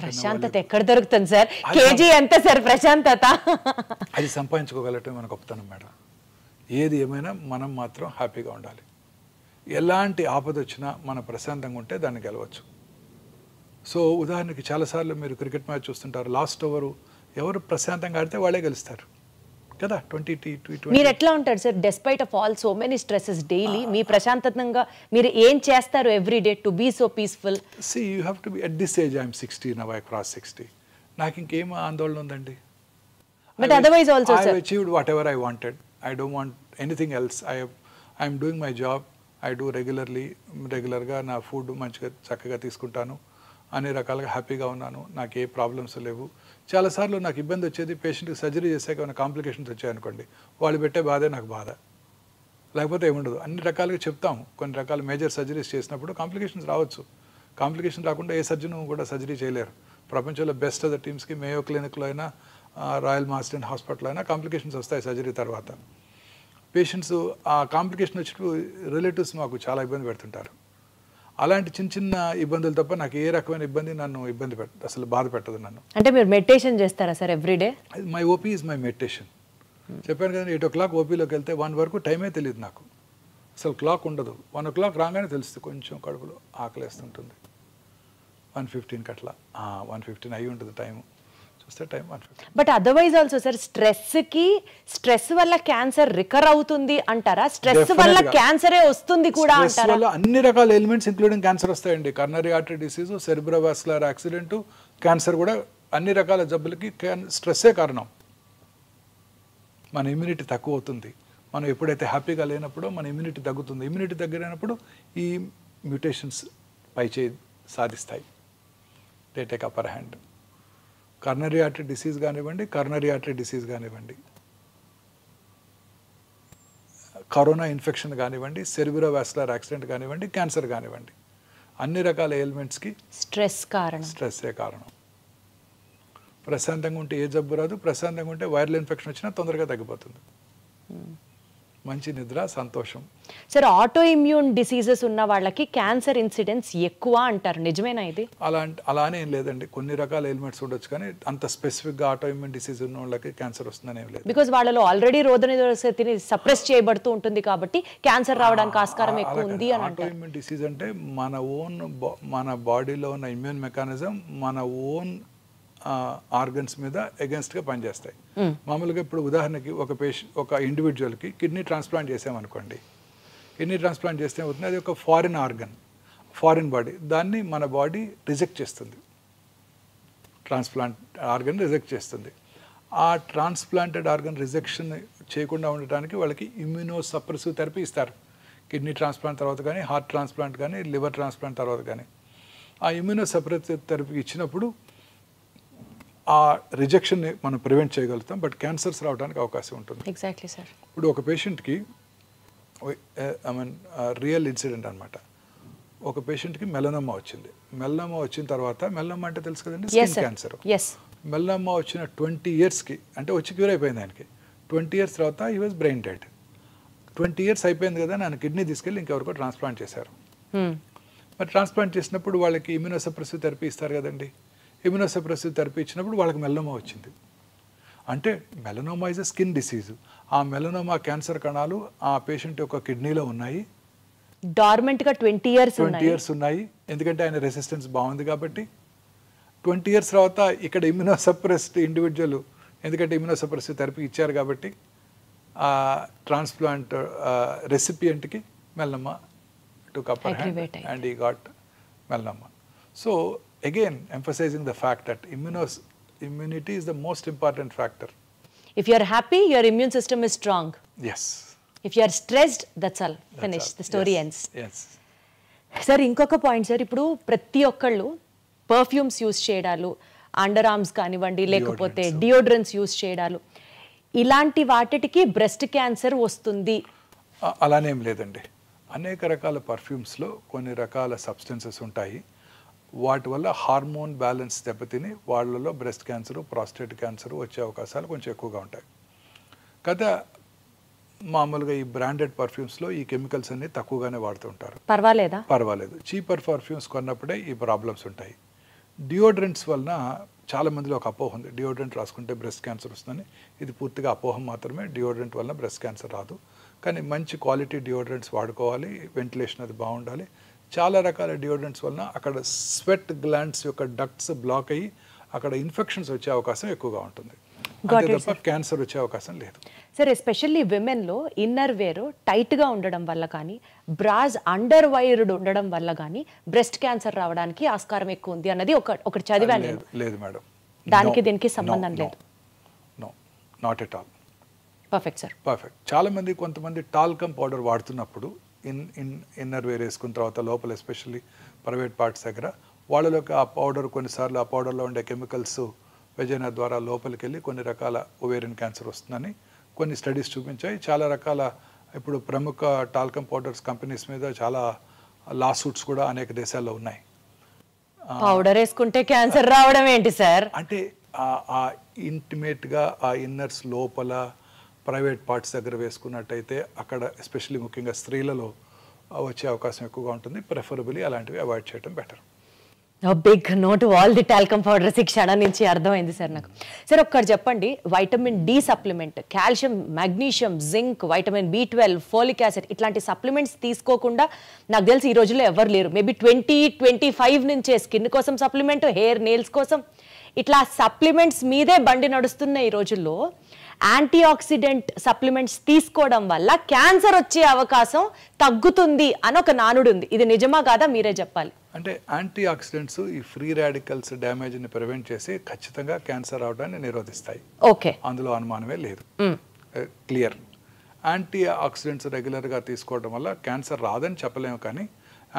ప్రశాంతత ఎక్కడ దొరుకుతుంది సార్? కేజీ ఎంత సార్ ప్రశాంతత? అది సంపాదించుకోగలటం మన గొప్పతనం మేడం. ఏది ఏమైనా మనం మాత్రం హ్యాపీగా ఉండాలి. ఎలాంటి ఆపద వచ్చినా మనం ప్రశాంతంగా ఉంటే దాన్ని గెలవచ్చు. సో ఉదాహరణకి చాలాసార్లు మీరు క్రికెట్ మ్యాచ్ చూస్తుంటారు, లాస్ట్ ఓవరు ఎవరు ప్రశాంతంగా ఆడితే వాళ్ళే గెలుస్తారు కదా. 20-20. మీరు ఎట్లా ఉంటారు sir despite of all so many stresses daily? మీ ప్రశాంతంగా మీరు ఏం చేస్తారు every day to be so peaceful? See, you have to be at this age. I'm 60 now. I crossed 60. నాకు ఇంకేం ఆందోళన ఉందండి. But otherwise also, sir, I've achieved whatever I wanted. I don't want anything else. I'm doing my job. I do రెగ్యులర్గా నా food మంచిగా చక్కగా తీసుకుంటాను. అన్ని రకాలుగా హ్యాపీగా ఉన్నాను. నాకు ఏ ప్రాబ్లమ్స్ లేవు. చాలాసార్లు నాకు ఇబ్బంది వచ్చేది, పేషెంట్కి సర్జరీ చేశాక ఏమైనా కాంప్లికేషన్స్ వచ్చాయనుకోండి, వాళ్ళు పెట్టే బాధే నాకు బాధ, లేకపోతే ఏముండదు. అన్ని రకాలుగా చెప్తాం. కొన్ని రకాల మేజర్ సర్జరీస్ చేసినప్పుడు కాంప్లికేషన్స్ రావచ్చు. కాంప్లికేషన్ రాకుండా ఏ సర్జన్ కూడా సర్జరీ చేయలేరు. ప్రపంచంలో బెస్ట్ ఆఫ్ ద టీమ్స్కి మేయో క్లినిక్లో అయినా, రాయల్ మాస్టన్ హాస్పిటల్ అయినా కాంప్లికేషన్స్ వస్తాయి సర్జరీ తర్వాత. పేషెంట్స్ ఆ కాంప్లికేషన్ వచ్చినప్పుడు రిలేటివ్స్ మాకు చాలా ఇబ్బంది పెడుతుంటారు. అలాంటి చిన్న చిన్న ఇబ్బందులు తప్ప నాకు ఏ రకమైన ఇబ్బంది నన్ను అసలు బాధ పెట్టదు నన్ను. అంటే మీరు మెడిటేషన్ చేస్తారా sir everyday? My OP is my meditation. చెప్పాను కదా 8 o'clock ఓపీలోకి వెళ్తే 1 వరకు టైమే తెలియదు నాకు, అసలు క్లాక్ ఉండదు. 1 o'clock రాగానే తెలుస్తుంది కొంచెం కడుపులో ఆకలేస్తుంటుంది. 1:15 అట్లా 1:15 అయి ఉంటుంది టైం, చూస్తే time 1:15. But otherwise also sir stress వల్ల క్యాన్సర్ రికర్ అవుతుంది అంటారా? స్ట్రెస్ వల్ల క్యాన్సరే వస్తుంది కూడా అంటారా? వల్ల అన్ని రకాల ఎలిమెంట్స్ ఇంక్లూడింగ్ క్యాన్సర్ వస్తాయండి. Coronary artery disease, cerebrovascular accident, cancer కూడా అన్ని రకాల జబ్బులకి స్ట్రెస్సే కారణం. మన ఇమ్యూనిటీ తక్కువ అవుతుంది. మనం ఎప్పుడైతే హ్యాపీగా లేనప్పుడో మన ఇమ్యూనిటీ తగ్గుతుంది. ఇమ్యూనిటీ తగ్గినప్పుడు ఈ మ్యూటేషన్స్ పైచేయి సాధిస్తాయి, they take upper hand. Coronary artery disease కానివ్వండి, కరోనా ఇన్ఫెక్షన్ కానివ్వండి, సెరిబ్రోవాస్కులర్ యాక్సిడెంట్ కానివ్వండి, క్యాన్సర్ కానివ్వండి, అన్ని రకాల ఎలిమెంట్స్కి స్ట్రెస్సే కారణం. ప్రశాంతంగా ఉంటే ఏ జబ్బు రాదు, ప్రశాంతంగా ఉంటే వైరల్ ఇన్ఫెక్షన్ వచ్చినా తొందరగా తగ్గిపోతుంది. మంచి నిద్ర, సంతోషం. సార్ ఆటో ఇమ్యూన్ డిసీజెస్ ఉన్న వాళ్ళకి క్యాన్సర్ ఇన్సిడెన్స్ ఎక్కువ అంటారు, నిజమేనా ఇది? అలానే ఏం లేదండి, కొన్ని రకాల ఎలిమెంట్స్ ఉండొచ్చు, కానీ అంత స్పెసిఫిక్గా ఆటో ఇమ్యూన్ డిసీజ్ ఉన్న వాళ్ళకి క్యాన్సర్ వస్తుందని ఏం లేదు. బికాజ్ వాళ్ళలో ఆల్రెడీ రోగనిరోధక శక్తిని సప్రెస్ చేయబడుతూ ఉంటుంది కాబట్టి క్యాన్సర్ రావడానికి ఆస్కారం ఎక్కువ ఉంది అని అంటారు. ఆటో ఇమ్యూన్ డిసీజ్ అంటే మన బాడీలో ఉన్న ఇమ్యూన్ మెకానిజం మన ఓన్ ఆర్గన్స్ మీద అగెన్స్ట్గా పనిచేస్తాయి. మామూలుగా ఇప్పుడు ఉదాహరణకి ఒక ఇండివిజువల్కి కిడ్నీ ట్రాన్స్ప్లాంట్ చేసామనుకోండి, కిడ్నీ ట్రాన్స్ప్లాంట్ చేస్తే అవుతుంది, అది ఒక ఫారిన్ ఆర్గన్, ఫారిన్ బాడీ, దాన్ని మన బాడీ రిజెక్ట్ చేస్తుంది, ట్రాన్స్ప్లాంట్ ఆర్గన్ రిజెక్ట్ చేస్తుంది. ఆ ట్రాన్స్ప్లాంటెడ్ ఆర్గన్ రిజెక్షన్ చేయకుండా ఉండటానికి వాళ్ళకి ఇమ్యూనో సప్రెసివ్ థెరపీ ఇస్తారు. కిడ్నీ ట్రాన్స్ప్లాంట్ తర్వాత కానీ, హార్ట్ ట్రాన్స్ప్లాంట్ కానీ, లివర్ ట్రాన్స్ప్లాంట్ తర్వాత కానీ ఆ ఇమ్యూనో సప్రెసివ్ థెరపీ ఇచ్చినప్పుడు ఆ రిజెక్షన్ని మనం ప్రివెంట్ చేయగలుగుతాం, బట్ క్యాన్సర్స్ రావడానికి అవకాశం ఉంటుంది. Exactly sir. ఇప్పుడు ఒక పేషెంట్కి రియల్ ఇన్సిడెంట్ అనమాట. ఒక పేషెంట్కి మెలనోమా వచ్చింది. మెలనోమా వచ్చిన తర్వాత, మెలనోమా అంటే తెలుసు కదండి, స్కిన్ క్యాన్సర్. మెలనోమా వచ్చిన 20 yearsకి అంటే వచ్చి క్యూర్ అయిపోయింది ఆయనకి. 20 years తర్వాత he was brain dead. 20 years అయిపోయింది కదా, ఆయన కిడ్నీ తీసుకెళ్ళి ఇంకెవరికో ట్రాన్స్ప్లాంట్ చేశారు. మరి ట్రాన్స్ప్లాంట్ చేసినప్పుడు వాళ్ళకి ఇమ్యూనోసప్రెసివ్ థెరపీ ఇస్తారు కదండి. ఇమ్యూనోసప్రెసివ్ థెరపీ ఇచ్చినప్పుడు వాళ్ళకి మెలనోమా వచ్చింది. అంటే melanoma is a skin disease. ఆ మెలనోమా క్యాన్సర్ కణాలు ఆ పేషెంట్ యొక్క కిడ్నీలో ఉన్నాయి, డార్మెంట్గా 20 years ఉన్నాయి. ఎందుకంటే ఆయన రెసిస్టెన్స్ బాగుంది కాబట్టి. 20 years తర్వాత ఇక్కడ ఇమ్యూనోసప్రెస్డ్ ఇండివిజువల్, ఎందుకంటే ఇమ్యూనోసప్రెసివ్ థెరపీ ఇచ్చారు కాబట్టి, ఆ ట్రాన్స్ప్లాంట్ రెసిపియంట్కి melanoma took upper hand and he got melanoma. So again emphasizing the fact that immunity is the most important factor. If you are happy, your immune system is strong. Yes. If you are stressed, that's all. Finish. The story ends. Yes. Sir ఇంకొక point sir, ఇప్పుడు ప్రతి ఒక్కళ్ళు perfumes use చేయడాలు, under arms కానివ్వండి, లేకపోతే deodorants use చేయడాలు, ఇలాంటి వాటికి బ్రెస్ట్ క్యాన్సర్ వస్తుంది అలానేం లేదండి. అనేక రకాల పర్ఫ్యూమ్స్లో కొన్ని రకాల సబ్స్టెన్సెస్ ఉంటాయి, వాటి వల్ల హార్మోన్ బ్యాలెన్స్ దెబ్బతిని వాళ్ళలో బ్రెస్ట్ క్యాన్సరు, ప్రాస్టేట్ క్యాన్సరు వచ్చే అవకాశాలు కొంచెం ఎక్కువగా ఉంటాయి కదా. మామూలుగా ఈ బ్రాండెడ్ పర్ఫ్యూమ్స్లో ఈ కెమికల్స్ అన్ని తక్కువగానే వాడుతుంటారు, పర్వాలేదు. చీపర్ పర్ఫ్యూమ్స్ కొన్నప్పుడే ఈ ప్రాబ్లమ్స్ ఉంటాయి. డియోడ్రెంట్స్ వలన చాలా మందిలో ఒక అపోహ ఉంది, డియోడ్రెంట్ రాసుకుంటే బ్రెస్ట్ క్యాన్సర్ వస్తుందని. ఇది పూర్తిగా అపోహం మాత్రమే. డియోడ్రెంట్ వలన బ్రెస్ట్ క్యాన్సర్ రాదు, కానీ మంచి క్వాలిటీ డియోడ్రెంట్స్ వాడుకోవాలి, వెంటిలేషన్ అది బాగుండాలి. చాలా రకాల డియోడ్రెంట్స్ వలన అక్కడ స్వెట్ గ్లాండ్స్ యొక్క డక్ట్స్ బ్లాక్ అయ్యి అక్కడ ఇన్ఫెక్షన్స్ వచ్చే అవకాశం ఎక్కువగా ఉంటుంది, అంతే తప్ప క్యాన్సర్ వచ్చే అవకాశం లేదు. సార్ ఎస్పెషల్లీ విమెన్లో ఇన్నర్ వేర్ టైట్గా ఉండడం వల్ల కానీ, బ్రాస్ అండర్ వైర్డ్ ఉండడం వల్ల కానీ బ్రెస్ట్ క్యాన్సర్ రావడానికి ఆస్కారం ఎక్కువ ఉంది అన్నది ఒకటి చదివాను. లేదు మేడం, దానికి దీనికి సంబంధం లేదు. No, not at all. Perfect sir, perfect. కొంతమంది టాల్కమ్ పౌడర్ వాడుతున్నప్పుడు ఇన్నర్ వేర్ వేసుకున్న తర్వాత లోపల ఎస్పెషల్లీ ప్రైవేట్ పార్ట్స్ దగ్గర వాళ్ళలోకి ఆ పౌడర్, కొన్నిసార్లు ఆ పౌడర్లో ఉండే కెమికల్స్ వెజైనా ద్వారా లోపలికి వెళ్ళి కొన్ని రకాల ఓవేరియన్ క్యాన్సర్ వస్తుందని కొన్ని స్టడీస్ చూపించాయి. చాలా రకాల ఇప్పుడు ప్రముఖ టాల్కమ్ పౌడర్స్ కంపెనీస్ మీద చాలా లా సూట్స్ కూడా అనేక దేశాల్లో ఉన్నాయి. పౌడర్ వేసుకుంటే క్యాన్సర్ రావడం ఏంటి సార్? అంటే ఆ ఇంటిమేట్గా ఆ ఇన్నర్స్ లోపల ప్రైవేట్ పార్ట్స్ దగ్గర వేసుకున్నట్టయితే అక్కడ ఎస్పెషల్లీ ముఖ్యంగా స్త్రీలలో వచ్చే అవకాశం ఎక్కువగా ఉంటుంది. ప్రిఫరబుల్లీ అలాంటివి అవాయిడ్ చేయడం better. Big note all the talcum powders ఈ క్షణం నుంచి అర్థమైంది సార్ నాకు. సార్ ఒక్కటి చెప్పండి, vitamin D supplement, calcium, magnesium, zinc, vitamin B12, folic acid ఇట్లాంటి సప్లిమెంట్స్ తీసుకోకుండా నాకు తెలిసి ఈ రోజుల్లో ఎవరు లేరు. మేబీ 20-25 నుంచే స్కిన్ కోసం సప్లిమెంట్, హెయిర్ నెయిల్స్ కోసం ఇట్లా సప్లిమెంట్స్ మీదే బండి నడుస్తున్న ఈ రోజుల్లో యాంటీ ఆక్సిడెంట్ సప్లిమెంట్స్ తీసుకోవడం వల్ల క్యాన్సర్ వచ్చే అవకాశం తగ్గుతుంది అని ఒక నానుడు ఉంది. ఇది నిజమా కాదా మీరే చెప్పాలి. అంటే యాంటీ ఆక్సిడెంట్స్ ఈ ఫ్రీ రాడికల్స్ డ్యామేజ్ని ప్రివెంట్ చేసి ఖచ్చితంగా క్యాన్సర్ రావడాన్ని నిరోధిస్తాయి. ఓకే, అందులో అనుమానమే లేదు. క్లియర్. యాంటీ ఆక్సిడెంట్స్ రెగ్యులర్గా తీసుకోవడం వల్ల క్యాన్సర్ రాదని చెప్పలేము, కానీ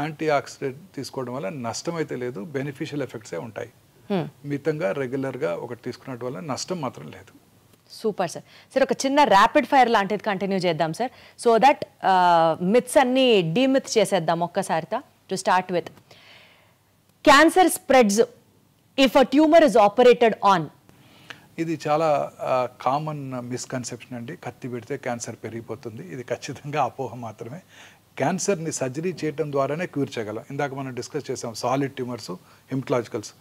యాంటీ ఆక్సిడెంట్ తీసుకోవడం వల్ల నష్టం అయితే లేదు, బెనిఫిషియల్ ఎఫెక్ట్సే ఉంటాయి. మితంగా రెగ్యులర్గా ఒకటి తీసుకున్నట్టు వల్ల నష్టం మాత్రం లేదు. Super sir. సార్ ఒక చిన్న ర్యాపిడ్ ఫైర్ లాంటిది కంటిన్యూ చేద్దాం సార్, సో దట్ మిత్స్ అన్ని డీమిత్ చేసేద్దాం ఒక్కసారితో. To start with, cancer spreads if a tumour is operated on. ఇది చాలా కామన్ మిస్కన్సెప్షన్ అండి. కత్తి పెడితే క్యాన్సర్ పెరిగిపోతుంది. ఇది ఖచ్చితంగా అపోహ మాత్రమే. క్యాన్సర్ని సర్జరీ చేయడం ద్వారానే క్యూర్ చేయగలం. ఇందాక మనం డిస్కస్ చేసాం సాలిడ్ ట్యూమర్స్, హిమటలాజికల్స్.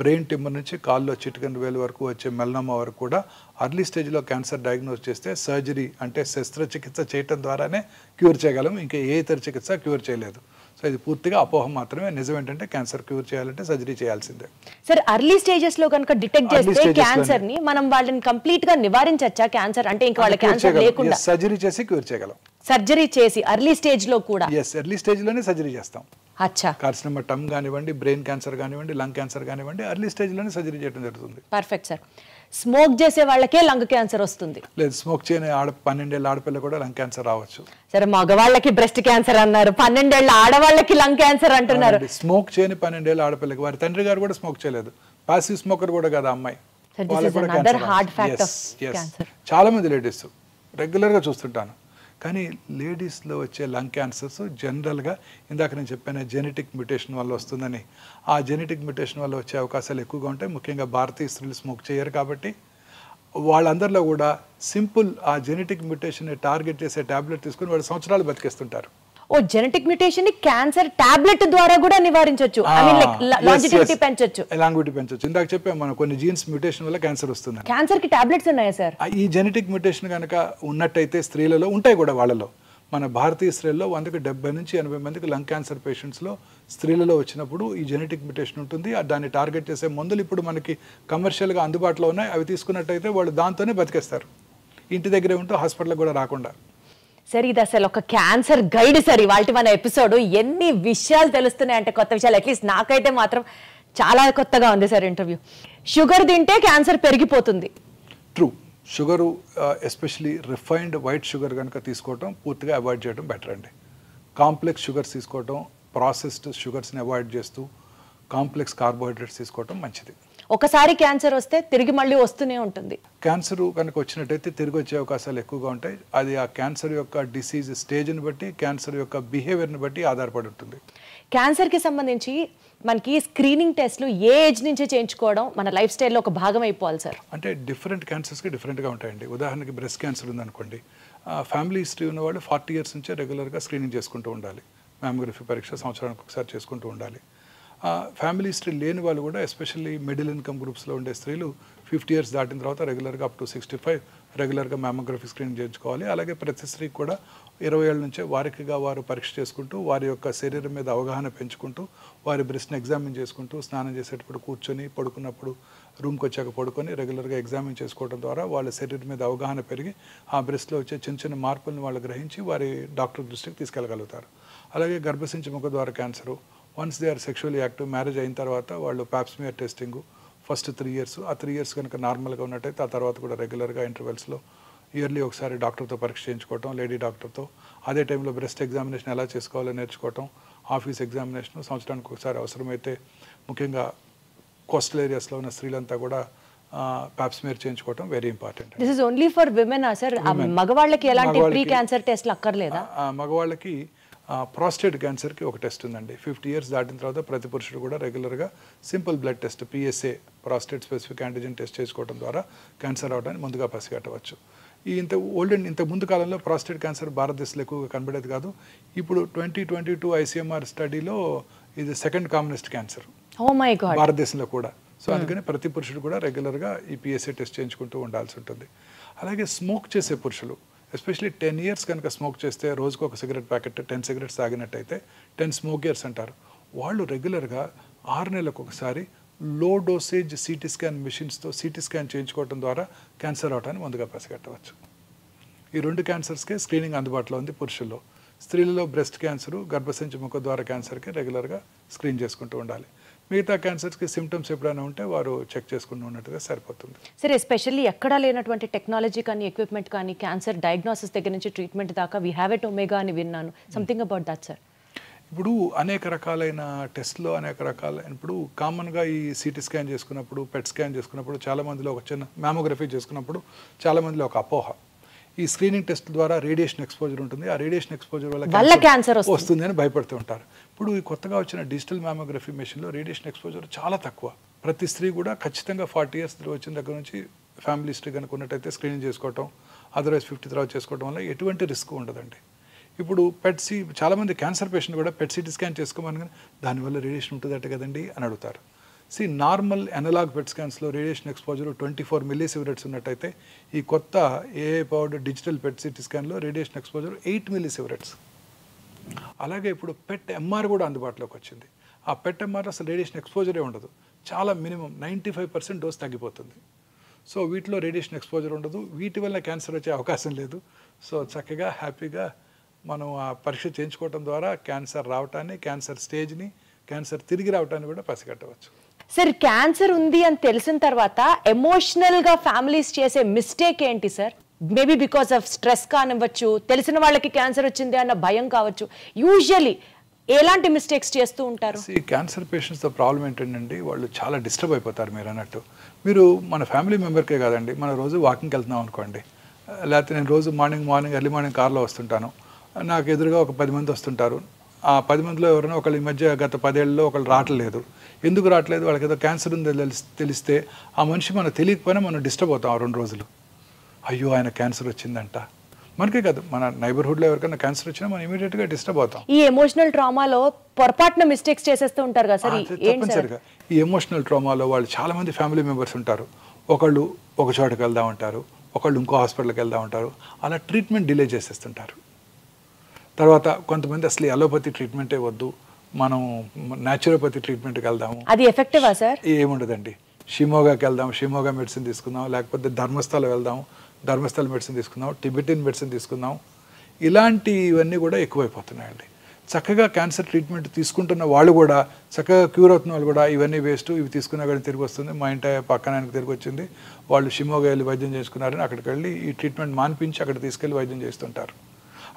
బ్రెయిన్ ట్యూమర్ నుంచి కాల్లో చిటికెన్ వేలు వరకు వచ్చే మెలనోమా వరకు కూడా అర్లీ స్టేజ్లో క్యాన్సర్ డయాగ్నోస్ చేస్తే సర్జరీ అంటే శస్త్రచికిత్స చేయడం ద్వారానే క్యూర్ చేయగలం. ఇంకా ఏ ఇతర చికిత్స క్యూర్ చేయలేదు. సో ఇది పూర్తిగా అపోహ మాత్రమే. నిజం ఏంటంటే క్యాన్సర్ క్యూర్ చేయాలంటే సర్జరీ చేయాల్సిందే. సార్ అర్లీ స్టేజెస్ లో కనుక డిటెక్ట్ చేస్తే క్యాన్సర్ ని మనం వాళ్ళని కంప్లీట్ గా నివారించచ్చా? క్యాన్సర్ అంటే ఇంకా వాళ్ళ క్యాన్సర్ లేకుండా సర్జరీ చేసి క్యూర్ చేయగలం. సర్జరీ చేసి ఎర్లీ స్టేజ్ లో కూడా? ఎస్, ఎర్లీ స్టేజ్ లోనే సర్జరీ చేస్తాం. అచ్చా. కార్సినోమా టమ్ కానివ్వండి, బ్రెయిన్ క్యాన్సర్ కానివ్వండి, లంగ్ క్యాన్సర్ కానివ్వండి, ఎర్లీ స్టేజ్ లోనే సర్జరీ చేయడం జరుగుతుంది. Perfect sir. స్మోక్ చేసే వాళ్ళకే లంగ్ క్యాన్సర్ వస్తుంది? లేదు, స్మోక్ చేయని 12 ఏళ్ళ ఆడపిల్ల కూడా లంగ్ క్యాన్సర్ రావచ్చు. సరే, మగవాళ్ళకి బ్రెస్ట్ క్యాన్సర్ అన్నారు, 12 ఏళ్ళ ఆడవాళ్ళకి లంగ్ క్యాన్సర్ అంటున్నారు. స్మోక్ చేయని 12 ఏళ్ళ ఆడపిల్లకి వారి తండ్రి గారు కూడా స్మోక్ చేయలేదు, పాసివ్ స్మోకర్ కూడా కదా అమ్మాయి. చాలా మంది లేడీస్ రెగ్యులర్గా చూస్తుంటాను. కానీ లేడీస్లో వచ్చే లంగ్ క్యాన్సర్స్ జనరల్గా ఇందాక నేను చెప్పాను జెనెటిక్ మ్యూటేషన్ వల్ల వస్తుందని. ఆ జెనెటిక్ మ్యూటేషన్ వల్ల వచ్చే అవకాశాలు ఎక్కువగా ఉంటాయి. ముఖ్యంగా భారతీయ స్త్రీలు స్మోక్ చేయరు కాబట్టి వాళ్ళందరిలో కూడా సింపుల్ ఆ జెనెటిక్ మ్యూటేషన్ని టార్గెట్ చేసే టాబ్లెట్ తీసుకుని వాళ్ళు సంవత్సరాలు బతికేస్తుంటారు. ఓ, జెనెటిక్ మ్యూటేషన్ ని క్యాన్సర్ టాబ్లెట్ ద్వారా కూడా నివారించవచ్చు, లాంజివిటీ పెంచొచ్చు. లాంజివిటీ పెంచొచ్చు. ఇందాక చెప్పాం మనం కొన్ని జీన్స్ మ్యూటేషన్ వల్ల క్యాన్సర్ వస్తుంది. క్యాన్సర్ కి టాబ్లెట్స్ ఉన్నాయా సార్? ఈ జెనెటిక్ మ్యూటేషన్ కనుక ఉన్నట్టయితే స్త్రీలలో ఉంటాయి కూడా. వాళ్ళలో మన భారతీయ స్త్రీల్లో 100కి 70 నుంచి 80 మందికి లంగ్ క్యాన్సర్ పేషెంట్స్లో స్త్రీలలో వచ్చినప్పుడు ఈ జెనెటిక్ మ్యూటేషన్ ఉంటుంది. దాన్ని టార్గెట్ చేసే మందులు ఇప్పుడు మనకి కమర్షియల్గా అందుబాటులో ఉన్నాయి. అవి తీసుకున్నట్టయితే వాళ్ళు దాంతోనే బతికేస్తారు, ఇంటి దగ్గరే ఉంటూ హాస్పిటల్కి కూడా రాకుండా. సరే, ఇది అసలు ఒక క్యాన్సర్ గైడ్ సార్ ఇవాళ మన ఎపిసోడ్. ఎన్ని విషయాలు తెలుస్తున్నాయి అంటే, కొత్త విషయాలు. అట్లీస్ట్ నాకైతే మాత్రం చాలా కొత్తగా ఉంది సార్ ఇంటర్వ్యూ. షుగర్ తింటే క్యాన్సర్ పెరిగిపోతుంది. True. Sugar especially refined white sugar కనుక తీసుకోవటం పూర్తిగా అవాయిడ్ చేయడం బెటర్ అండి. కాంప్లెక్స్ షుగర్స్ తీసుకోవటం, ప్రాసెస్డ్ షుగర్స్ని అవాయిడ్ చేస్తూ కాంప్లెక్స్ కార్బోహైడ్రేట్స్ తీసుకోవటం మంచిది. ఒకసారి క్యాన్సర్ వస్తే తిరిగి మళ్ళీ వస్తూనే ఉంటుంది. క్యాన్సర్ కనుక వచ్చినట్టయితే తిరిగి వచ్చే అవకాశాలు ఎక్కువగా ఉంటాయి. అది ఆ క్యాన్సర్ యొక్క డిసీజ్ స్టేజ్ని బట్టి, క్యాన్సర్ యొక్క బిహేవియర్ని బట్టి ఆధారపడి ఉంటుంది. క్యాన్సర్కి సంబంధించి మనకి స్క్రీనింగ్ టెస్ట్లు ఏ ఏజ్ నుంచే చేయించుకోవడం మన లైఫ్ స్టైల్లో ఒక భాగం అయిపోవాలి సార్? అంటే డిఫరెంట్ క్యాన్సర్స్కి డిఫరెంట్గా ఉంటాయండి. ఉదాహరణకి బ్రెస్ట్ క్యాన్సర్ ఉందనుకోండి, ఫ్యామిలీ హిస్టరీ ఉన్నవాళ్ళు 40 years నుంచే రెగ్యులర్గా స్క్రీనింగ్ చేసుకుంటూ ఉండాలి. మ్యామోగ్రఫీ పరీక్ష సంవత్సరానికి ఒకసారి చేసుకుంటూ ఉండాలి. ఫ్యామిలీ హిస్టరీ లేని వాళ్ళు కూడా, ఎస్పెషల్లీ మిడిల్ ఇన్కమ్ గ్రూప్స్లో ఉండే స్త్రీలు 50 years దాటిన తర్వాత రెగ్యులర్గా అప్ టు 65 రెగ్యులర్గా మ్యామోగ్రఫీ స్క్రీనింగ్ చేయించుకోవాలి. అలాగే ప్రతి స్త్రీకి కూడా 20 ఏళ్ళ నుంచే వారికిగా వారు పరీక్ష చేసుకుంటూ, వారి యొక్క శరీరం మీద అవగాహన పెంచుకుంటూ, వారి బ్రెస్ట్ని ఎగ్జామిన్ చేసుకుంటూ, స్నానం చేసేటప్పుడు కూర్చొని, పడుకున్నప్పుడు రూమ్కి వచ్చాక పడుకొని రెగ్యులర్గా ఎగ్జామిన్ చేసుకోవడం ద్వారా వాళ్ళ శరీరం మీద అవగాహన పెరిగి ఆ బ్రెస్ట్లో వచ్చే చిన్న చిన్న మార్పులను వాళ్ళు గ్రహించి వారి డాక్టర్ దృష్టికి తీసుకెళ్ళగలుగుతారు. అలాగే గర్భసించి ముఖ ద్వారా cancer, once they are sexually active, marriage అయిన తర్వాత వాళ్ళు ప్యాప్స్మియర్ టెస్టింగ్ ఫస్ట్ 3 years, ఆ 3 years కనుక నార్మల్గా ఉన్నట్టయితే ఆ తర్వాత కూడా రెగ్యులర్గా ఇంటర్వెల్స్లో ఇయర్లీ ఒకసారి డాక్టర్తో పరీక్ష చేయించుకోవటం, లేడీ డాక్టర్తో. అదే టైంలో బ్రెస్ట్ ఎగ్జామినేషన్ ఎలా చేసుకోవాలో నేర్చుకోవటం, ఆఫీస్ ఎగ్జామినేషన్ సంవత్సరానికి ఒకసారి అవసరమైతే ముఖ్యంగా కోస్టల్ ఏరియాస్లో ఉన్న స్త్రీలంతా కూడా ప్యాప్స్మియర్ చేయించుకోవటం very important. This is only for women sir? మగవాళ్ళకి ఎలాంటి ప్రీ క్యాన్సర్ టెస్ట్లు అక్కర్లేదా? మగవాళ్ళకి ప్రాస్టేట్ క్యాన్సర్కి ఒక టెస్ట్ ఉందండి. 50 years దాటిన తర్వాత ప్రతి పురుషుడు కూడా రెగ్యులర్గా simple blood test PSA prostate specific antigen test చేసుకోవడం ద్వారా క్యాన్సర్ అవడానికి ముందుగా పసిగట్టవచ్చు. ఇంత ముందు కాలంలో ప్రాస్టేట్ క్యాన్సర్ భారతదేశంలో ఎక్కువగా కనబడేది కాదు. ఇప్పుడు 2022 ICMR స్టడీలో ఇది సెకండ్ కామనెస్ట్ క్యాన్సర్ భారతదేశంలో కూడా. సో అందుకని ప్రతి పురుషుడు కూడా రెగ్యులర్గా ఈ PSA టెస్ట్ చేయించుకుంటూ ఉండాల్సి ఉంటుంది. అలాగే స్మోక్ చేసే పురుషులు ఎస్పెషలీ 10 years కనుక స్మోక్ చేస్తే, రోజుకు ఒక cigarette packet 10 cigarettes తాగినట్టయితే 10 smoke years అంటారు. వాళ్ళు రెగ్యులర్గా 6 నెలలకు ఒకసారి లో డోసేజ్ CT స్కాన్ మిషన్స్తో CT స్కాన్ చేయించుకోవడం ద్వారా క్యాన్సర్ అవటాన్ని ముందుగా పసిగట్టవచ్చు. ఈ 2 క్యాన్సర్స్కే స్క్రీనింగ్ అందుబాటులో ఉంది పురుషుల్లో. స్త్రీలలో బ్రెస్ట్ క్యాన్సరు, గర్భసంచి ముఖద్వార క్యాన్సర్కి రెగ్యులర్గా స్క్రీన్ చేసుకుంటూ ఉండాలి. మిగతా క్యాన్సర్స్కి సిమ్టమ్స్ ఎప్పుడైనా ఉంటే వారు చెక్ చేసుకుంటూ ఉన్నట్టుగా సరిపోతుంది. సరే, ఎస్పెషల్లీ ఎక్కడా లేనటువంటి టెక్నాలజీ కానీ ఎక్విప్మెంట్ కానీ క్యాన్సర్ డయాగ్నోసిస్ దగ్గర నుంచి ట్రీట్మెంట్ దాకా వీ హ్యావ్ ఎట్ ఒమేగా అని విన్నాను. Something about that sir. ఇప్పుడు అనేక రకాలైన టెస్ట్లో ఇప్పుడు కామన్గా ఈ CT స్కాన్ చేసుకున్నప్పుడు, PET స్కాన్ చేసుకున్నప్పుడు, చాలామందిలో ఒక చిన్న మ్యామోగ్రఫీ చేసుకున్నప్పుడు చాలామందిలో ఒక అపోహ, ఈ స్క్రీనింగ్ టెస్ట్ ద్వారా రేడియేషన్ ఎక్స్పోజర్ ఉంటుంది, ఆ రేడియేషన్ ఎక్స్పోజర్ వల్ల క్యాన్సర్ వస్తుంది అని భయపడుతూ ఉంటారు. ఇప్పుడు ఈ కొత్తగా వచ్చిన డిజిటల్ మ్యామోగ్రఫీ మెషిన్లో రేడియేషన్ ఎక్స్పోజర్ చాలా తక్కువ. ప్రతి స్త్రీ కూడా ఖచ్చితంగా 40 years వచ్చిన దగ్గర నుంచి ఫ్యామిలీ హిస్టరీ కనుక ఉన్నట్టయితే స్క్రీనింగ్ చేసుకోవటం, అదర్వైజ్ 50 తర్వాత చేసుకోవడం వల్ల ఎటువంటి రిస్క్ ఉండదండి. ఇప్పుడు చాలామంది క్యాన్సర్ పేషెంట్ కూడా PET CT స్కాన్ చేసుకోమని, కానీ దానివల్ల రేడియేషన్ ఉంటుందట కదండి అని అడుగుతారు. నార్మల్ అనలాగ్ PET స్కాన్స్లో రేడియేషన్ ఎక్స్పోజర్ 24 millisieverts ఉన్నట్టయితే, ఈ కొత్త AI powered digital PET CT స్కాన్లో రేడియేషన్ ఎక్స్పోజర్ 8 millisieverts. అలాగే ఇప్పుడు PET MR కూడా అందుబాటులోకి వచ్చింది. ఆ PET MR అసలు రేడియేషన్ ఎక్స్పోజరే ఉండదు, చాలా మినిమం 95% డోస్ తగ్గిపోతుంది. సో వీటిలో రేడియేషన్ ఎక్స్పోజర్ ఉండదు, వీటి వల్ల క్యాన్సర్ వచ్చే అవకాశం లేదు. సో చక్కగా హ్యాపీగా మనం ఆ పరీక్ష చేయించుకోవడం ద్వారా క్యాన్సర్ రావటాన్ని, క్యాన్సర్ స్టేజ్ని, క్యాన్సర్ తిరిగి రావటాన్ని కూడా పసిగట్టవచ్చు. సార్, క్యాన్సర్ ఉంది అని తెలిసిన తర్వాత ఎమోషనల్గా ఫ్యామిలీస్ చేసే మిస్టేక్ ఏంటి sir? Maybe because of stress కానివ్వచ్చు, తెలిసిన వాళ్ళకి క్యాన్సర్ వచ్చింది అన్న భయం కావచ్చు. యూజువలీ ఎలాంటి మిస్టేక్స్ చేస్తూ ఉంటారు? ఈ క్యాన్సర్ పేషెంట్స్తో ప్రాబ్లం ఏంటంటే వాళ్ళు చాలా డిస్టర్బ్ అయిపోతారు. మీరు అన్నట్టు, మీరు మన ఫ్యామిలీ మెంబర్కే కాదండి, మన రోజు వాకింగ్కి వెళ్తున్నాం అనుకోండి, లేకపోతే నేను రోజు మార్నింగ్ ఎర్లీ మార్నింగ్ కార్లో వస్తుంటాను, నాకు ఎదురుగా ఒక 10 మంది వస్తుంటారు. ఆ 10 మందిలో ఎవరైనా ఒకళ్ళు ఈ మధ్య గత 10 ఏళ్ళలో ఒకళ్ళు రావట్లేదు. ఎందుకు రావట్లేదు? వాళ్ళకి ఏదో క్యాన్సర్ ఉందని తెలిస్తే ఆ మనిషి మనకు తెలియకపోయినా మనం డిస్టర్బ్ అవుతాం 2 రోజులు. అయ్యో ఆయన క్యాన్సర్ వచ్చిందంట. మనకే కాదు, మన నైబర్హుడ్లో ఎవరికైనా క్యాన్సర్ వచ్చినా మనం ఇమీడియట్గా డిస్టర్బ్ అవుతాం. ఈ ఎమోషనల్ ట్రామాలో పొరపాటున మిస్టేక్స్ చేసేస్తూ ఉంటారు కదా సార్? తప్పనిసరిగా ఈ ఎమోషనల్ ట్రామాలో వాళ్ళు చాలామంది ఫ్యామిలీ మెంబర్స్ ఉంటారు. ఒకళ్ళు ఒక చోటకి వెళ్దాం అంటారు, ఒకళ్ళు ఇంకో హాస్పిటల్కి వెళ్దాం అంటారు, అలా ట్రీట్మెంట్ డిలే చేసేస్తుంటారు. తర్వాత కొంతమంది అసలు అలోపతి ట్రీట్మెంటే వద్దు, మనం న్యాచురోపతి ట్రీట్మెంట్కి వెళ్దాము. అది ఎఫెక్టివా సార్? ఏముండదండి, షిమోగాకి వెళ్దాం, షిమోగా మెడిసిన్ తీసుకుందాం, లేకపోతే ధర్మస్థల వెళ్దాం, ధర్మస్థల మెడిసిన్ తీసుకుందాం, టిబెటిన్ మెడిసిన్ తీసుకుందాం. ఇలాంటివన్నీ కూడా ఎక్కువైపోతున్నాయండి. చక్కగా క్యాన్సర్ ట్రీట్మెంట్ తీసుకుంటున్న వాళ్ళు కూడా, చక్కగా క్యూర్ అవుతున్న వాళ్ళు కూడా ఇవన్నీ వేస్ట్, ఇవి తీసుకున్నా కానీ తిరిగి వస్తుంది, మా ఇంటి పక్కన ఆయనకు తిరిగి వచ్చింది, వాళ్ళు షిమోగా వెళ్ళి వైద్యం చేసుకున్నారని అక్కడికి వెళ్ళి ఈ ట్రీట్మెంట్ మాన్పించి అక్కడ తీసుకెళ్ళి వైద్యం చేస్తుంటారు.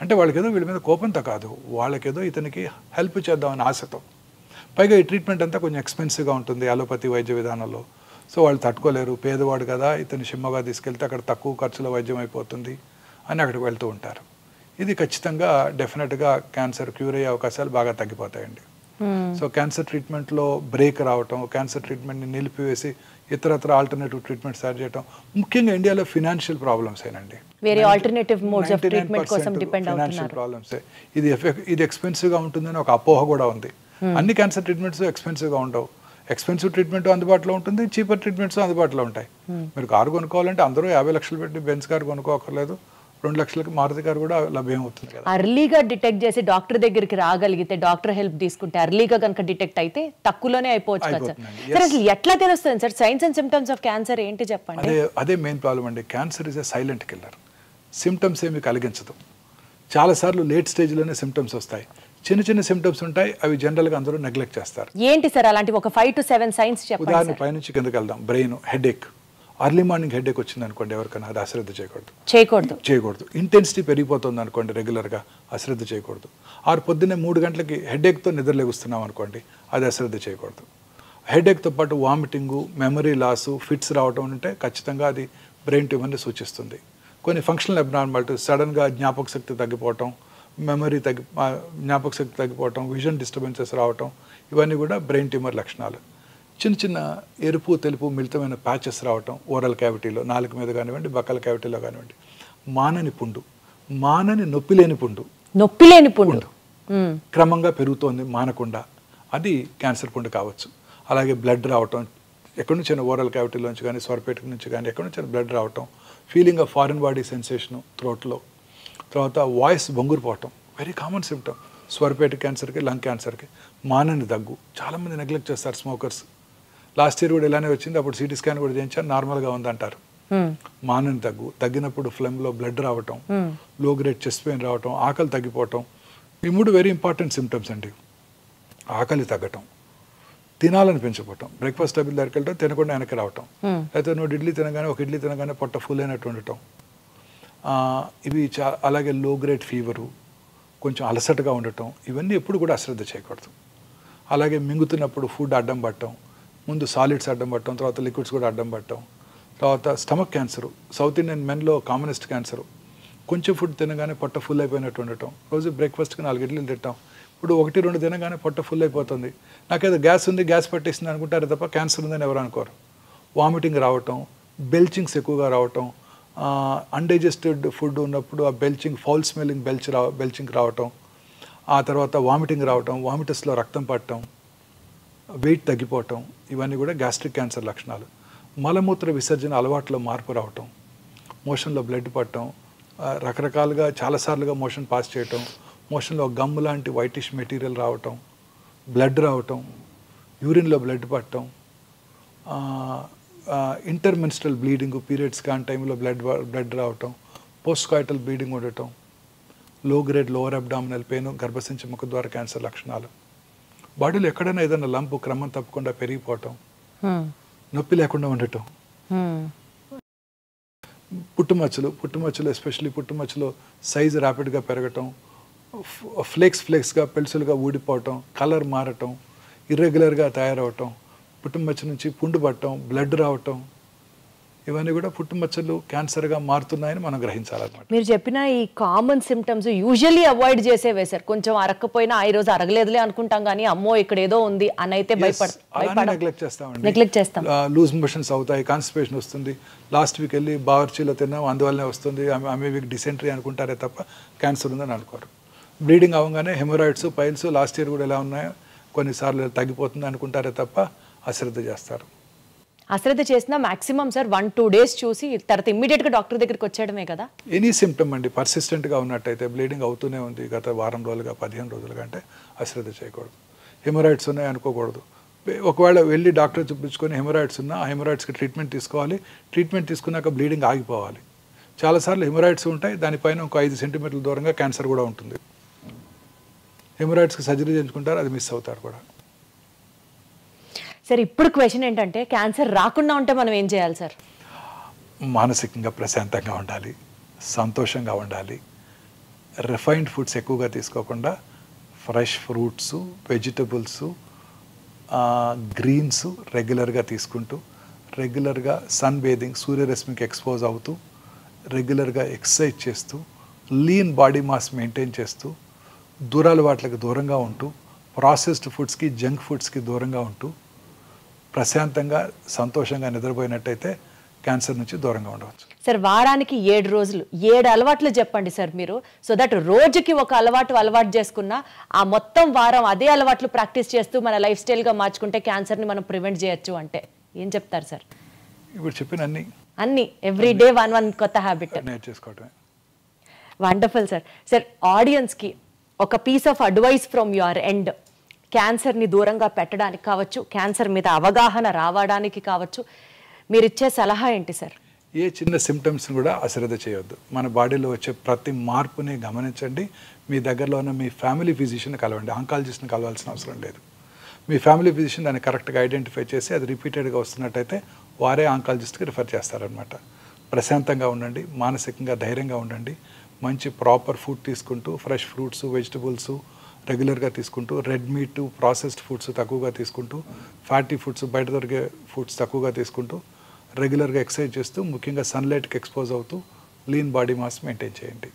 అంటే వాళ్ళకేదో వీళ్ళ మీద కోపంతో కాదు, వాళ్ళకేదో ఇతనికి హెల్ప్ చేద్దామని ఆశతో. పైగా ఈ ట్రీట్మెంట్ అంతా కొంచెం ఎక్స్పెన్సివ్గా ఉంటుంది అలోపతి వైద్య విధానంలో. సో వాళ్ళు తట్టుకోలేరు, పేదవాడు కదా, ఇతని షిమ్మగా తీసుకెళ్తే అక్కడ తక్కువ ఖర్చులో వైద్యం అయిపోతుంది అని అక్కడికి వెళ్తూ ఉంటారు. ఇది ఖచ్చితంగా డెఫినెట్గా క్యాన్సర్ క్యూర్ అయ్యే అవకాశాలు బాగా తగ్గిపోతాయండి. సో క్యాన్సర్ ట్రీట్మెంట్లో బ్రేక్ రావటం, క్యాన్సర్ ట్రీట్మెంట్ని నిలిపివేసి ఇతరత్ర ఆల్టర్నేటివ్ ట్రీట్మెంట్ స్టార్ట్ చేయడం, ముఖ్యంగా ఇండియాలో ఫినాన్షియల్ ప్రాబ్లమ్స్ ఏనండి. వేరే ఆల్టర్నేటివ్ మోడ్స్ ఆఫ్ ట్రీట్మెంట్ కోసం డిపెండ్ ఫినాన్షియల్ ప్రాబ్లమ్స్. ఇది ఎక్స్పెన్సివ్గా ఉంటుందని ఒక అపోహ కూడా ఉంది. అన్ని క్యాన్సర్ ట్రీట్మెంట్స్ ఎక్స్పెన్సివ్గా ఉండవు. ఎక్స్పెన్సివ్ ట్రీట్మెంట్ అందుబాటులో ఉంటుంది, చీపర్ ట్రీట్మెంట్స్ అందుబాటులో ఉంటాయి. మీరు కారు కొనుక్కోవాలంటే అందరూ 50 లక్షలు పెట్టి బెంజ్ కారు కొనుక్కోకర్లేదు, 2 లక్షలకి మారుతి కారు కూడా లభ్యం అవుతుంది కదా. అర్లీగా డిటెక్ట్ చేసి డాక్టర్ దగ్గరికి రాగలిగితే, డాక్టర్ హెల్ప్ తీసుకుంటే, అర్లీగా కనుక డిటెక్ట్ అయితే తక్కువలోనే అయిపోవచ్చు కదా సార్. సార్ అసలు ఎట్లా తెలుస్తుంది sir science and symptoms of cancer ఏంటి చెప్పండి? అదే మెయిన్ ప్రాబ్లం అండి. Cancer is a silent killer. Symptoms ఏమి కలిగించదు. చాలాసార్లు లేట్ స్టేజ్లోనే సిమ్టమ్స్ వస్తాయి. చిన్న సిమ్టమ్స్ ఉంటాయి, అవి జనరల్గా అందరూ నెగ్లెక్ట్ చేస్తారు. ఏంటి సార్ అలాంటి ఒక 5 to 7 సైన్స్ చెప్పండి. ఉదాహరణ పైనుంచి కిందకి వెళ్దాం. Brain headache, early morning headache వచ్చింది అనుకోండి ఎవరికైనా, అది అశ్రద్ధ చేయకూడదు. ఇంటెన్సిటీ పెరిగిపోతుంది అనుకోండి రెగ్యులర్గా, అశ్రద్ధ చేయకూడదు. పొద్దున్నే 3 గంటలకి హెడేక్తో నిద్రలేగుస్తున్నాం అనుకోండి, అది అశ్రద్ధ చేయకూడదు. హెడేక్తో పాటు వామిటింగు, మెమరీ లాసు, ఫిట్స్ రావడం ఉంటే ఖచ్చితంగా అది బ్రెయిన్ ట్యూమర్ని సూచిస్తుంది. కొన్ని ఫంక్షనల్ అబ్నార్మాలిటీస్, సడన్గా జ్ఞాపక శక్తి తగ్గిపోవటం, జ్ఞాపక శక్తి తగ్గిపోవటం, విజన్ డిస్టర్బెన్సెస్ రావటం, ఇవన్నీ కూడా బ్రెయిన్ ట్యూమర్ లక్షణాలు. చిన్న ఎరుపు తెలుపు మిళితమైన ప్యాచెస్ రావటం ఓరల్ క్యావిటీలో, నాలుక మీద కానివ్వండి, బక్కల క్యావిటీలో కానివ్వండి, మానని పుండు, మానని నొప్పి లేని పుండు, నొప్పి లేని పుండు క్రమంగా పెరుగుతోంది మానకుండా, అది క్యాన్సర్ పుండు కావచ్చు. అలాగే బ్లడ్ రావటం, ఎక్కడి నుంచి ఓరల్ క్యావిటీలోంచి కానీ స్వరపేట నుంచి కానీ ఎక్కడి నుంచి బ్లడ్ రావటం, feeling of foreign body sensation థ్రోట్లో, తర్వాత వాయిస్ బొంగురుపోవటం, వెరీ కామన్ సిమ్టమ్ స్వరపేట క్యాన్సర్కి, లంగ్ క్యాన్సర్కి. మానని దగ్గు, చాలామంది నెగ్లెక్ట్ చేస్తారు స్మోకర్స్. లాస్ట్ ఇయర్ కూడా ఇలానే వచ్చింది, అప్పుడు సిటీ స్కాన్ కూడా చేయించారు, నార్మల్గా ఉందంటారు. మానని దగ్గు, తగ్గినప్పుడు ఫ్లెమ్లో బ్లడ్ రావటం, లో గ్రేడ్ చెస్ట్ పెయిన్ రావటం, ఆకలి తగ్గిపోవటం, ఈ 3 వెరీ ఇంపార్టెంట్ సిమ్టమ్స్ అండి. ఆకలి తగ్గటం, తినాలని పెంచిపోవటం, బ్రేక్ఫాస్ట్ టేబుల్ దగ్గరికి వెళ్ళటం, తినకుండా వెనక్కి రావటం, అయితే నువ్వు ఇడ్లీ తినగానే ఒక ఇడ్లీ తినగానే పొట్ట ఫుల్ అయినట్టు ఉండటం, ఇవి అలాగే లో గ్రేడ్ ఫీవరు, కొంచెం అలసటగా ఉండటం, ఇవన్నీ ఎప్పుడు కూడా అశ్రద్ధ చేయకూడదు. అలాగే మింగుతున్నప్పుడు ఫుడ్ అడ్డం పట్టడం, ముందు సాలిడ్స్ అడ్డం పట్టడం, తర్వాత లిక్విడ్స్ కూడా అడ్డం పట్టడం, తర్వాత స్టమక్ క్యాన్సరు, సౌత్ ఇండియన్ మెన్లో కామనెస్ట్ క్యాన్సరు, కొంచెం ఫుడ్ తినగానే పొట్ట ఫుల్ అయిపోయినట్టు ఉండటం, రోజు బ్రేక్ఫాస్ట్కి 4 ఇడ్లీలు తింటాం, ఇప్పుడు 1-2 తినగానే పొట్ట ఫుల్ అయిపోతుంది, నాకేదో గ్యాస్ ఉంది, గ్యాస్ పట్టేసింది అనుకుంటారు తప్ప క్యాన్సర్ ఉందని ఎవరు అనుకోరు. వామిటింగ్ రావటం, బెల్చింగ్స్ ఎక్కువగా రావటం, అన్డైజెస్టెడ్ ఫుడ్ ఉన్నప్పుడు ఆ బెల్చింగ్, ఫౌల్ స్మెల్లింగ్ బెల్చింగ్ రావటం, ఆ తర్వాత వామిటింగ్ రావటం, వామిటస్లో రక్తం పట్టడం, వెయిట్ తగ్గిపోవటం, ఇవన్నీ కూడా గ్యాస్ట్రిక్ క్యాన్సర్ లక్షణాలు. మలమూత్ర విసర్జన అలవాట్లో మార్పు రావటం, మోషన్లో బ్లడ్ పట్టడం, రకరకాలుగా చాలాసార్లుగా మోషన్ పాస్ చేయటం, మోషన్లో గమ్ లాంటి వైటిష్ మెటీరియల్ రావటం, బ్లడ్ రావటం, యూరిన్లో బ్లడ్ పట్టడం, ఇంటర్మెన్స్ట్రల్ బ్లీడింగ్, పీరియడ్స్ కాని టైంలో బ్లడ్ రావటం, పోస్ట్ కాయిటల్ బ్లీడింగ్ ఉండటం, లో గ్రేడ్ లోవర్ అబ్డామినల్ పెయిన్, గర్భసంచి ముఖద్వార క్యాన్సర్ లక్షణాలు. బాడీలో ఎక్కడైనా ఏదైనా లంపు క్రమం తప్పకుండా పెరిగిపోవటం, నొప్పి లేకుండా ఉండటం, పుట్టుమచ్చలు ఎస్పెషల్లీ పుట్టుమచ్చలో సైజు ర్యాపిడ్గా పెరగటం, ఫ్లేక్స్గా పెల్సులుగా ఊడిపోవటం, కలర్ మారటం, ఇర్రెగ్యులర్గా తయారవటం, పుట్టుమచ్చ నుంచి పుండు పట్టడం, బ్లడ్ రావటం, ఇవన్నీ కూడా పుట్టుమచ్చలు క్యాన్సర్గా మారుతున్నాయని మనం గ్రహించాలన్నమాట. మీరు చెప్పిన ఈ కామన్ సిమ్టమ్స్ యూజువల్లీ అవాయిడ్ చేసేవే సార్. కొంచెం అరక్కపోయినా ఈ రోజు అరగలేదులే అనుకుంటాం, కానీ అమ్మో ఇక్కడ ఏదో ఉంది అని అయితే నెగ్లెక్ట్ చేస్తాం. లూజ్ మోషన్స్ అవుతాయి, కాన్స్టిపేషన్ వస్తుంది, లాస్ట్ వీక్ వెళ్ళి బావర్చీలో తిన్నాం అందువల్లనే వస్తుంది, ఆమె వీక్ డిసెంట్రీ అనుకుంటారే తప్ప క్యాన్సర్ ఉందని అనుకోరు. బ్లీడింగ్ అవ్వగానే హెమరాయిడ్స్, పైల్స్ లాస్ట్ ఇయర్ కూడా ఎలా ఉన్నాయో కొన్నిసార్లు తగ్గిపోతుంది అనుకుంటారే తప్ప అశ్రద్ధ చేస్తారు. అశ్రద్ధ చేసినా మాక్సిమం సార్ 1-2 డేస్ చూసి తర్వాత ఇమ్మీడియట్గా డాక్టర్ దగ్గరికి వచ్చేయడమే కదా. ఎనీ సిమ్టమ్ అండి పర్సిస్టెంట్గా ఉన్నట్టయితే, బ్లీడింగ్ అవుతూనే ఉంది గత వారం రోజులుగా 15 రోజులుగా అంటే అశ్రద్ధ చేయకూడదు. హెమరాయిడ్స్ ఉన్నాయి అనుకోకూడదు. ఒకవేళ వెళ్ళి డాక్టర్ చూపించుకొని హెమరాయిడ్స్ ఉన్నా ఆ హెమరాయిడ్స్కి ట్రీట్మెంట్ తీసుకోవాలి. ట్రీట్మెంట్ తీసుకున్నాక బ్లీడింగ్ ఆగిపోవాలి. చాలాసార్లు హెమరాయిడ్స్ ఉంటాయి, దానిపైన ఒక 5 సెంటీమీటర్ల దూరంగా క్యాన్సర్ కూడా ఉంటుంది. హెమరాయిడ్స్కి సర్జరీ చేయించుకుంటారు, అది మిస్ అవుతారు కూడా. సార్ ఇప్పుడు క్వశ్చన్ ఏంటంటే, క్యాన్సర్ రాకుండా ఉంటే మనం ఏం చేయాలి సార్? మానసికంగా ప్రశాంతంగా ఉండాలి, సంతోషంగా ఉండాలి, రిఫైన్డ్ ఫుడ్స్ ఎక్కువగా తీసుకోకుండా ఫ్రెష్ ఫ్రూట్స్, వెజిటబుల్స్, గ్రీన్స్ రెగ్యులర్గా తీసుకుంటూ, రెగ్యులర్గా సన్ బేదింగ్, సూర్యరశ్మికి ఎక్స్పోజ్ అవుతూ, రెగ్యులర్గా ఎక్సర్సైజ్ చేస్తూ, లీన్ బాడీ మాస్ మెయింటైన్ చేస్తూ, దూరాలవాట్లకు దూరంగా ఉంటూ, ప్రాసెస్డ్ ఫుడ్స్కి, జంక్ ఫుడ్స్కి దూరంగా ఉంటూ, ప్రశాంతంగా సంతోషంగా నిద్రపోయినట్టయితే క్యాన్సర్ నుంచి దూరంగా ఉండవచ్చు. సార్ వారానికి 7 రోజులు 7 అలవాట్లు చెప్పండి సార్ మీరు, సో దట్ రోజుకి ఒక అలవాటు చేసుకున్నా ఆ మొత్తం వారం అదే అలవాట్లు ప్రాక్టీస్ చేస్తూ మన లైఫ్ స్టైల్గా మార్చుకుంటే క్యాన్సర్ని మనం ప్రివెంట్ చేయొచ్చు అంటే ఏం చెప్తారు సార్? ఇప్పుడు చెప్పిన అన్ని ఎవ్రీ డే 1 కొత్త హ్యాబిట్ నేర్చేసుకోవటమే. Wonderful sir. సార్ ఆడియన్స్కి ఒక piece of advice from your end, క్యాన్సర్ని దూరంగా పెట్టడానికి కావచ్చు, క్యాన్సర్ మీద అవగాహన రావడానికి కావచ్చు, మీరు ఇచ్చే సలహా ఏంటి సార్? ఏ చిన్న సిమ్టమ్స్ని కూడా అశ్రద్ధ చేయొద్దు. మన బాడీలో వచ్చే ప్రతి మార్పుని గమనించండి. మీ దగ్గరలో ఉన్న మీ ఫ్యామిలీ ఫిజిషియన్ని కలవండి, ఆంకాలజిస్ట్ని కలవాల్సిన అవసరం లేదు. మీ ఫ్యామిలీ ఫిజిషియన్ దాన్ని కరెక్ట్గా ఐడెంటిఫై చేసి అది రిపీటెడ్గా వస్తున్నట్టయితే వారే ఆంకాలజిస్ట్కి రిఫర్ చేస్తారనమాట. ప్రశాంతంగా ఉండండి, మానసికంగా ధైర్యంగా ఉండండి, మంచి ప్రాపర్ ఫుడ్ తీసుకుంటూ, ఫ్రెష్ ఫ్రూట్స్, వెజిటబుల్స్ రెగ్యులర్గా తీసుకుంటూ, రెడ్ మీట్, ప్రాసెస్డ్ ఫుడ్స్ తక్కువగా తీసుకుంటూ, ఫ్యాటీ ఫుడ్స్ బయట దొరికే ఫుడ్స్ తక్కువగా తీసుకుంటూ, రెగ్యులర్గా ఎక్సర్సైజ్ చేస్తూ, ముఖ్యంగా సన్లైట్కి ఎక్స్పోజ్ అవుతూ, లీన్ బాడీ మాస్ మెయింటైన్ చేయండి.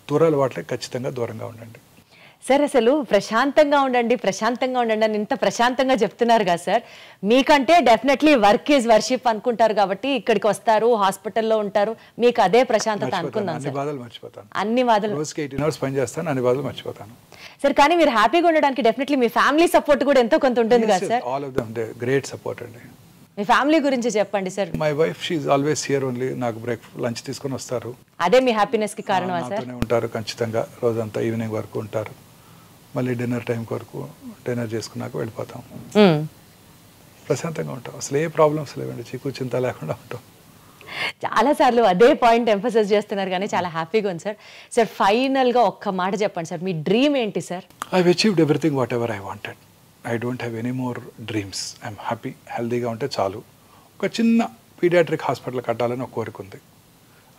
దూరాల వాటికి ఖచ్చితంగా దూరంగా ఉండండి. సార్ అసలు ప్రశాంతంగా ఉండండి అని ఇంత ప్రశాంతంగా చెప్తున్నారు కదా సార్. మీకంటే డెఫినెట్లీ వర్క్ ఈజ్ వర్షిప్ అనుకుంటారు కాబట్టి ఇక్కడికి వస్తారు, హాస్పిటల్లో ఉంటారు, మీకు అదే ప్రశాంతత అనుకున్నాను అన్ని బాధలు మర్చిపోతాను. అన్ని బాధలు రోజుకి 18 hours పని చేస్తాను, అన్ని బాధలు మర్చిపోతాను సార్. కానీ మీరు హ్యాపీగా ఉండడానికి డెఫినెట్లీ మీ ఫ్యామిలీ సపోర్ట్ కూడా ఎంతో కొంత ఉంటుంది కదా sir. All of them they great support అండి. మీ ఫ్యామిలీ గురించి చెప్పండి sir. My wife she is always here only. నాకు లంచ్ తీసుకొని వస్తారు. అదే మీ హ్యాపీనెస్ కి కారణమా సార్? నాతోనే ఉంటారు ఖచ్చితంగా, రోజంతా ఈవినింగ్ వరకు ఉంటారు. మళ్ళీ డిన్నర్ టైం వరకు డిన్నర్ చేసుకున్నాక వెళ్ళిపోతాం. ప్రశాంతంగా ఉంటాం, అసలు ఏ ప్రాబ్లమ్స్ లేవండి, చీకు చింత లేకుండా ఉంటాం. చాలా సార్లు అదే పాయింట్ ఎంఫసైజ్ చేస్తున్నారు కానీ చాలా హ్యాపీగా ఉంది సార్. సార్ ఫైనల్గా ఒక్క మాట చెప్పండి సార్, మీ డ్రీమ్ ఏంటి sir? I achieved everything whatever I wanted. I don't have any more dreams. I'm happy, హెల్దీగా ఉంటే చాలు. ఒక చిన్న పీడియాట్రిక్ హాస్పిటల్ కట్టాలని ఒక కోరిక ఉంది.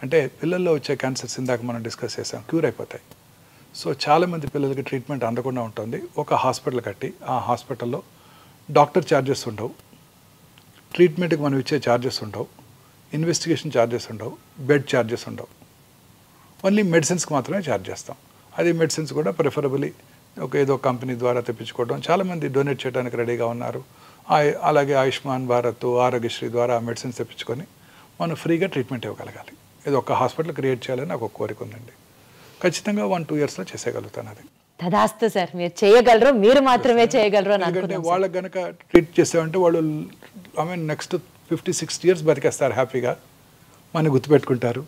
అంటే పిల్లల్లో వచ్చే క్యాన్సర్స్ ఇందాక మనం డిస్కస్ చేసాం, క్యూర్ అయిపోతాయి. సో చాలామంది పిల్లలకి ట్రీట్మెంట్ అందకుండా ఉంటుంది. ఒక హాస్పిటల్ కట్టి ఆ హాస్పిటల్లో డాక్టర్ ఛార్జెస్ ఉండవు, ట్రీట్మెంట్కి మనం ఇచ్చే ఛార్జెస్ ఉండవు, ఇన్వెస్టిగేషన్ ఛార్జెస్ ఉండవు, బెడ్ ఛార్జెస్ ఉండవు. ఓన్లీ మెడిసిన్స్కి మాత్రమే ఛార్జ్ చేస్తాం. అది మెడిసిన్స్ కూడా ప్రిఫరబుల్లీ ఏదో కంపెనీ ద్వారా తెప్పించుకోవడం. చాలామంది డొనేట్ చేయడానికి రెడీగా ఉన్నారు. అలాగే ఆయుష్మాన్ భారత్, ఆరోగ్యశ్రీ ద్వారా ఆ మెడిసిన్స్ తెప్పించుకొని మనం ఫ్రీగా ట్రీట్మెంట్ ఇవ్వగలగాలి. ఇది ఒక హాస్పిటల్ క్రియేట్ చేయాలని నాకు ఒక కోరిక ఉందండి. ఖచ్చితంగా 1-2 yearsలో చేసేయగలుగుతాను. అది తదాస్తు సార్, మీరు చేయగలరు, మీరు మాత్రమే చేయగలరు అని ఎందుకంటే వాళ్ళకి కనుక ట్రీట్ చేసామంటే వాళ్ళు నెక్స్ట్ 50-60 years బతికేస్తారు హ్యాపీగా, మన గుర్తుపెట్టుకుంటారు.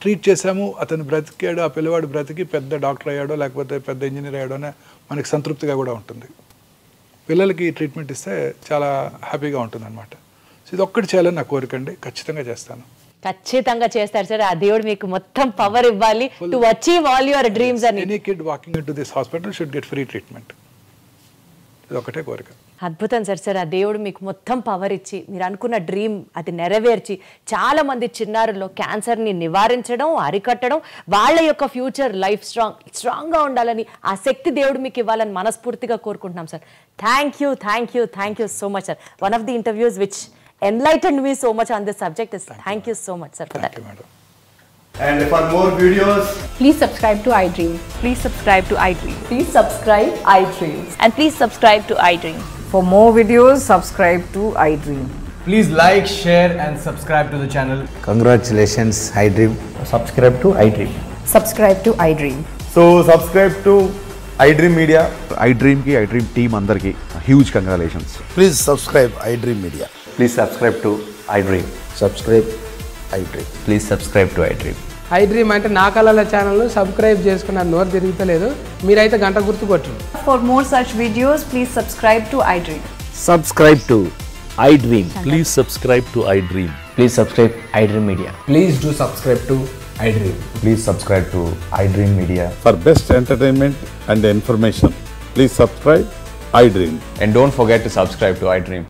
ట్రీట్ చేసాము, అతను బ్రతికాడు, ఆ పిల్లవాడు బ్రతికి పెద్ద డాక్టర్ అయ్యాడో లేకపోతే పెద్ద ఇంజనీర్ అయ్యాడోనే మనకి సంతృప్తిగా కూడా ఉంటుంది. పిల్లలకి ట్రీట్మెంట్ ఇస్తే చాలా హ్యాపీగా ఉంటుంది అనమాట. సో ఇది ఒక్కటి చేయాలని నా కోరిక అండి, ఖచ్చితంగా చేస్తాను. ఖచ్చితంగా చేస్తారు సార్. ఆ దేవుడు మీకు మొత్తం పవర్ ఇవ్వాలి to achieve all your dreams అని. Any kid walking into this hospital should get free treatment. ఇది ఒకటే కోరిక. అద్భుతం సార్. సార్ ఆ దేవుడు మీకు మొత్తం పవర్ ఇచ్చి మీరు అనుకున్న డ్రీమ్ అది నెరవేర్చి చాలా మంది చిన్నారుల్లో క్యాన్సర్ని నివారించడం, అరికట్టడం, వాళ్ళ యొక్క ఫ్యూచర్ లైఫ్ స్ట్రాంగ్గా ఉండాలని ఆ శక్తి దేవుడు మీకు ఇవ్వాలని మనస్ఫూర్తిగా కోరుకుంటున్నాం sir. Thank you so much sir. One of the interviews which enlightened me so much on this subject is thank you so much sir for that. Thank you, madam. And for more videos, please subscribe to iDream. Please subscribe to iDream. Please subscribe iDream. And please subscribe to iDream. For more videos, subscribe to iDream. please like, share and subscribe to the channel. Congratulations, iDream. Subscribe to iDream. Subscribe to iDream. So subscribe to iDream Media. iDream ki iDream team andarki huge congratulations. Please subscribe iDream Media. Please subscribe to iDream. Subscribe iDream. Please subscribe to iDream. iDream అంటే నా కళల ఛానల్ను subscribe చేసుకున్న నోరు తిరుగుతలేదు, మీరైతే గంట గుర్తు కొట్టండి. For more such videos, please subscribe to iDream. Subscribe to iDream. Please subscribe to iDream. Please subscribe iDream Media. Please do subscribe to iDream. Please subscribe to iDream Media. For best entertainment and information, please subscribe iDream. And don't forget to subscribe to iDream.